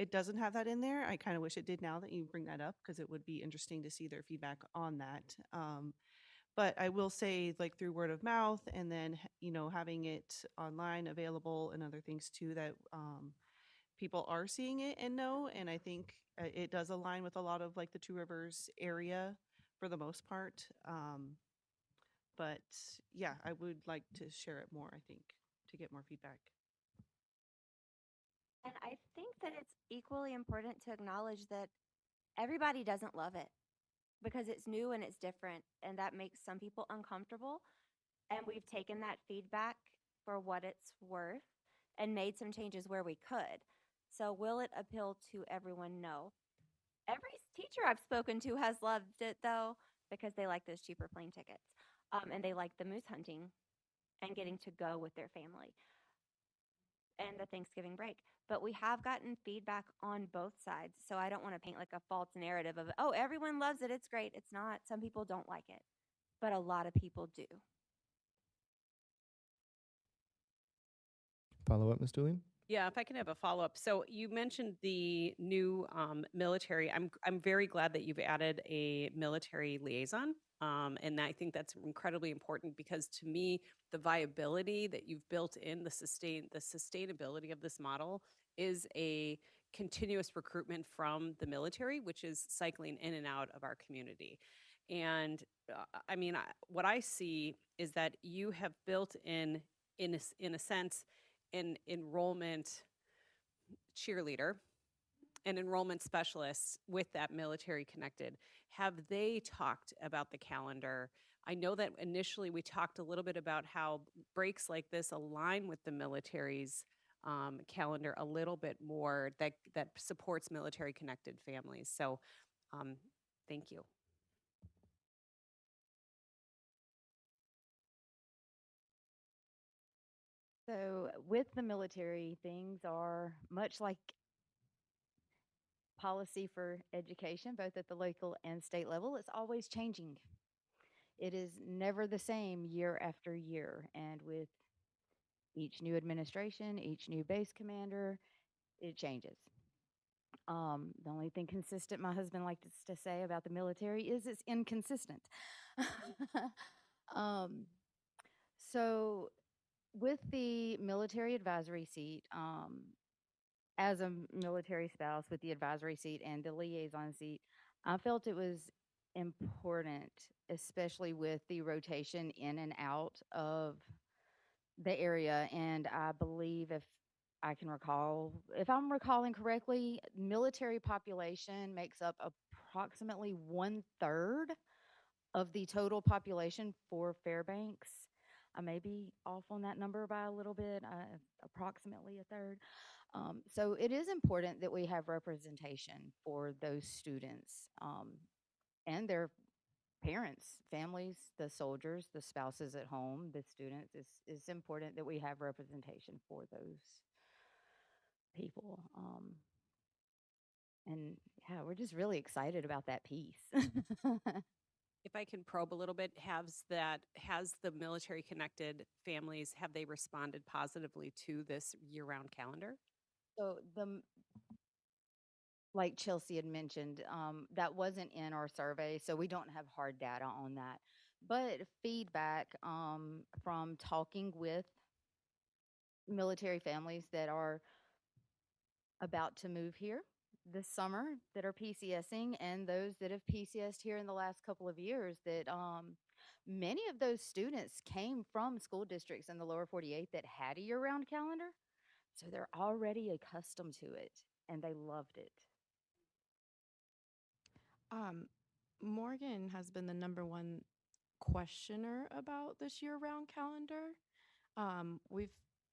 it doesn't have that in there. I kind of wish it did now that you bring that up because it would be interesting to see their feedback on that. But I will say, like through word of mouth, and then having it online available and other things too, that people are seeing it and know. And I think it does align with a lot of like the Two Rivers area for the most part. But yeah, I would like to share it more, I think, to get more feedback. And I think that it's equally important to acknowledge that everybody doesn't love it because it's new and it's different, and that makes some people uncomfortable. And we've taken that feedback for what it's worth and made some changes where we could. So, will it appeal to everyone? No. Every teacher I've spoken to has loved it though, because they like those cheaper plane tickets, and they like the moose hunting and getting to go with their family and the Thanksgiving break. But we have gotten feedback on both sides. So I don't want to paint like a false narrative of, oh, everyone loves it. It's great. It's not. Some people don't like it, but a lot of people do. Follow up, Ms. Dooley? Yeah, if I can have a follow-up. So you mentioned the new military. I'm very glad that you've added a military liaison. And I think that's incredibly important because to me, the viability that you've built in the sustainability of this model is a continuous recruitment from the military, which is cycling in and out of our community. And I mean, what I see is that you have built in a sense, an enrollment cheerleader, an enrollment specialist with that military connected. Have they talked about the calendar? I know that initially we talked a little bit about how breaks like this align with the military's calendar a little bit more, that supports military connected families. So thank you. So, with the military, things are much like policy for education, both at the local and state level. It's always changing. It is never the same year after year. And with each new administration, each new base commander, it changes. The only thing consistent my husband likes to say about the military is it's inconsistent. um, so, with the military advisory seat, as a military spouse with the advisory seat and the liaison seat, I felt it was important, especially with the rotation in and out of the area. And I believe if I'm recalling correctly, military population makes up approximately 1/3 of the total population for Fairbanks. I may be off on that number by a little bit, approximately a third. So it is important that we have representation for those students and their parents, families, the soldiers, the spouses at home, the students. It's important that we have representation for those people. And yeah, we're just really excited about that piece. If I can probe a little bit, has the military connected families, have they responded positively to this year-round calendar? So like Chelsea had mentioned, that wasn't in our survey, so we don't have hard data on that. But feedback from talking with military families that are about to move here this summer, that are PCSing, and those that have PCSed here in the last couple of years, that many of those students came from school districts in the lower 48 that had a year-round calendar. So they're already accustomed to it and they loved it. Um, Morgan has been the number one questioner about this year-round calendar. We've,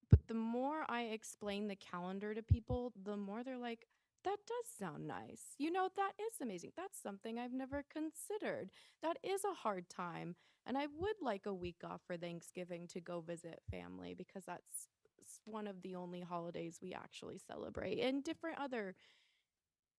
but the more I explain the calendar to people, the more they're like, that does sound nice. You know, that is amazing. That's something I've never considered. That is a hard time. And I would like a week off for Thanksgiving to go visit family because that's one of the only holidays we actually celebrate, and different other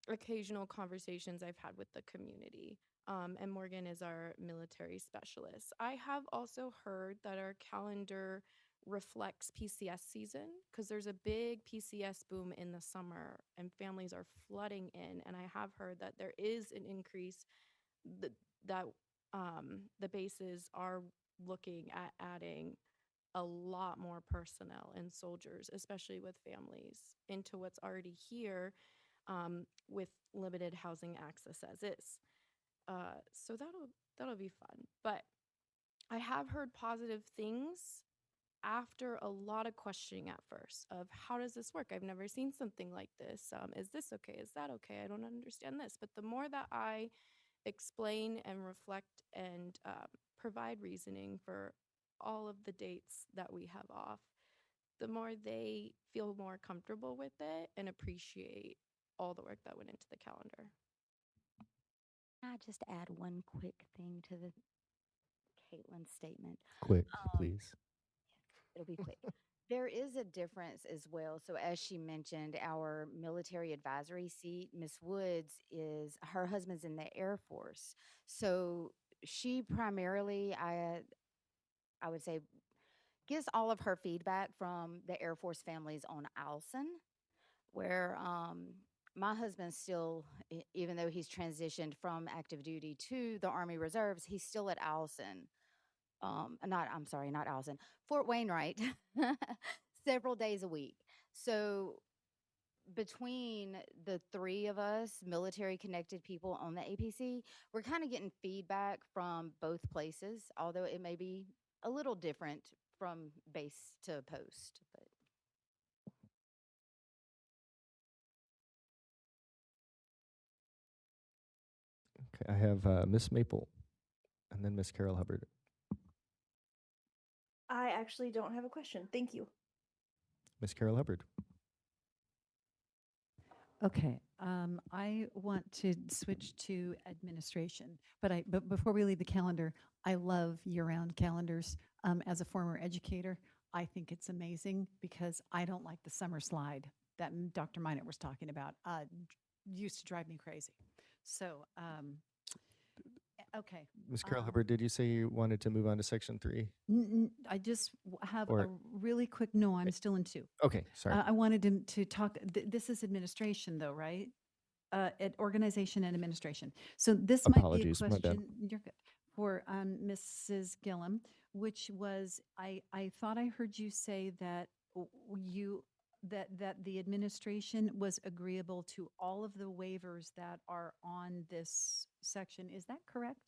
occasional conversations I've had with the community. And Morgan is our military specialist. I have also heard that our calendar reflects PCS season, because there's a big PCS boom in the summer and families are flooding in. And I have heard that there is an increase th- that the bases are looking at adding a lot more personnel and soldiers, especially with families, into what's already here with limited housing access as is. So that'll be fun. But I have heard positive things after a lot of questioning at first of how does this work? I've never seen something like this. Is this okay? Is that okay? I don't understand this. But the more that I explain and reflect and provide reasoning for all of the dates that we have off, the more they feel more comfortable with it and appreciate all the work that went into the calendar. Can I just add one quick thing to the Caitlin's statement? Quick, please. It'll be quick. There is a difference as well. So as she mentioned, our military advisory seat, Miss Woods, is her husband's in the Air Force. So she primarily, I would say, gets all of her feedback from the Air Force families on Alson, where my husband still, even though he's transitioned from active duty to the Army Reserves, he's still at Alson. I'm sorry, not Allison, Fort Wainwright, several days a week. So between the three of us, military connected people on the APC, we're kind of getting feedback from both places, although it may be a little different from base to post. But Okay, I have Miss Maple and then Miss Carol Hubbard. I actually don't have a question. Thank you. Miss Carol Hubbard. Okay, I want to switch to administration, but before we leave the calendar, I love year-round calendars. As a former educator, I think it's amazing because I don't like the summer slide that Dr. Minot was talking about. Used to drive me crazy. So, okay. Miss Carol Hubbard, did you say you wanted to move on to section 3? I just have Or- a really quick, no, I'm still in 2. Okay, sorry. I wanted to talk, this is administration though, right? At organization and administration. So this might be a Apologies, my bad. question, you're good, for Mrs. Gillum, which was, I thought I heard you say that that the administration was agreeable to all of the waivers that are on this section. Is that correct?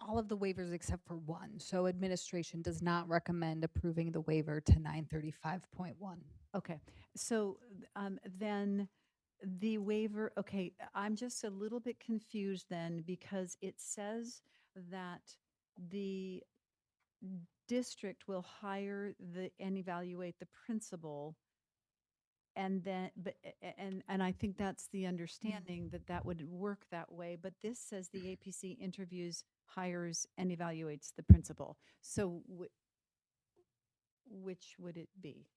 All of the waivers except for one. So administration does not recommend approving the waiver to 935.1. Okay, so then the waiver, okay, I'm just a little bit confused then because it says that the district will hire and evaluate the principal. And then, and I think that's the understanding that that would work that way. But this says the APC interviews, hires, and evaluates the principal. So which would it be?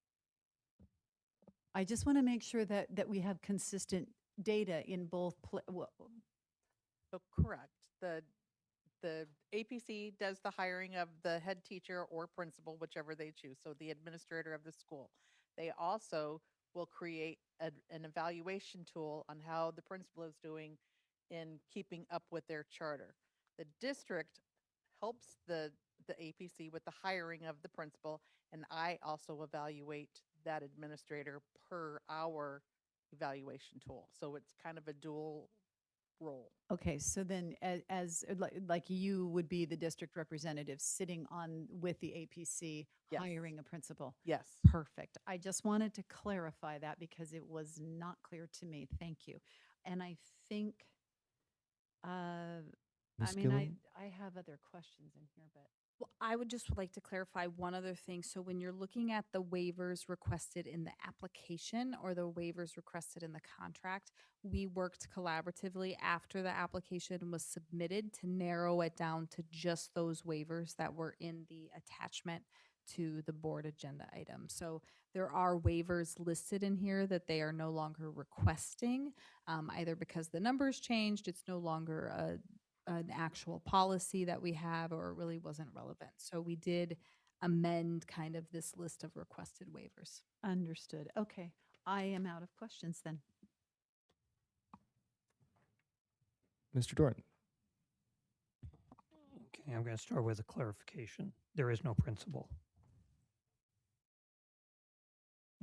I just want to make sure that we have consistent data in both. So correct. The APC does the hiring of the head teacher or principal, whichever they choose. So the administrator of the school. They also will create an evaluation tool on how the principal is doing in keeping up with their charter. The district helps the APC with the hiring of the principal, and I also evaluate that administrator per our evaluation tool. So it's kind of a dual role. Okay, so then as like you would be the district representative sitting on with the APC Yes. hiring a principal. Yes. Perfect. I just wanted to clarify that because it was not clear to me. Thank you. And I think, I Ms. mean, Gillum? I have other questions in here, but. Well, I would just like to clarify one other thing. So when you're looking at the waivers requested in the application or the waivers requested in the contract, we worked collaboratively after the application was submitted to narrow it down to just those waivers that were in the attachment to the board agenda item. So there are waivers listed in here that they are no longer requesting, either because the numbers changed, it's no longer an actual policy that we have, or it really wasn't relevant. So we did amend kind of this list of requested waivers. Understood. Okay. I am out of questions then. Mr. Doran. Okay, I'm going to start with a clarification. There is no principal.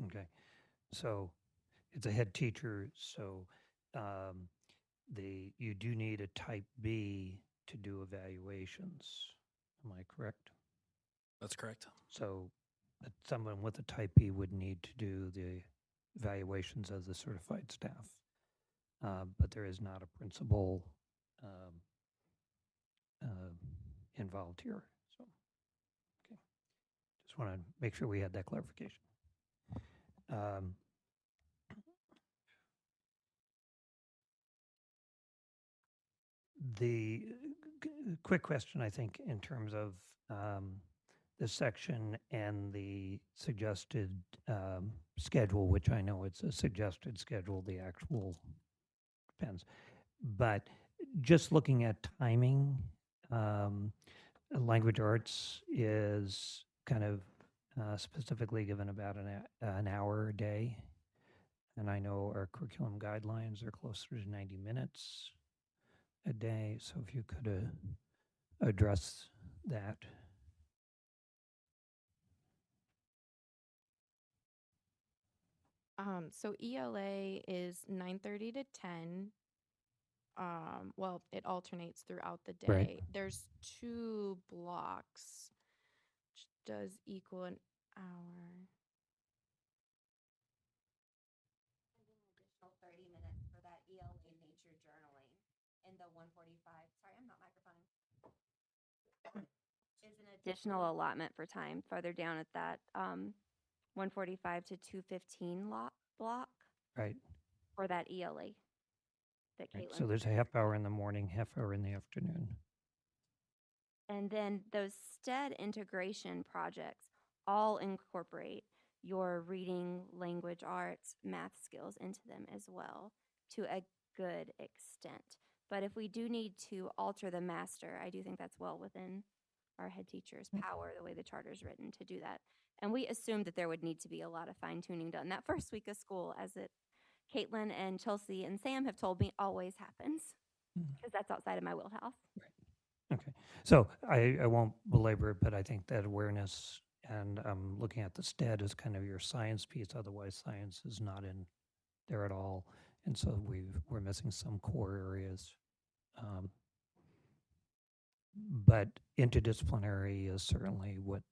Okay, so it's a head teacher, so you do need a type B to do evaluations. Am I correct? That's correct. So someone with a type B would need to do the evaluations of the certified staff. But there is not a principal involved here. So, okay. Just want to make sure we had that clarification. The quick question, I think, in terms of this section and the suggested schedule, which I know it's a suggested schedule, the actual depends. But just looking at timing, language arts is kind of specifically given about an hour a day. And I know our curriculum guidelines are closer to 90 minutes a day. So if you could address that. So ELA is 9:30 to 10. Well, it alternates throughout the day. Right. There's 2 blocks, which does equal an hour. Additional 30 minutes for that ELA nature journaling in the 145. Sorry, I'm not microphoning. Is an additional allotment for time farther down at that 145 to 215 block Right. for that ELA that Right. Caitlin. So there's a half hour in the morning, half hour in the afternoon. And then those STEAD integration projects all incorporate your reading, language arts, math skills into them as well to a good extent. But if we do need to alter the master, I do think that's well within our head teacher's power, the way the charter's written, to do that. And we assumed that there would need to be a lot of fine tuning done that first week of school, as it Caitlin and Chelsea and Sam have told me always happens, because that's outside of my wheelhouse. Okay. So I won't belabor it, but I think that awareness and looking at the STEAD as kind of your science piece. Otherwise, science is not in there at all. And so we're missing some core areas. But interdisciplinary is certainly what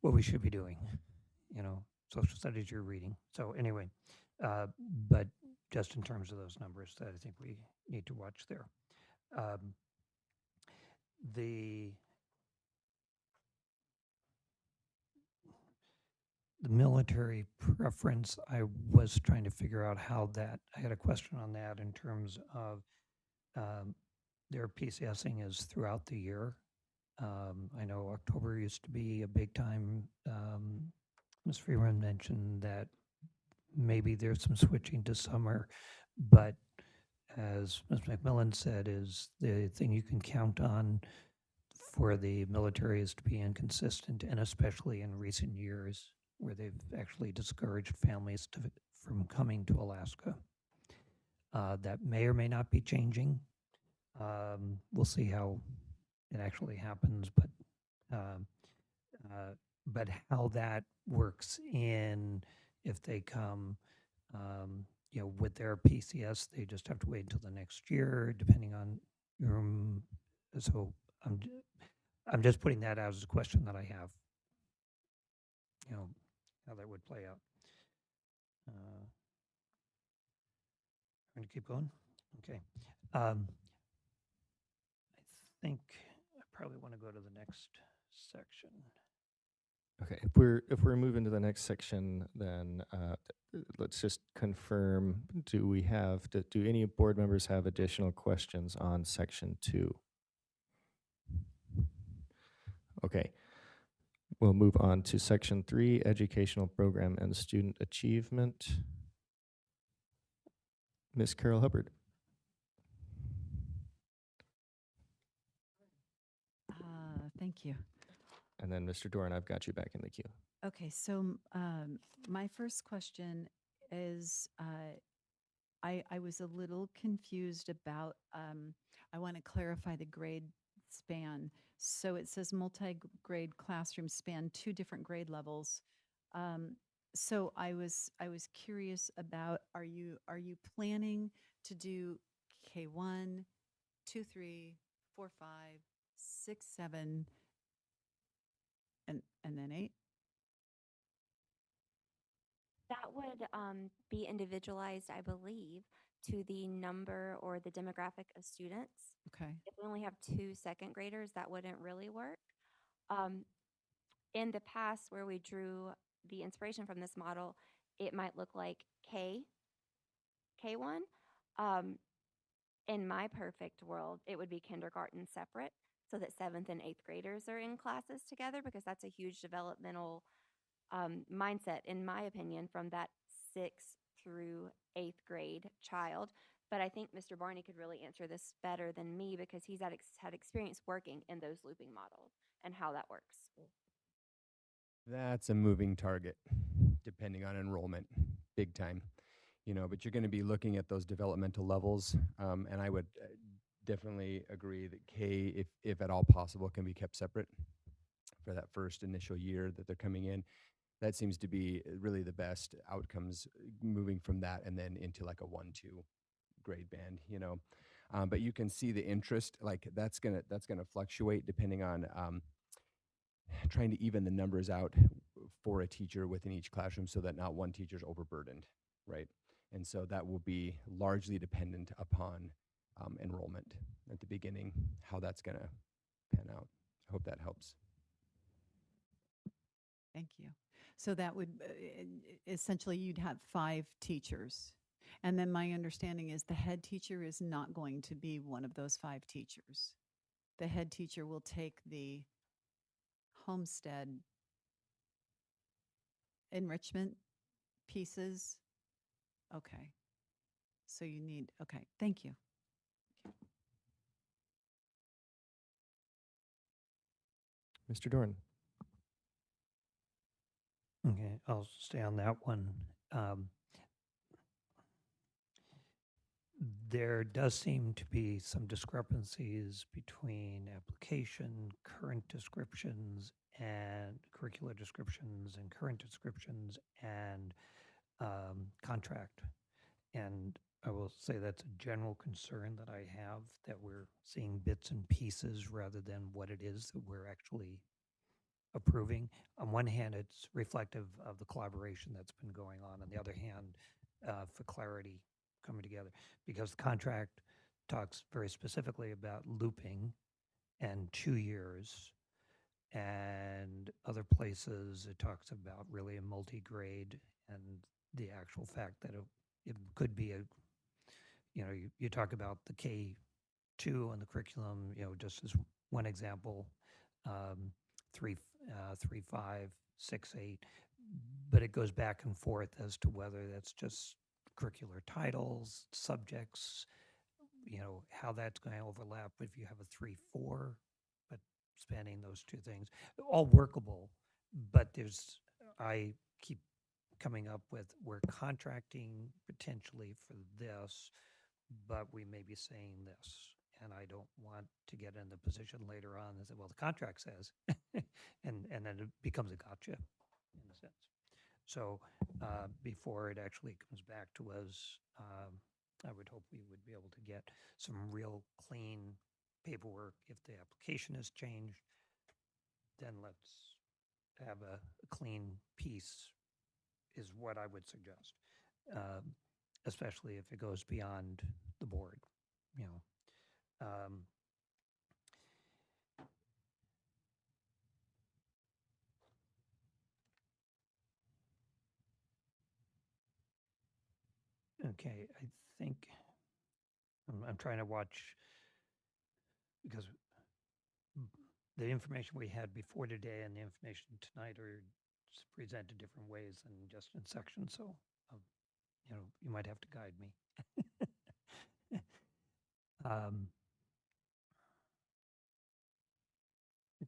we should be doing. You know, social studies you're reading. So anyway, but just in terms of those numbers that I think we need to watch there. The military preference, I was trying to figure out how that, I had a question on that in terms of their PCSing is throughout the year. I know October used to be a big time. Ms. Freeman mentioned that maybe there's some switching to summer, but as Ms. McMillan said, is the thing you can count on for the military is to be inconsistent, and especially in recent years where they've actually discouraged families from coming to Alaska. That may or may not be changing. We'll see how it actually happens, but how that works in if they come, you know, with their PCS, they just have to wait until the next year, depending on your. So I'm just putting that out as a question that I have. You know, how that would play out. Going to keep going? Okay. I think I probably want to go to the next section. Okay, if we're moving to the next section, then let's just confirm, do any board members have additional questions on section 2? Okay, we'll move on to section 3, educational program and student achievement. Ms. Carol Hubbard. Thank you. And then Mr. Doran, I've got you back in the queue. Okay, so my first question is I was a little confused about, I want to clarify the grade span. So it says multi-grade classrooms span 2 different grade levels. So I was curious about, are you planning to do K1, 2, 3, 4, 5, 6, 7, and then 8? That would be individualized, I believe, to the number or the demographic of students. Okay. If we only have 2 second graders, that wouldn't really work. Um, in the past, where we drew the inspiration from this model, it might look like K1. Um, in my perfect world, it would be kindergarten separate so that 7th and 8th graders are in classes together, because that's a huge developmental mindset, in my opinion, from that 6th through 8th grade child. But I think Mr. Barney could really answer this better than me, because he's had experience working in those looping models and how that works. That's a moving target, depending on enrollment, big time. But you're going to be looking at those developmental levels, and I would definitely agree that K, if at all possible, can be kept separate for that first initial year that they're coming in. That seems to be really the best outcomes, moving from that and then into like a 1-2 grade band. But you can see the interest, like that's gonna fluctuate depending on trying to even the numbers out for a teacher within each classroom so that not one teacher's overburdened, right? And so that will be largely dependent upon enrollment at the beginning, how that's going to pan out. I hope that helps. Thank you. So that would essentially, you'd have 5 teachers. And then my understanding is the head teacher is not going to be one of those 5 teachers. The head teacher will take the HomeSTEAD enrichment pieces. Okay. So you need, okay, thank you. Mr. Doran. Okay, I'll stay on that one. There does seem to be some discrepancies between application, current descriptions, and curricular descriptions, and current descriptions, and contract. And I will say that's a general concern that I have, that we're seeing bits and pieces rather than what it is that we're actually approving. On one hand, it's reflective of the collaboration that's been going on. On the other hand, for clarity coming together, because the contract talks very specifically about looping and 2 years, and other places it talks about really a multi-grade, and the actual fact that it could be you talk about the K2 and the curriculum, just as one example, 3, 3, 5, 6, 8, but it goes back and forth as to whether that's just curricular titles, subjects, how that's going to overlap if you have a 3, 4, but spanning those 2 things, all workable. But I keep coming up with, we're contracting potentially for this, but we may be saying this. And I don't want to get in the position later on and say, well, the contract says, and then it becomes a gotcha in a sense. So before it actually comes back to us, I would hope we would be able to get some real clean paperwork. If the application has changed, then let's have a clean piece, is what I would suggest, especially if it goes beyond the board, Okay, I think I'm trying to watch, because the information we had before today and the information tonight are presented different ways than just in sections. So, you might have to guide me. um,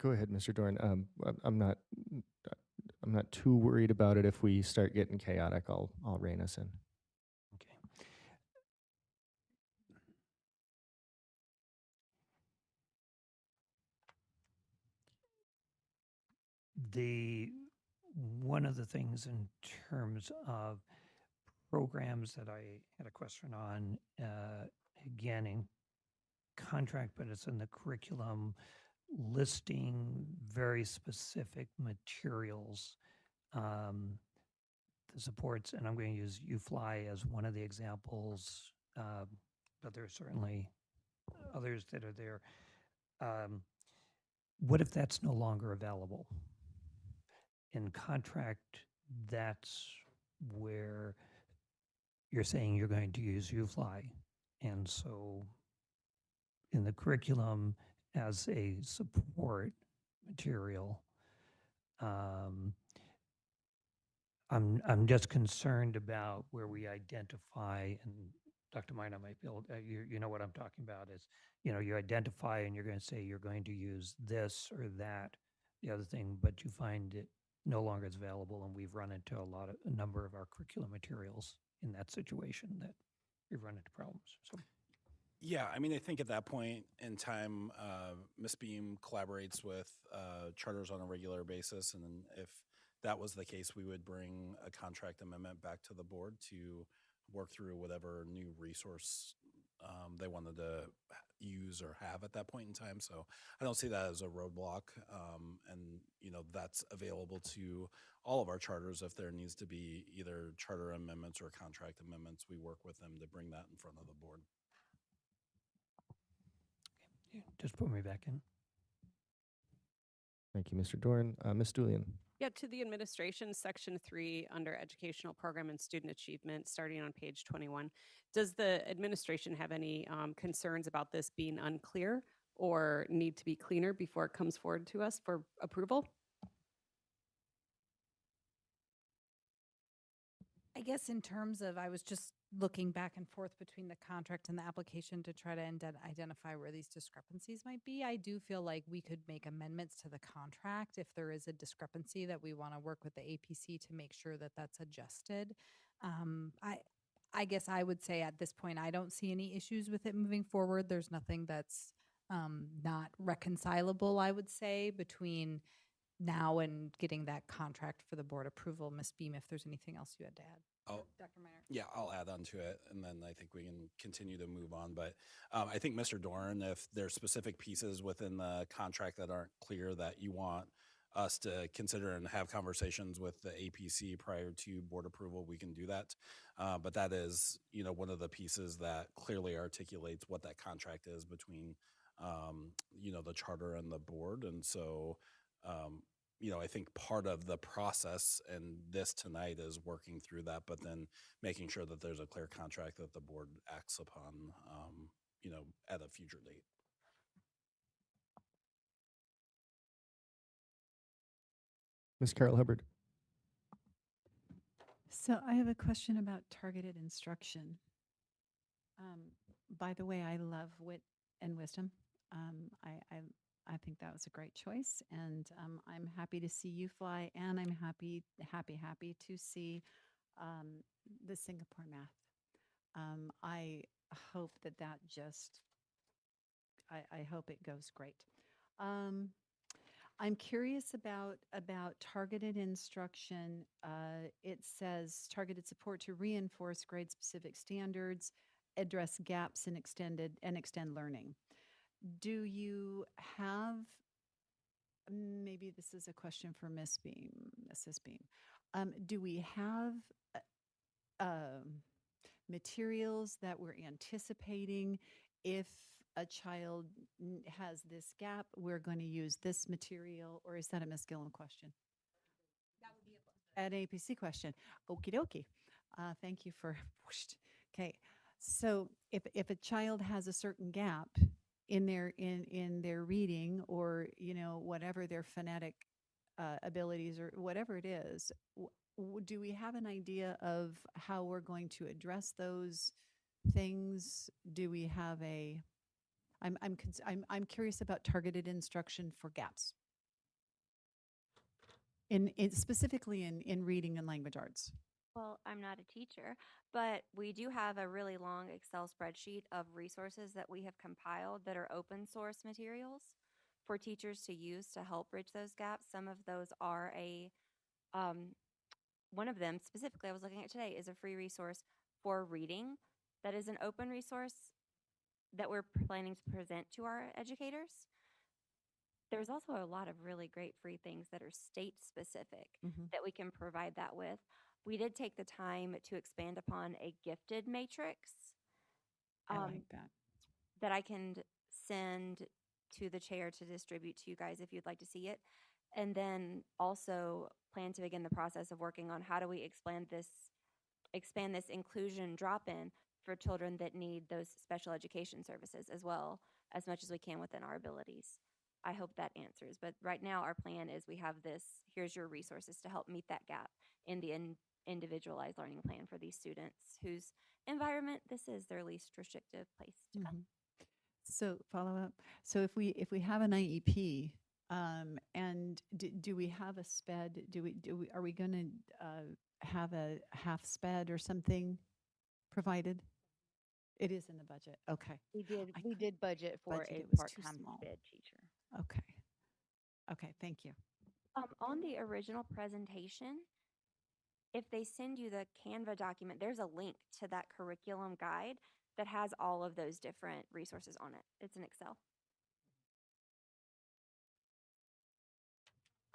Go ahead, Mr. Dorn. I'm not too worried about it. If we start getting chaotic, I'll rein us in. Okay. The one of the things in terms of programs that I had a question on, again in contract, but it's in the curriculum, listing very specific materials, the supports, and I'm going to use UFly as one of the examples, but there are certainly others that are there. What if that's no longer available? In contract, that's where you're saying you're going to use UFly. And so in the curriculum as a support material, I'm just concerned about where we identify, and Dr. Mina might be able, you know what I'm talking about is, you identify and you're going to say you're going to use this or that, the other thing, but you find it no longer is available, and we've run into a number of our curriculum materials in that situation that we've run into problems. So. Yeah, I mean, I think at that point in time, Ms. Beam collaborates with charters on a regular basis, and then if that was the case, we would bring a contract amendment back to the board to work through whatever new resource they wanted to use or have at that point in time. So I don't see that as a roadblock, and that's available to all of our charters. If there needs to be either charter amendments or contract amendments, we work with them to bring that in front of the board. Yeah, just put me back in. Thank you, Mr. Dorn. Ms. Julian. Yeah, to the administration, section 3 under educational program and student achievement, starting on page 21. Does the administration have any concerns about this being unclear or need to be cleaner before it comes forward to us for approval? I guess in terms of, I was just looking back and forth between the contract and the application to try to identify where these discrepancies might be. I do feel like we could make amendments to the contract if there is a discrepancy that we want to work with the APC to make sure that that's adjusted. I guess I would say at this point, I don't see any issues with it moving forward. There's nothing that's not reconcilable, I would say, between now and getting that contract for the board approval. Ms. Beam, if there's anything else you had to add. Dr. Miner. Yeah, I'll add on to it, and then I think we can continue to move on. But I think, Mr. Dorn, if there's specific pieces within the contract that aren't clear that you want us to consider and have conversations with the APC prior to board approval, we can do that. But that is, one of the pieces that clearly articulates what that contract is between, the charter and the board. And so, I think part of the process and this tonight is working through that, but then making sure that there's a clear contract that the board acts upon, at a future date. Ms. Carol Hubbard. So I have a question about targeted instruction. By the way, I love wit and wisdom. I think that was a great choice, and I'm happy to see you fly, and I'm happy to see the Singapore math. I hope that just, I hope it goes great. I'm curious about targeted instruction. It says targeted support to reinforce grade-specific standards, address gaps and extend learning. Do you have, maybe this is a question for Mrs. Beam, do we have materials that we're anticipating if a child has this gap, we're going to use this material, or is that a Ms. Gillum question? That would be an APC question. Okie dokie. Thank you for, okay. So if a child has a certain gap in their reading, or whatever their phonetic abilities or whatever it is, do we have an idea of how we're going to address those things? Do we have I'm curious about targeted instruction for gaps. specifically in reading and language arts? Well, I'm not a teacher, but we do have a really long Excel spreadsheet of resources that we have compiled that are open source materials for teachers to use to help bridge those gaps. Some of those are um, one of them specifically I was looking at today is a free resource for reading that is an open resource that we're planning to present to our educators. There's also a lot of really great free things that are state specific that we can provide that with. We did take the time to expand upon a gifted matrix I like that. that I can send to the chair to distribute to you guys if you'd like to see it. And then also plan to begin the process of working on how do we expand this inclusion drop-in for children that need those special education services as well as much as we can within our abilities. I hope that answers. But right now our plan is we have this, here's your resources to help meet that gap in the individualized learning plan for these students whose environment this is their least restrictive place to go. So follow up. So if we have an IEP, and do we have a SPED? Are we going to have a half SPED or something provided? It is in the budget. Okay. We did budget for Budget, a it was too part-time small. SPED teacher. Okay. Okay. Thank you. On the original presentation, if they send you the Canva document, there's a link to that curriculum guide that has all of those different resources on it. It's an Excel.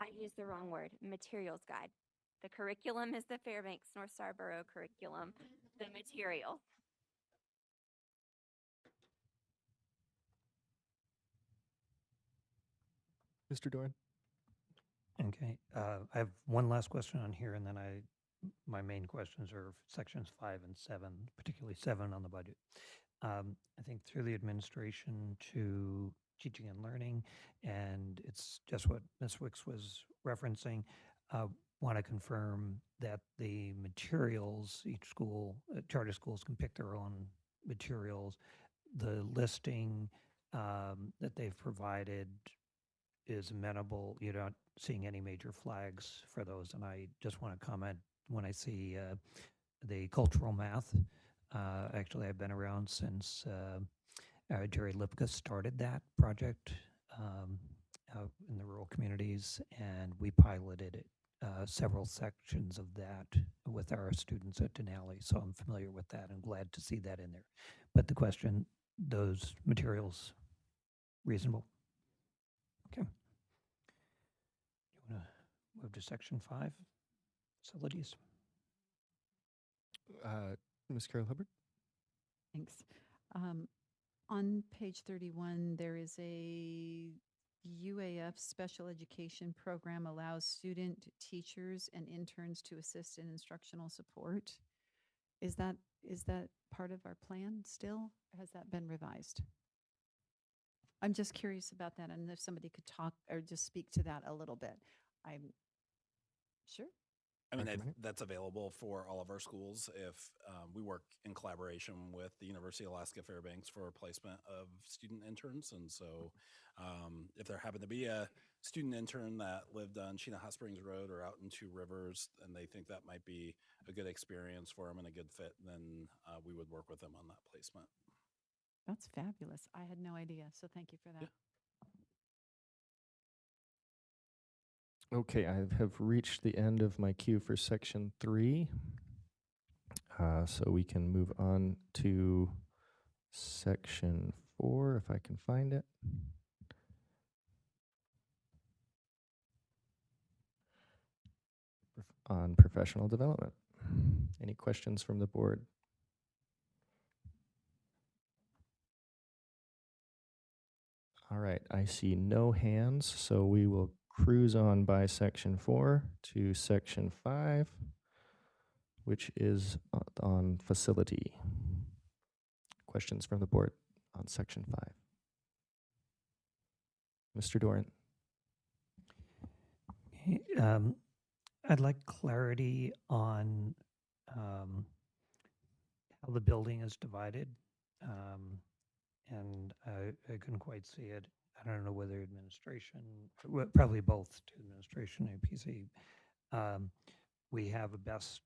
I used the wrong word, materials guide. The curriculum is the Fairbanks North Star Borough curriculum. The material. Mr. Doran? Okay, I have one last question on here, and then my main questions are sections 5 and 7, particularly 7 on the budget. I think through the administration to teaching and learning, and it's just what Ms. Wicks was referencing. Want to confirm that the materials, each school, charter schools can pick their own materials. The listing that they've provided is amenable. You're not seeing any major flags for those. And I just want to comment when I see the cultural math. Actually, I've been around since Jerry Lipka started that project out in the rural communities, and we piloted it, several sections of that with our students at Denali. So I'm familiar with that and glad to see that in there. But the question, those materials, reasonable? Okay. You want to move to section 5, facilities? Ms. Carol Hubbard? Thanks. On page 31, there is a UAF special education program allows student teachers and interns to assist in instructional support. Is that part of our plan still? Or has that been revised? I'm just curious about that, and if somebody could talk or just speak to that a little bit. I'm sure. I mean, that's available for all of our schools if we work in collaboration with the University of Alaska Fairbanks for placement of student interns. And so if there happened to be a student intern that lived on Sheena Hot Springs Road or out in Two Rivers, and they think that might be a good experience for them and a good fit, then we would work with them on that placement. That's fabulous. I had no idea. So thank you for that. Yeah. Okay, I have reached the end of my queue for section 3. So we can move on to section 4, if I can find it. On professional development. Any questions from the board? All right, I see no hands, so we will cruise on by section 4 to section 5, which is on facility. Questions from the board on section 5? Mr. Doran. I'd like clarity on how the building is divided, and I couldn't quite see it. I I don't know whether administration, well, probably both to administration and PC. We have a best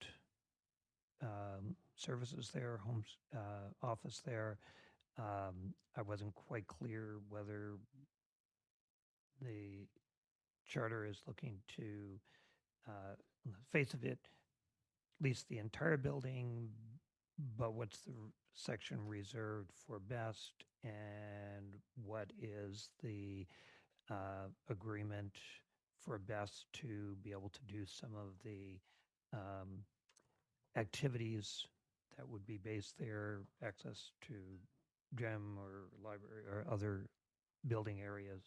services there, office there. I wasn't quite clear whether the charter is looking to, on the face of it, lease the entire building, but what's the section reserved for best, and what is the agreement for best to be able to do some of the activities that would be based there, access to gym or library or other building areas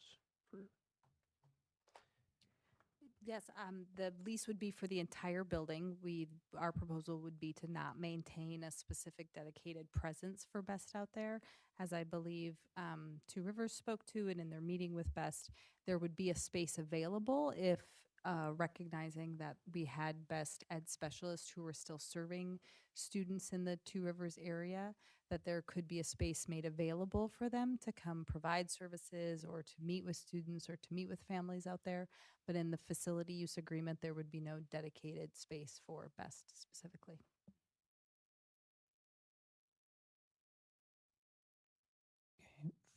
for. Yes, the lease would be for the entire building. Our proposal would be to not maintain a specific dedicated presence for Best out there. As I believe Two Rivers spoke to, and in their meeting with Best, there would be a space available if recognizing that we had Best Ed specialists who were still serving students in the Two Rivers area, that there could be a space made available for them to come provide services or to meet with students or to meet with families out there. But in the facility use agreement, there would be no dedicated space for Best specifically.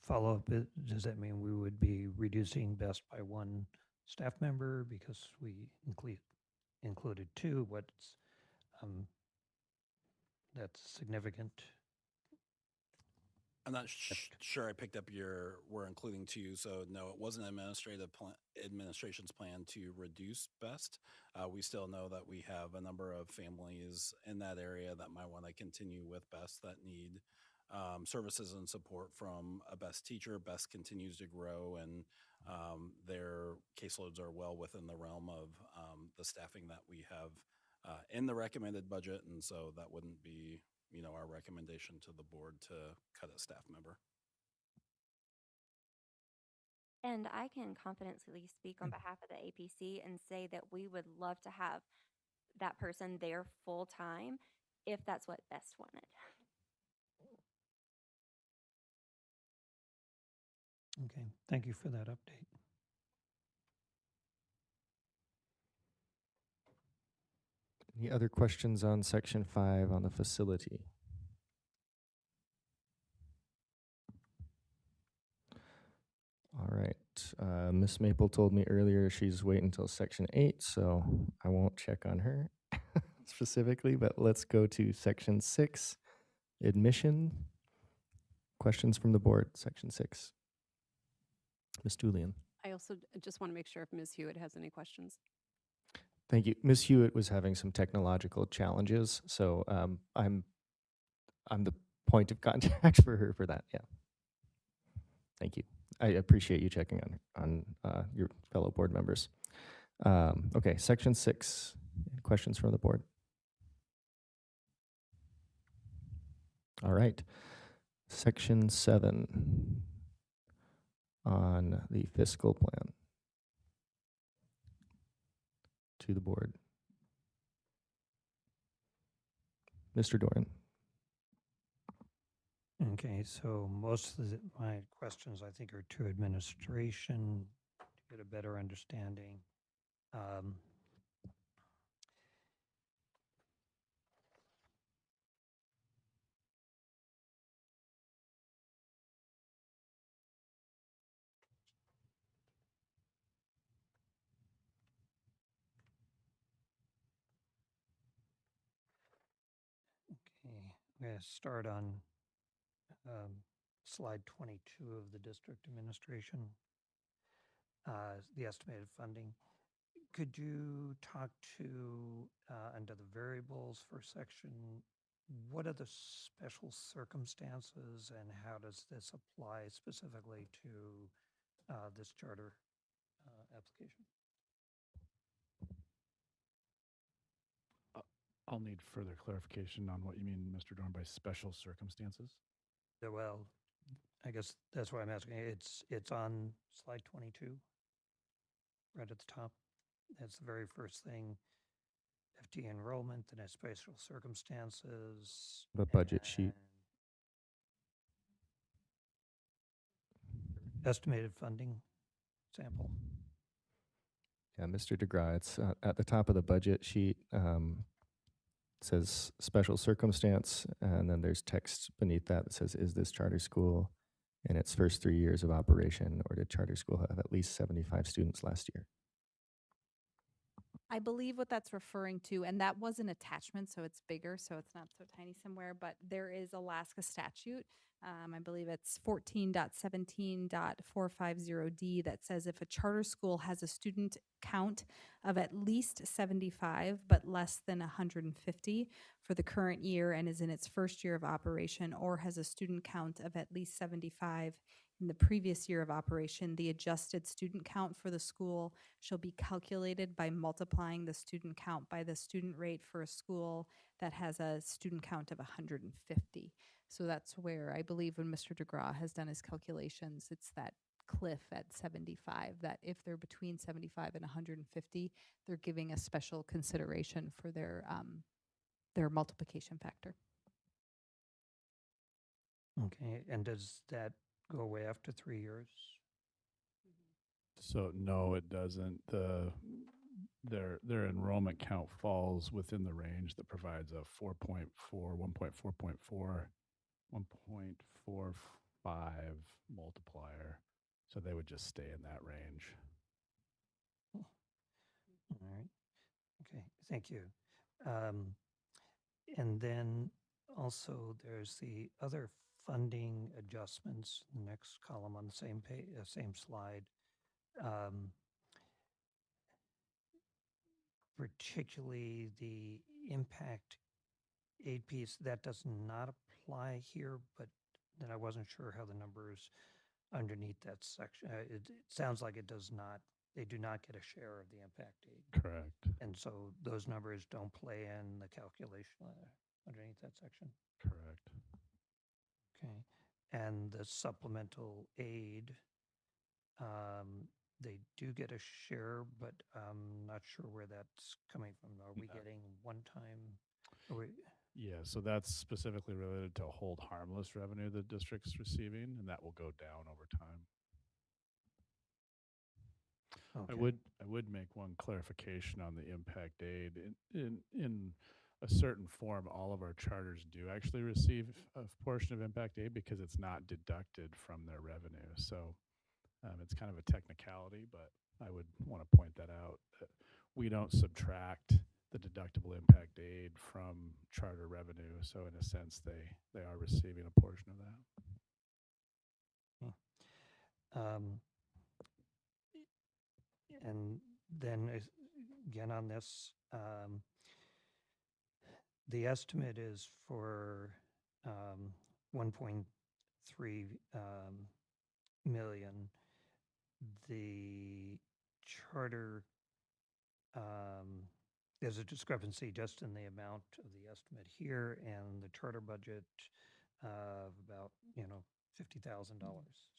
Follow up, does that mean we would be reducing Best by one staff member because we included two? What's that's significant? I'm not sure I picked up we're including two. So no, it wasn't administration's plan to reduce Best. We still know that we have a number of families in that area that might want to continue with Best that need services and support from a Best teacher. Best continues to grow, and their caseloads are well within the realm of the staffing that we have in the recommended budget, and so that wouldn't be our recommendation to the board to cut a staff member. And I can confidently speak on behalf of the APC and say that we would love to have that person there full time if that's what Best wanted. Okay, thank you for that update. Any other questions on section 5 on the facility? All right. Miss Maple told me earlier she's waiting until section 8, so I won't check on her specifically, but let's go to section 6, admission. Questions from the board, section 6. Ms. Julian. I also just want to make sure if Ms. Hewitt has any questions. Thank you. Ms. Hewitt was having some technological challenges, so I'm the point of contact for her for that. Yeah. Thank you. I appreciate you checking on your fellow board members. Okay, section 6. Questions from the board? All right. Section 7 on the fiscal plan. To the board. Mr. Doran. Okay, so most of my questions, I think, are to administration to get a better understanding. Okay, I'm going to start on slide 22 of the district administration, the estimated funding. Could you talk to, under the variables for section, what are the special circumstances and how does this apply specifically to this charter application? I'll need further clarification on what you mean, Mr. Dorn, by special circumstances. Well, I guess that's why I'm asking. It's on slide 22, right at the top. That's the very first thing. FT enrollment and special circumstances. The budget sheet. estimated funding sample. Yeah, Mr. DeGraw, it's at the top of the budget sheet. Says special circumstance, and then there's text beneath that that says, is this charter school in its first 3 years of operation, or did charter school have at least 75 students last year? I believe what that's referring to, and that was an attachment, so it's bigger, so it's not so tiny somewhere, but there is Alaska statute. I believe it's 14.17.450D that says if a charter school has a student count of at least 75 but less than 150 for the current year and is in its first year of operation, or has a student count of at least 75 in the previous year of operation, the adjusted student count for the school shall be calculated by multiplying the student count by the student rate for a school that has a student count of 150. So that's where I believe when Mr. DeGraw has done his calculations, it's that cliff at 75, that if they're between 75 and 150, they're giving a special consideration for their multiplication factor. Okay, and does that go away after 3 years? So no, it doesn't. Their enrollment count falls within the range that provides a 4.4, 1.4.4, 1.45 multiplier. So they would just stay in that range. All right. Okay, thank you. And then also there's the other funding adjustments, the next column on the same page, same slide. Particularly the impact aid piece, that does not apply here, but then I wasn't sure how the numbers underneath that section. It sounds like it does not, they do not get a share of the impact aid. Correct. And so those numbers don't play in the calculation underneath that section. Correct. Okay. And the supplemental aid, they do get a share, but I'm not sure where that's coming from. Are we getting one time? Yeah, so that's specifically related to hold harmless revenue the district's receiving, and that will go down over time. Okay. I would make one clarification on the impact aid. In a certain form, all of our charters do actually receive a portion of impact aid because it's not deducted from their revenue. So it's kind of a technicality, but I would want to point that out. That we don't subtract the deductible impact aid from charter revenue. So in a sense, they are receiving a portion of that. And then again on this, the estimate is for 1.3 million. The charter, there's a discrepancy just in the amount of the estimate here and the charter budget of about, $50,000.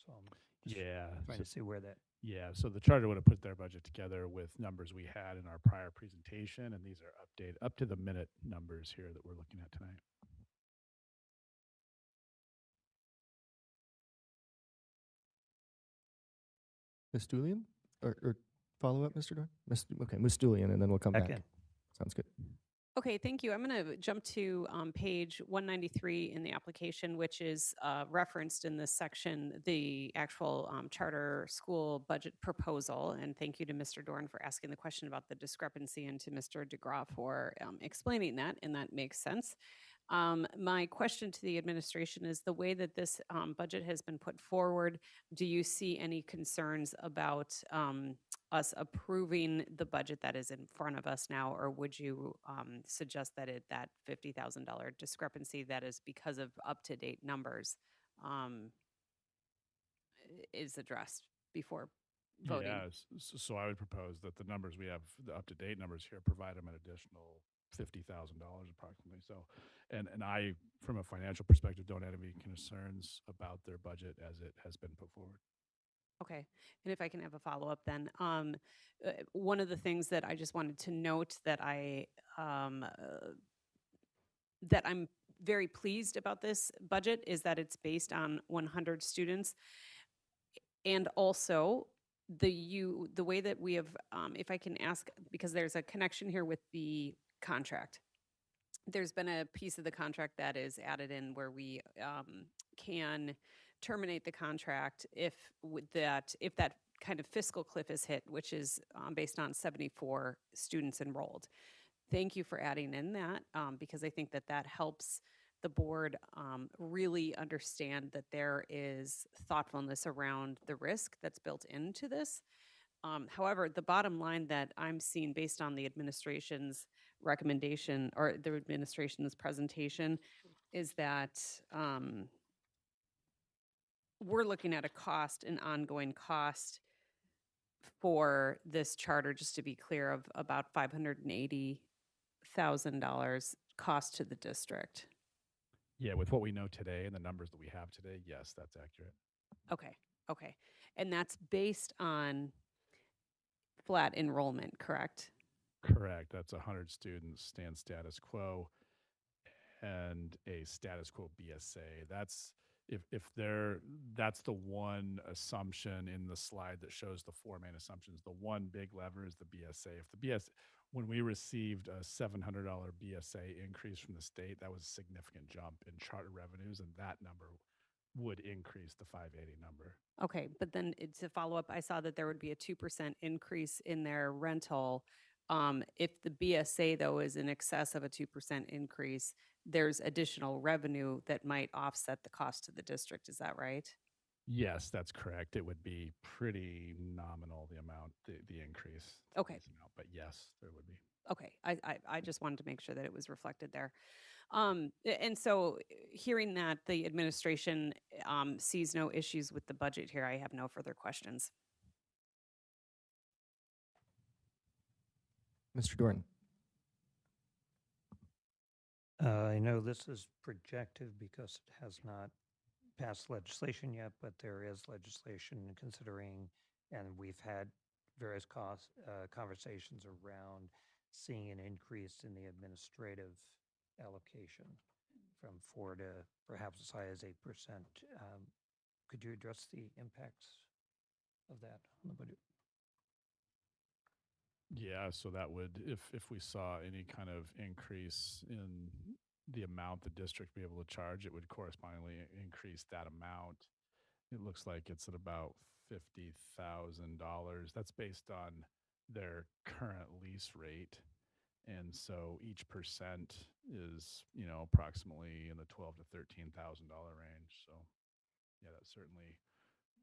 So I'm just trying to see where that. Yeah, so the charter would have put their budget together with numbers we had in our prior presentation, and these are updated up to the minute numbers here that we're looking at tonight. Ms. Dulian? Or follow up, Mr. Dorn? Okay, Ms. Dulian, and then we'll come back. Sounds good. Okay, thank you. I'm going to jump to page 193 in the application, which is referenced in this section, the actual charter school budget proposal. And thank you to Mr. Dorn for asking the question about the discrepancy, and to Mr. DeGraw for explaining that, and that makes sense. My question to the administration is, the way that this budget has been put forward, do you see any concerns about us approving the budget that is in front of us now, or would you suggest that that $50,000 discrepancy that is because of up-to-date numbers is addressed before voting? Yeah, so I would propose that the numbers we have, the up-to-date numbers here, provide them an additional $50,000 approximately. So, and I, from a financial perspective, don't have any concerns about their budget as it has been put forward. Okay, and if I can have a follow-up then. One of the things that I just wanted to note that that I'm very pleased about this budget is that it's based on 100 students. And also the way that we have, if I can ask, because there's a connection here with the contract. There's been a piece of the contract that is added in where we can terminate the contract if if that kind of fiscal cliff is hit, which is based on 74 students enrolled. Thank you for adding in that, because I think that that helps the board really understand that there is thoughtfulness around the risk that's built into this. However, the bottom line that I'm seeing based on the administration's recommendation or the administration's presentation is that we're looking at a cost, an ongoing cost for this charter, just to be clear, of about $580,000 cost to the district. Yeah, with what we know today and the numbers that we have today, yes, that's accurate. Okay, okay. And that's based on flat enrollment, correct? Correct. That's 100 students, stand status quo, and a status quo BSA. That's that's the one assumption in the slide that shows the four main assumptions. The one big lever is the BSA. If the when we received a $700 BSA increase from the state, that was a significant jump in charter revenues, and that number would increase the 580 number. Okay, but then to follow up, I saw that there would be a 2% increase in their rental. If the BSA, though, is in excess of a 2% increase, there's additional revenue that might offset the cost to the district. Is that right? Yes, that's correct. It would be pretty nominal, the amount, the increase. Okay. Amount, but yes, there would be. Okay, I just wanted to make sure that it was reflected there. And so hearing that the administration sees no issues with the budget here, I have no further questions. Mr. Doran. I know this is projective because it has not passed legislation yet, but there is legislation considering, and we've had various conversations around seeing an increase in the administrative allocation from 4 to perhaps as high as 8%. Could you address the impacts of that on the budget? Yeah, so that would, if we saw any kind of increase in the amount the district be able to charge, it would correspondingly increase that amount. It looks like it's at about $50,000. That's based on their current lease rate. And so each percent is, approximately in the $12,000 to $13,000 range. So yeah, that certainly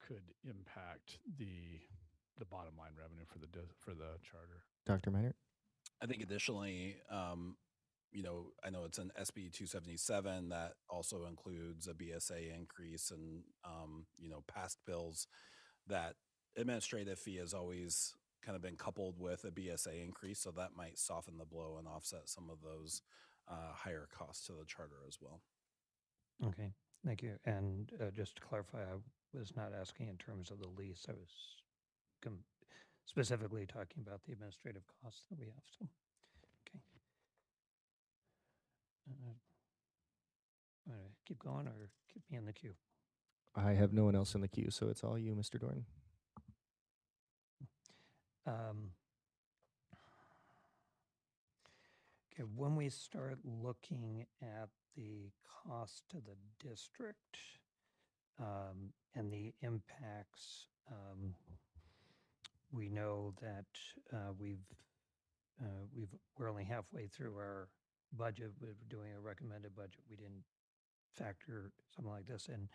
could impact the bottom line revenue for the charter. Dr. Meinert? I think additionally, I know it's an SB 277 that also includes a BSA increase and, past bills. That administrative fee has always kind of been coupled with a BSA increase, so that might soften the blow and offset some of those higher costs to the charter as well. Okay, thank you. And just to clarify, I was not asking in terms of the lease. I was specifically talking about the administrative costs that we have. So, okay. Keep going or keep me in the queue? I have no one else in the queue, so it's all you, Mr. Doran. Okay, when we start looking at the cost to the district and the impacts, we know that we're only halfway through our budget. We're doing a recommended budget. We didn't factor something like this in.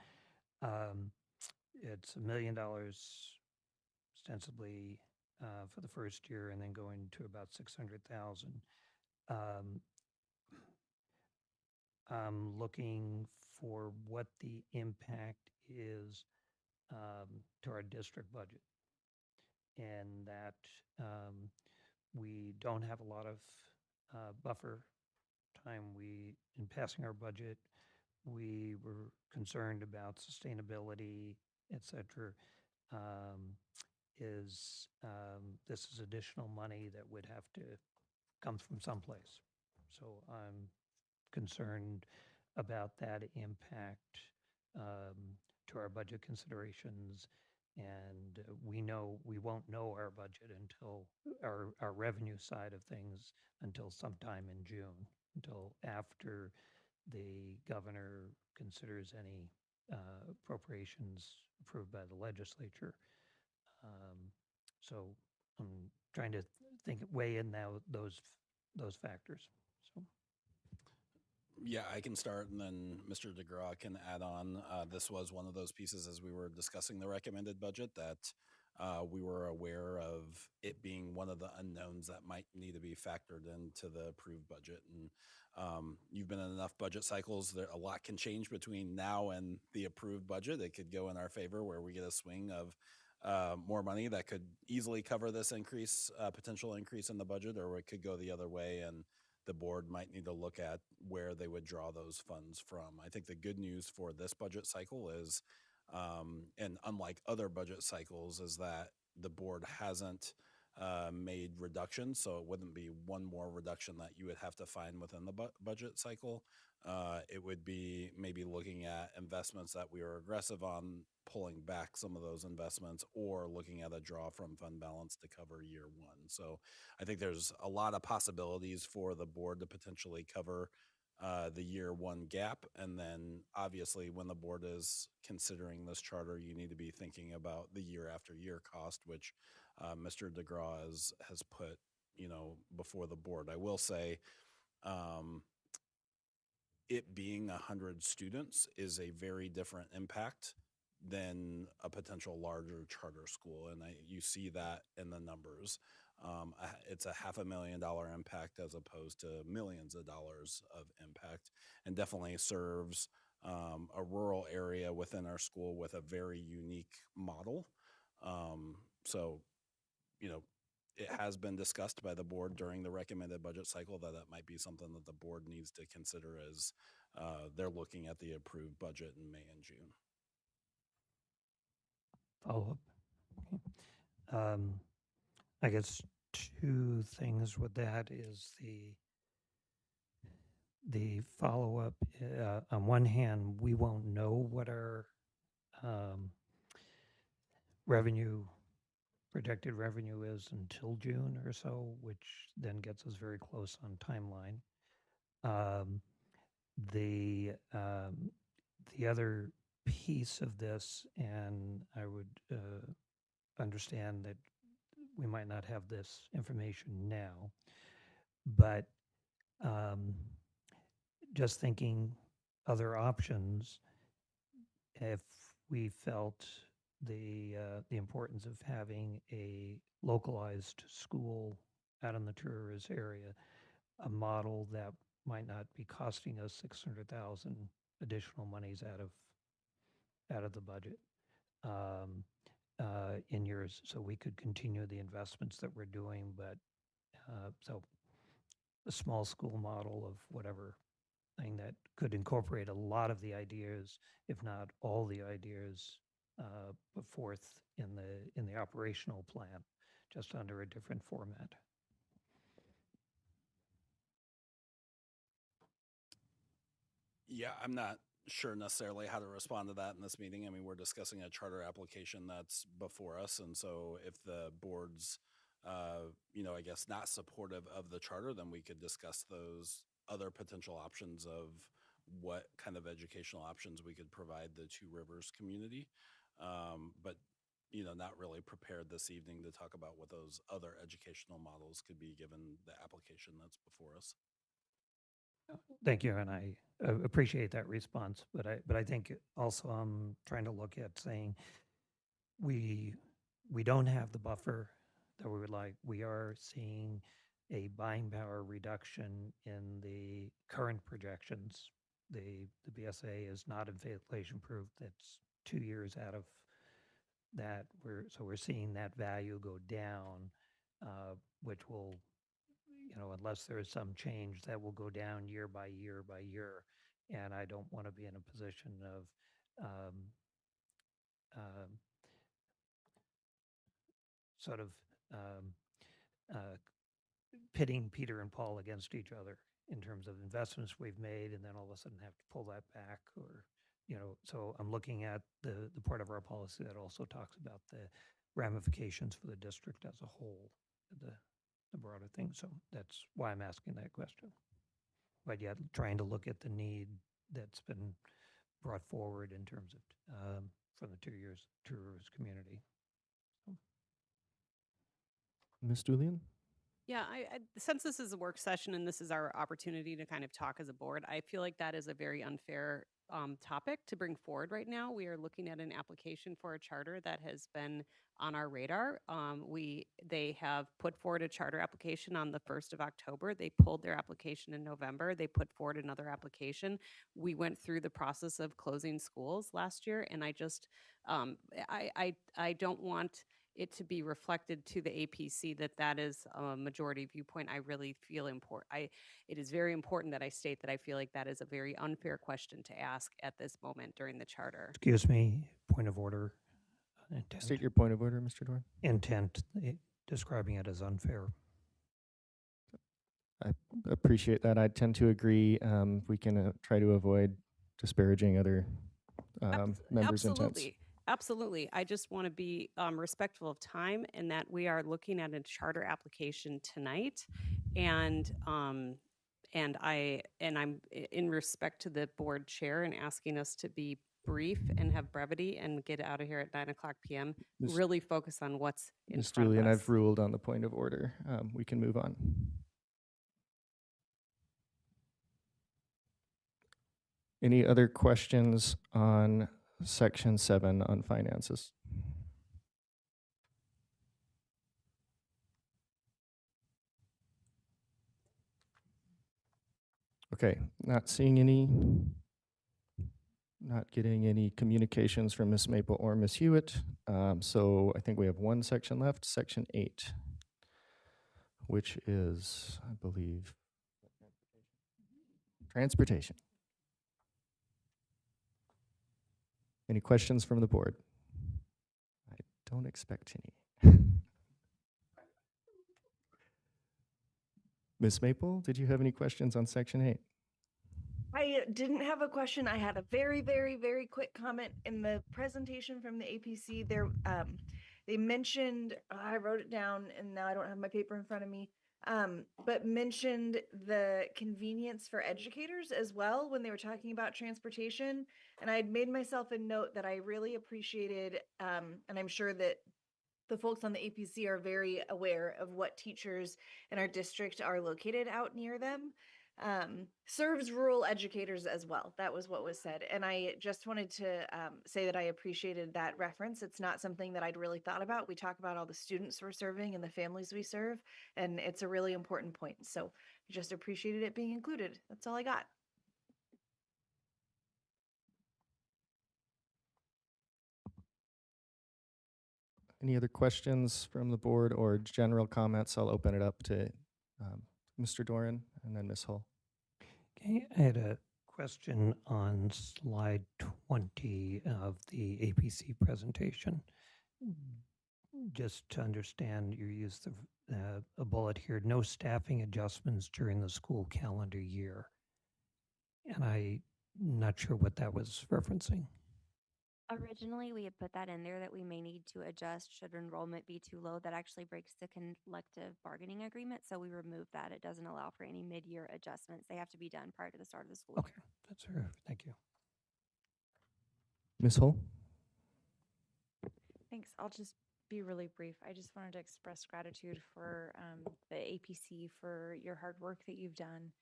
It's $1 million ostensibly for the first year, and then going to about 600,000. I'm looking for what the impact is to our district budget, and that we don't have a lot of buffer time. In passing our budget, we were concerned about sustainability, et cetera. This is additional money that would have to come from someplace. So I'm concerned about that impact to our budget considerations And we won't know our budget until our revenue side of things until sometime in June, until after the governor considers any appropriations approved by the legislature. So I'm trying to weigh in now those factors. So. Yeah, I can start and then Mr. DeGraw can add on. This was one of those pieces as we were discussing the recommended budget that we were aware of it being one of the unknowns that might need to be factored into the approved budget. And you've been in enough budget cycles that a lot can change between now and the approved budget. It could go in our favor where we get a swing of more money that could easily cover this potential increase in the budget, or it could go the other way and the board might need to look at where they would draw those funds from. I think the good news for this budget cycle is, and unlike other budget cycles, is that the board hasn't made reductions, so it wouldn't be one more reduction that you would have to find within the budget cycle. It would be maybe looking at investments that we were aggressive on, pulling back some of those investments, or looking at a draw from fund balance to cover year one. So I think there's a lot of possibilities for the board to potentially cover the year one gap. And then obviously when the board is considering this charter, you need to be thinking about the year after year cost, which Mr. DeGraw has put, before the board. I will say, it being 100 students is a very different impact than a potential larger charter school. And you see that in the numbers. It's a $500,000 impact as opposed to millions of dollars of impact, and definitely serves a rural area within our school with a very unique model. So, it has been discussed by the board during the recommended budget cycle that might be something that the board needs to consider as they're looking at the approved budget in May and June. Follow up. Okay. I guess two things with that is the follow up. On one hand, we won't know what our projected revenue is until June or so, which then gets us very close on timeline. The other piece of this, and I would understand that we might not have this information now, but just thinking other options, if we felt the importance of having a localized school out in the tourist area, a model that might not be costing us 600,000 additional monies out of the budget in years, so we could continue the investments that we're doing. But so a small school model of whatever thing that could incorporate a lot of the ideas, if not all the ideas, put forth in the operational plan, just under a different format. Yeah, I'm not sure necessarily how to respond to that in this meeting. I mean, we're discussing a charter application that's before us. And so if the board's, I guess not supportive of the charter, then we could discuss those other potential options of what kind of educational options we could provide the Two Rivers community. But not really prepared this evening to talk about what those other educational models could be given the application that's before us. Thank you, and I appreciate that response. But I think also I'm trying to look at saying we don't have the buffer that we would like. We are seeing a buying power reduction in the current projections. The BSA is not inflation proof. That's 2 years out of that. We're seeing that value go down, which will, unless there is some change, that will go down year by year by year. And I don't want to be in a position of sort of pitting Peter and Paul against each other in terms of investments we've made, and then all of a sudden have to pull that back, or so I'm looking at the part of our policy that also talks about the ramifications for the district as a whole, the broader thing. So that's why I'm asking that question. But yet trying to look at the need that's been brought forward in terms of from the Two Rivers community. So. Ms. Julian? Yeah, since this is a work session and this is our opportunity to kind of talk as a board, I feel like that is a very unfair topic to bring forward right now. We are looking at an application for a charter that has been on our radar. They have put forward a charter application on the 1st of October. They pulled their application in November. They put forward another application. We went through the process of closing schools last year, and I just I don't want it to be reflected to the APC that is a majority viewpoint. I really feel it is very important that I state that I feel like that is a very unfair question to ask at this moment during the charter. Excuse me, point of order. Intent. State your point of order, Mr. Dorn. Intent, describing it as unfair. I appreciate that. I tend to agree. We can try to avoid disparaging other members' intents. Absolutely. I just want to be respectful of time and that we are looking at a charter application tonight. And I'm in respect to the board chair and asking us to be brief and have brevity and get out of here at 9:00 p.m. Really focus on what's in Ms. front Julian, of us. I've ruled on the point of order. We can move on. Any other questions on Section 7 on finances? Okay, not seeing any, not getting any communications from Ms. Maple or Ms. Hewitt. So I think we have one section left, Section 8, which is, I believe, transportation. Any questions from the board? I don't expect any. Ms. Maple, did you have any questions on Section 8? I didn't have a question. I had a very, very, very quick comment in the presentation from the APC. There, they mentioned, I wrote it down and now I don't have my paper in front of me, but mentioned the convenience for educators as well when they were talking about transportation. And I had made myself a note that I really appreciated, and I'm sure that the folks on the APC are very aware of what teachers in our district are located out near them. Serves rural educators as well. That was what was said. And I just wanted to say that I appreciated that reference. It's not something that I'd really thought about. We talk about all the students we're serving and the families we serve, and it's a really important point. So just appreciated it being included. That's all I got. Any other questions from the board or general comments? I'll open it up to Mr. Doran and then Ms. Hull. Okay, I had a question on slide 20 of the APC presentation. Just to understand, you used a bullet here, no staffing adjustments during the school calendar year. And I'm not sure what that was referencing. Originally, we had put that in there that we may need to adjust should enrollment be too low. That actually breaks the collective bargaining agreement, so we removed that. It doesn't allow for any mid-year adjustments. They have to be done prior to the start of the school year. That's fair. Thank you. Ms. Hull? Thanks. I'll just be really brief. I just wanted to express gratitude for the APC for your hard work that you've done,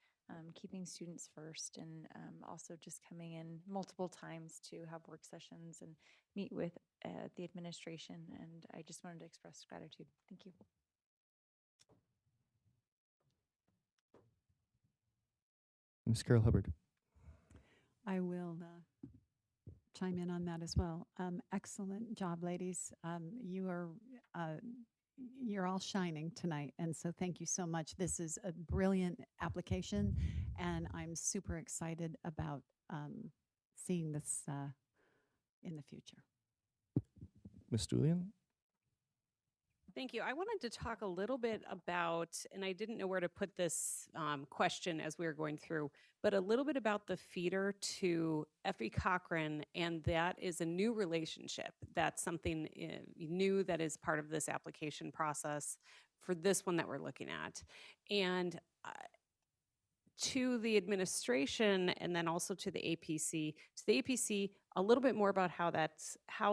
keeping students first, and also just coming in multiple times to have work sessions and meet with the administration. And I just wanted to express gratitude. Thank you. Ms. Carol Hubbard? I will chime in on that as well. Excellent job, ladies. You're all shining tonight, and so thank you so much. This is a brilliant application, and I'm super excited about seeing this in the future. Ms. Julian? Thank you. I wanted to talk a little bit about, and I didn't know where to put this question as we were going through, but a little bit about the feeder to Effie Cochran, and that is a new relationship. That's something new that is part of this application process for this one that we're looking at. And to the administration and then also to the APC. To the APC, a little bit more about how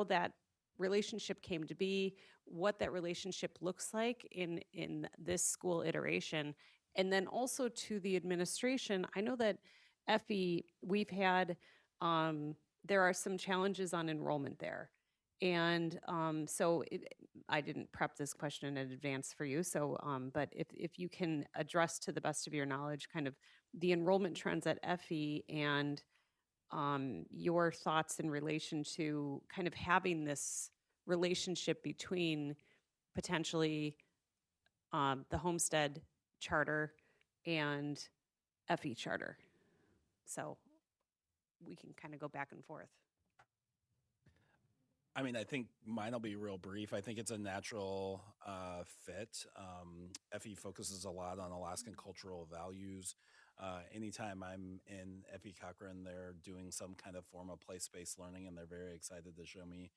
that relationship came to be, what that relationship looks like in this school iteration, and then also to the administration. I know that Effie, we've had there are some challenges on enrollment there. And I didn't prep this question in advance for you. So, but if you can address to the best of your knowledge, kind of the enrollment trends at FE and your thoughts in relation to kind of having this relationship between potentially the Homestead charter and FE charter. So we can kind of go back and forth. I mean, I think mine will be real brief. I think it's a natural fit. FE focuses a lot on Alaskan cultural values. Anytime I'm in FE Cochran, they're doing some kind of form of place-based learning, and they're very excited to show me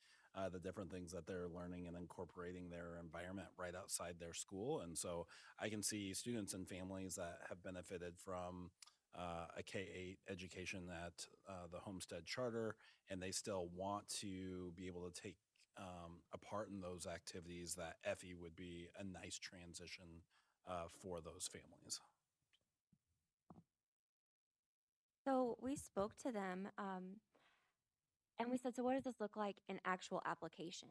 the different things that they're learning and incorporating their environment right outside their school. And so I can see students and families that have benefited from a K-8 education at the Homestead Charter, and they still want to be able to take a part in those activities, that FE would be a nice transition for those families. So we spoke to them and we said, so what does this look like in actual application?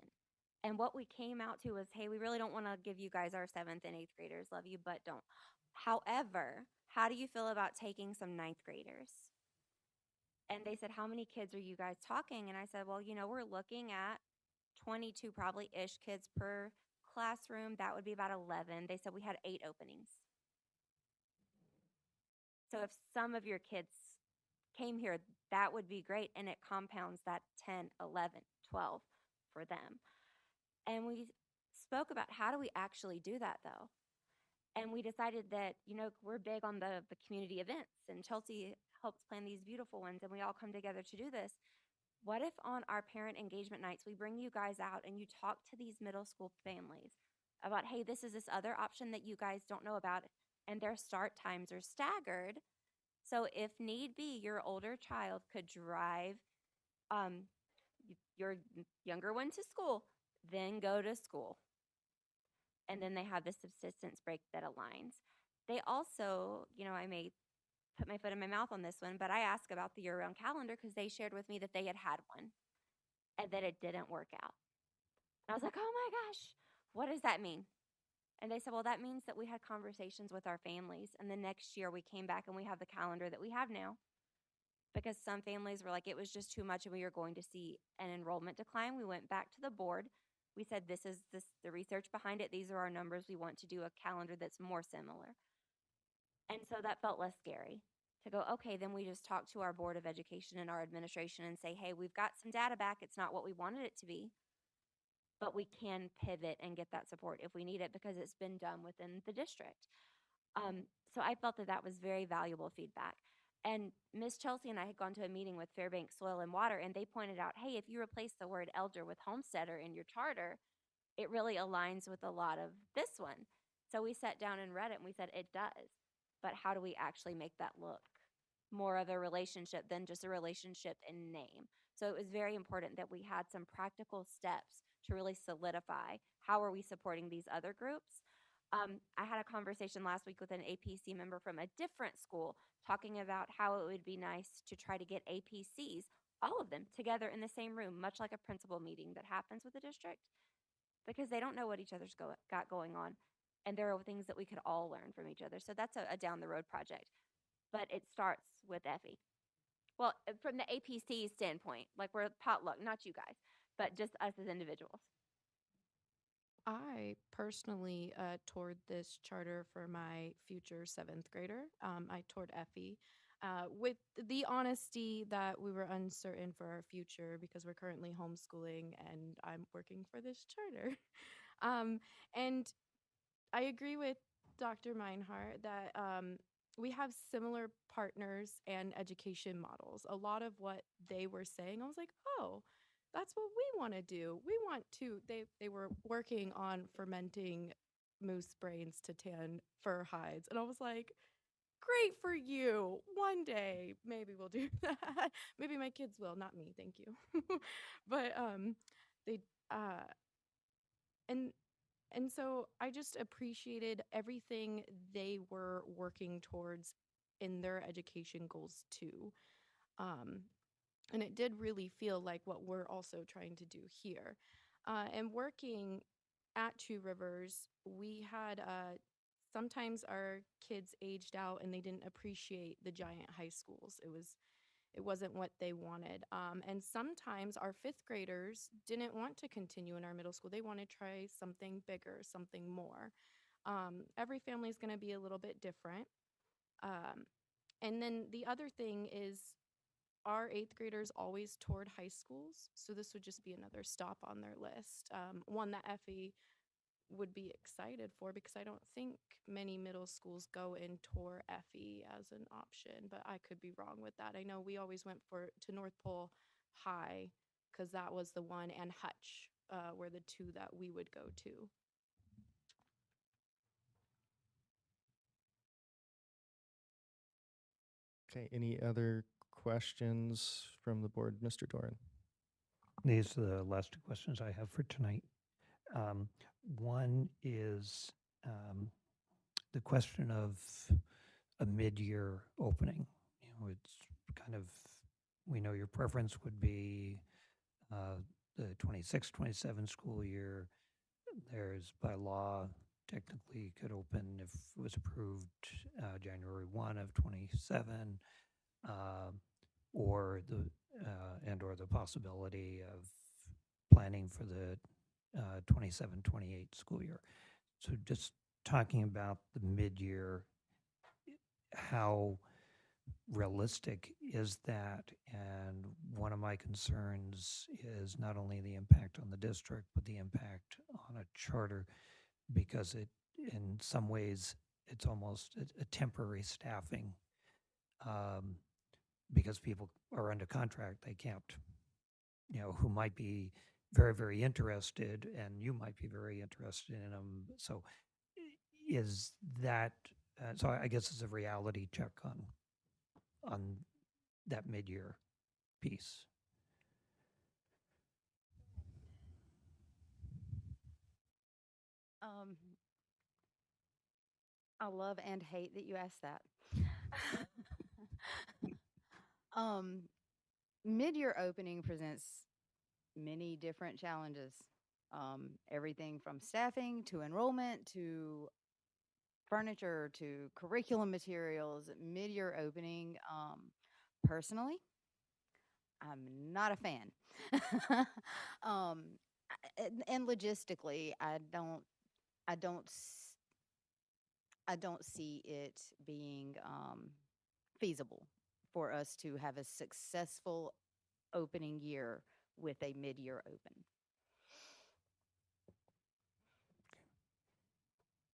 And what we came out to was, hey, we really don't want to give you guys our 7th and 8th graders. Love you, but don't. However, how do you feel about taking some 9th graders? And they said, how many kids are you guys talking? And I said, well, we're looking at 22 probably ish kids per classroom. That would be about 11. They said we had 8 openings. So if some of your kids came here, that would be great. And it compounds that 10, 11, 12 for them. And we spoke about how do we actually do that though? And we decided that, we're big on the community events, and Chelsea helps plan these beautiful ones, and we all come together to do this. What if on our parent engagement nights, we bring you guys out and you talk to these middle school families about, hey, this is this other option that you guys don't know about, and their start times are staggered. So if need be, your older child could drive your younger one to school, then go to school. And then they have the subsistence break that aligns. They also, I may put my foot in my mouth on this one, but I asked about the year-round calendar because they shared with me that they had one and that it didn't work out. And I was like, oh my gosh, what does that mean? And they said, well, that means that we had conversations with our families. And the next year we came back and we have the calendar that we have now, because some families were like, it was just too much and we were going to see an enrollment decline. We went back to the board. We said, this is the research behind it. These are our numbers. We want to do a calendar that's more similar. And so that felt less scary to go, okay, then we just talk to our Board of Education and our administration and say, hey, we've got some data back. It's not what we wanted it to be, but we can pivot and get that support if we need it because it's been done within the district. So I felt that that was very valuable feedback. And Miss Chelsea and I had gone to a meeting with Fairbanks Soil and Water, and they pointed out, hey, if you replace the word elder with homesteader in your charter, it really aligns with a lot of this one. So we sat down and read it, and we said, it does. But how do we actually make that look more of a relationship than just a relationship in name? So it was very important that we had some practical steps to really solidify how are we supporting these other groups. I had a conversation last week with an APC member from a different school talking about how it would be nice to try to get APCs, all of them, together in the same room, much like a principal meeting that happens with the district, because they don't know what each other's got going on. And there are things that we could all learn from each other. So that's a down the road project. But it starts with Effie. Well, from the APC standpoint, like we're potluck, not you guys, but just us as individuals. I personally toured this charter for my future 7th grader. I toured Effie with the honesty that we were uncertain for our future because we're currently homeschooling and I'm working for this charter. And I agree with Dr. Meinhardt that we have similar partners and education models. A lot of what they were saying, I was like, oh, that's what we want to do. We want to. They were working on fermenting moose brains to tan fur hides, and I was like, great for you. One day, maybe we'll do that. Maybe my kids will, not me. Thank you. But they uh, and and so I just appreciated everything they were working towards in their education goals too. Um, and it did really feel like what we're also trying to do here. And working at Two Rivers, we had sometimes our kids aged out and they didn't appreciate the giant high schools. It wasn't what they wanted. And sometimes our fifth graders didn't want to continue in our middle school. They want to try something bigger, something more. Every family is going to be a little bit different. Um, and then the other thing is our eighth graders always toured high schools. So this would just be another stop on their list. One that Effie would be excited for because I don't think many middle schools go and tour FE as an option, but I could be wrong with that. I know we always went to North Pole High because that was the one, and Hutch were the two that we would go to. Okay, any other questions from the board? Mr. Doran? These are the last two questions I have for tonight. One is the question of a mid-year opening. You know, it's kind of, we know your preference would be the 26-27 school year. There's by law, technically could open if it was approved January 1 of 27, or the or the possibility of planning for the 27-28 school year. So just talking about the mid-year, how realistic is that? And one of my concerns is not only the impact on the district, but the impact on a charter, because it, in some ways, it's almost a temporary staffing, because people are under contract. They can't, you know, who might be very, very interested, and you might be very interested in them. So is that, so I guess it's a reality check on that mid-year piece. I love and hate that you asked that. Mid-year opening presents many different challenges. Everything from staffing to enrollment to furniture to curriculum materials. Mid-year opening, personally, I'm not a fan. And logistically, I don't, I don't see it being feasible for us to have a successful opening year with a mid-year open.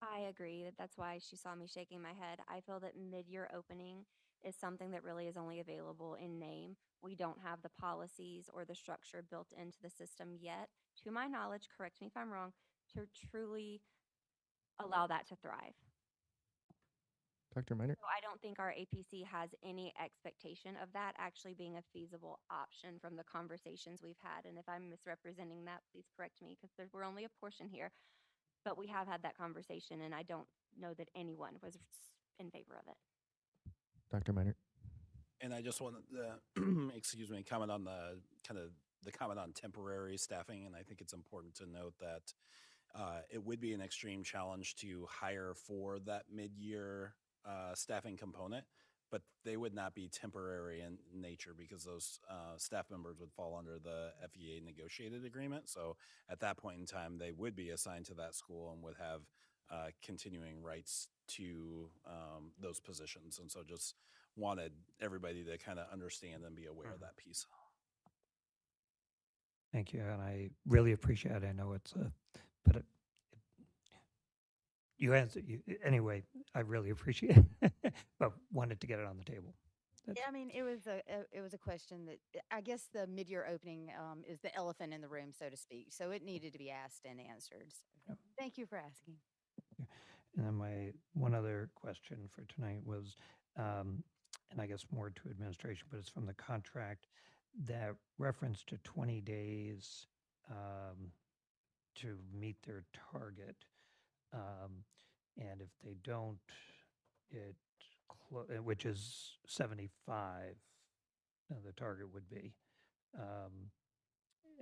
I agree that's why she saw me shaking my head. I feel that mid-year opening is something that really is only available in name. We don't have the policies or the structure built into the system yet, to my knowledge, correct me if I'm wrong, to truly allow that to thrive. Dr. Miner? So I don't think our APC has any expectation of that actually being a feasible option from the conversations we've had. And if I'm misrepresenting that, please correct me, because we're only a portion here. But we have had that conversation, and I don't know that anyone was in favor of it. Dr. Miner? And I just wanted to, excuse me, comment on the comment on temporary staffing. And I think it's important to note that it would be an extreme challenge to hire for that mid-year staffing component, but they would not be temporary in nature because those staff members would fall under the FEA negotiated agreement. So at that point in time, they would be assigned to that school and would have continuing rights to those positions. And so just wanted everybody to kind of understand and be aware of that piece. Thank you, and I really appreciate it. I know it's a, but You answer, anyway, I really appreciate it, but wanted to get it on the table. Yeah, I mean, it was a question that I guess the mid-year opening is the elephant in the room, so to speak. So it needed to be asked and answered. So thank you for asking. And then my one other question for tonight was, and I guess more to administration, but it's from the contract, that reference to 20 days to meet their target. And if they don't, it, which is 75, the target would be.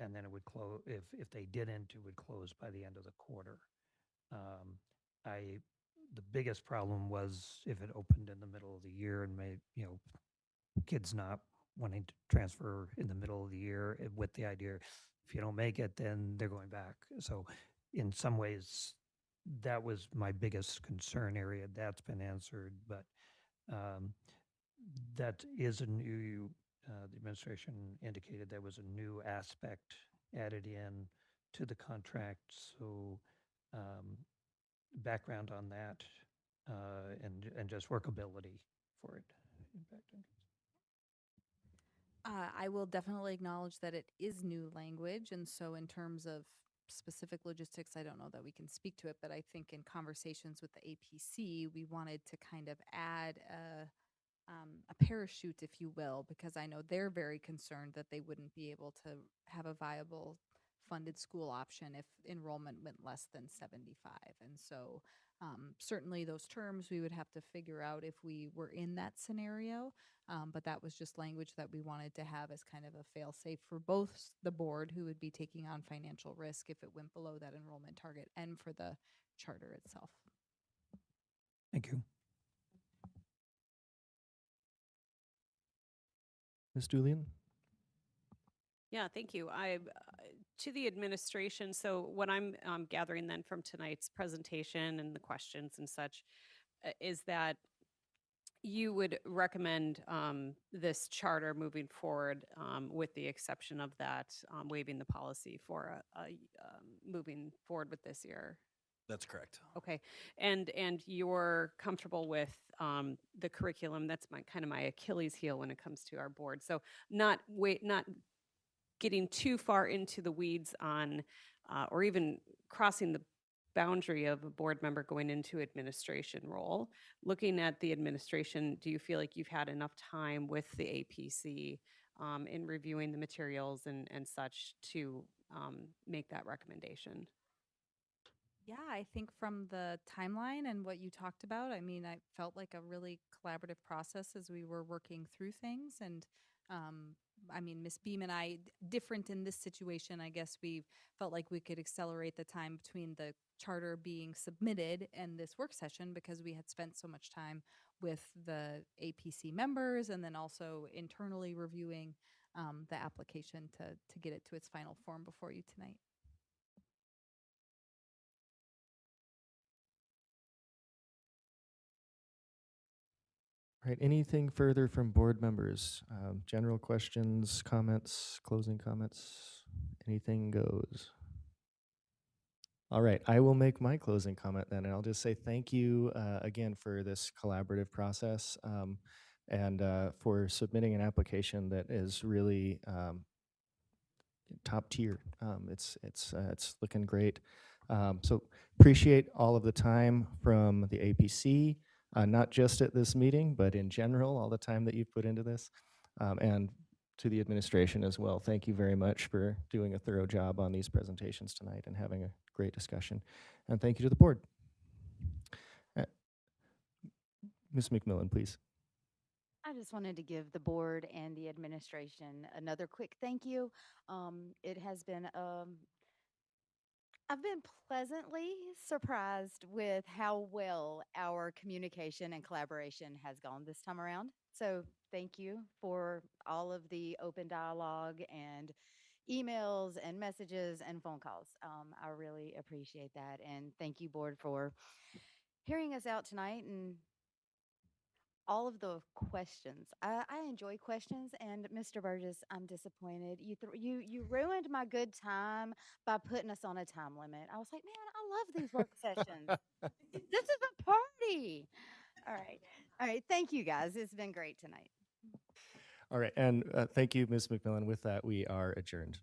And then it would close, if they didn't, it would close by the end of the quarter. Um, the biggest problem was if it opened in the middle of the year and made, kids not wanting to transfer in the middle of the year with the idea, if you don't make it, then they're going back. So in some ways, that was my biggest concern area. That's been answered, but um, that is a new, the administration indicated there was a new aspect added in to the contract. So background on that and just workability for it. I will definitely acknowledge that it is new language. And so, in terms of specific logistics, I don't know that we can speak to it, but I think in conversations with the APC, we wanted to kind of add a parachute, if you will, because I know they're very concerned that they wouldn't be able to have a viable funded school option if enrollment went less than 75. And so certainly those terms we would have to figure out if we were in that scenario. But that was just language that we wanted to have as kind of a fail safe for both the board, who would be taking on financial risk if it went below that enrollment target, and for the charter itself. Thank you. Ms. Julian? Yeah, thank you. I to the administration. So what I'm gathering then from tonight's presentation and the questions and such is that you would recommend this charter moving forward, with the exception of that waiving the policy for moving forward with this year. That's correct. Okay, and you're comfortable with the curriculum. That's my kind of my Achilles heel when it comes to our board. So not getting too far into the weeds on, or even crossing the boundary of a board member going into administration role. Looking at the administration, do you feel like you've had enough time with the APC in reviewing the materials and such to make that recommendation? Yeah, I think from the timeline and what you talked about, I mean, I felt like a really collaborative process as we were working through things. And I mean, Miss Beam and I, different in this situation, I guess we felt like we could accelerate the time between the charter being submitted and this work session because we had spent so much time with the APC members and then also internally reviewing the application to get it to its final form before you tonight. Right. Anything further from board members? General questions, comments, closing comments? Anything goes. All right. I will make my closing comment then, and I'll just say thank you again for this collaborative process and for submitting an application that is really top tier. It's looking great. So appreciate all of the time from the APC, not just at this meeting, but in general, all the time that you've put into this, and to the administration as well. Thank you very much for doing a thorough job on these presentations tonight and having a great discussion. And thank you to the board. Ms. McMillan, please. I just wanted to give the board and the administration another quick thank you. It has been, I've been pleasantly surprised with how well our communication and collaboration has gone this time around. So thank you for all of the open dialogue and emails and messages and phone calls. I really appreciate that. And thank you, board, for hearing us out tonight and all of the questions. I enjoy questions, and Mr. Burgess, I'm disappointed. You ruined my good time by putting us on a time limit. I was like, man, I love these work sessions. This is a party. All right. All right. Thank you guys. It's been great tonight. All right, and thank you, Ms. McMillan. With that, we are adjourned.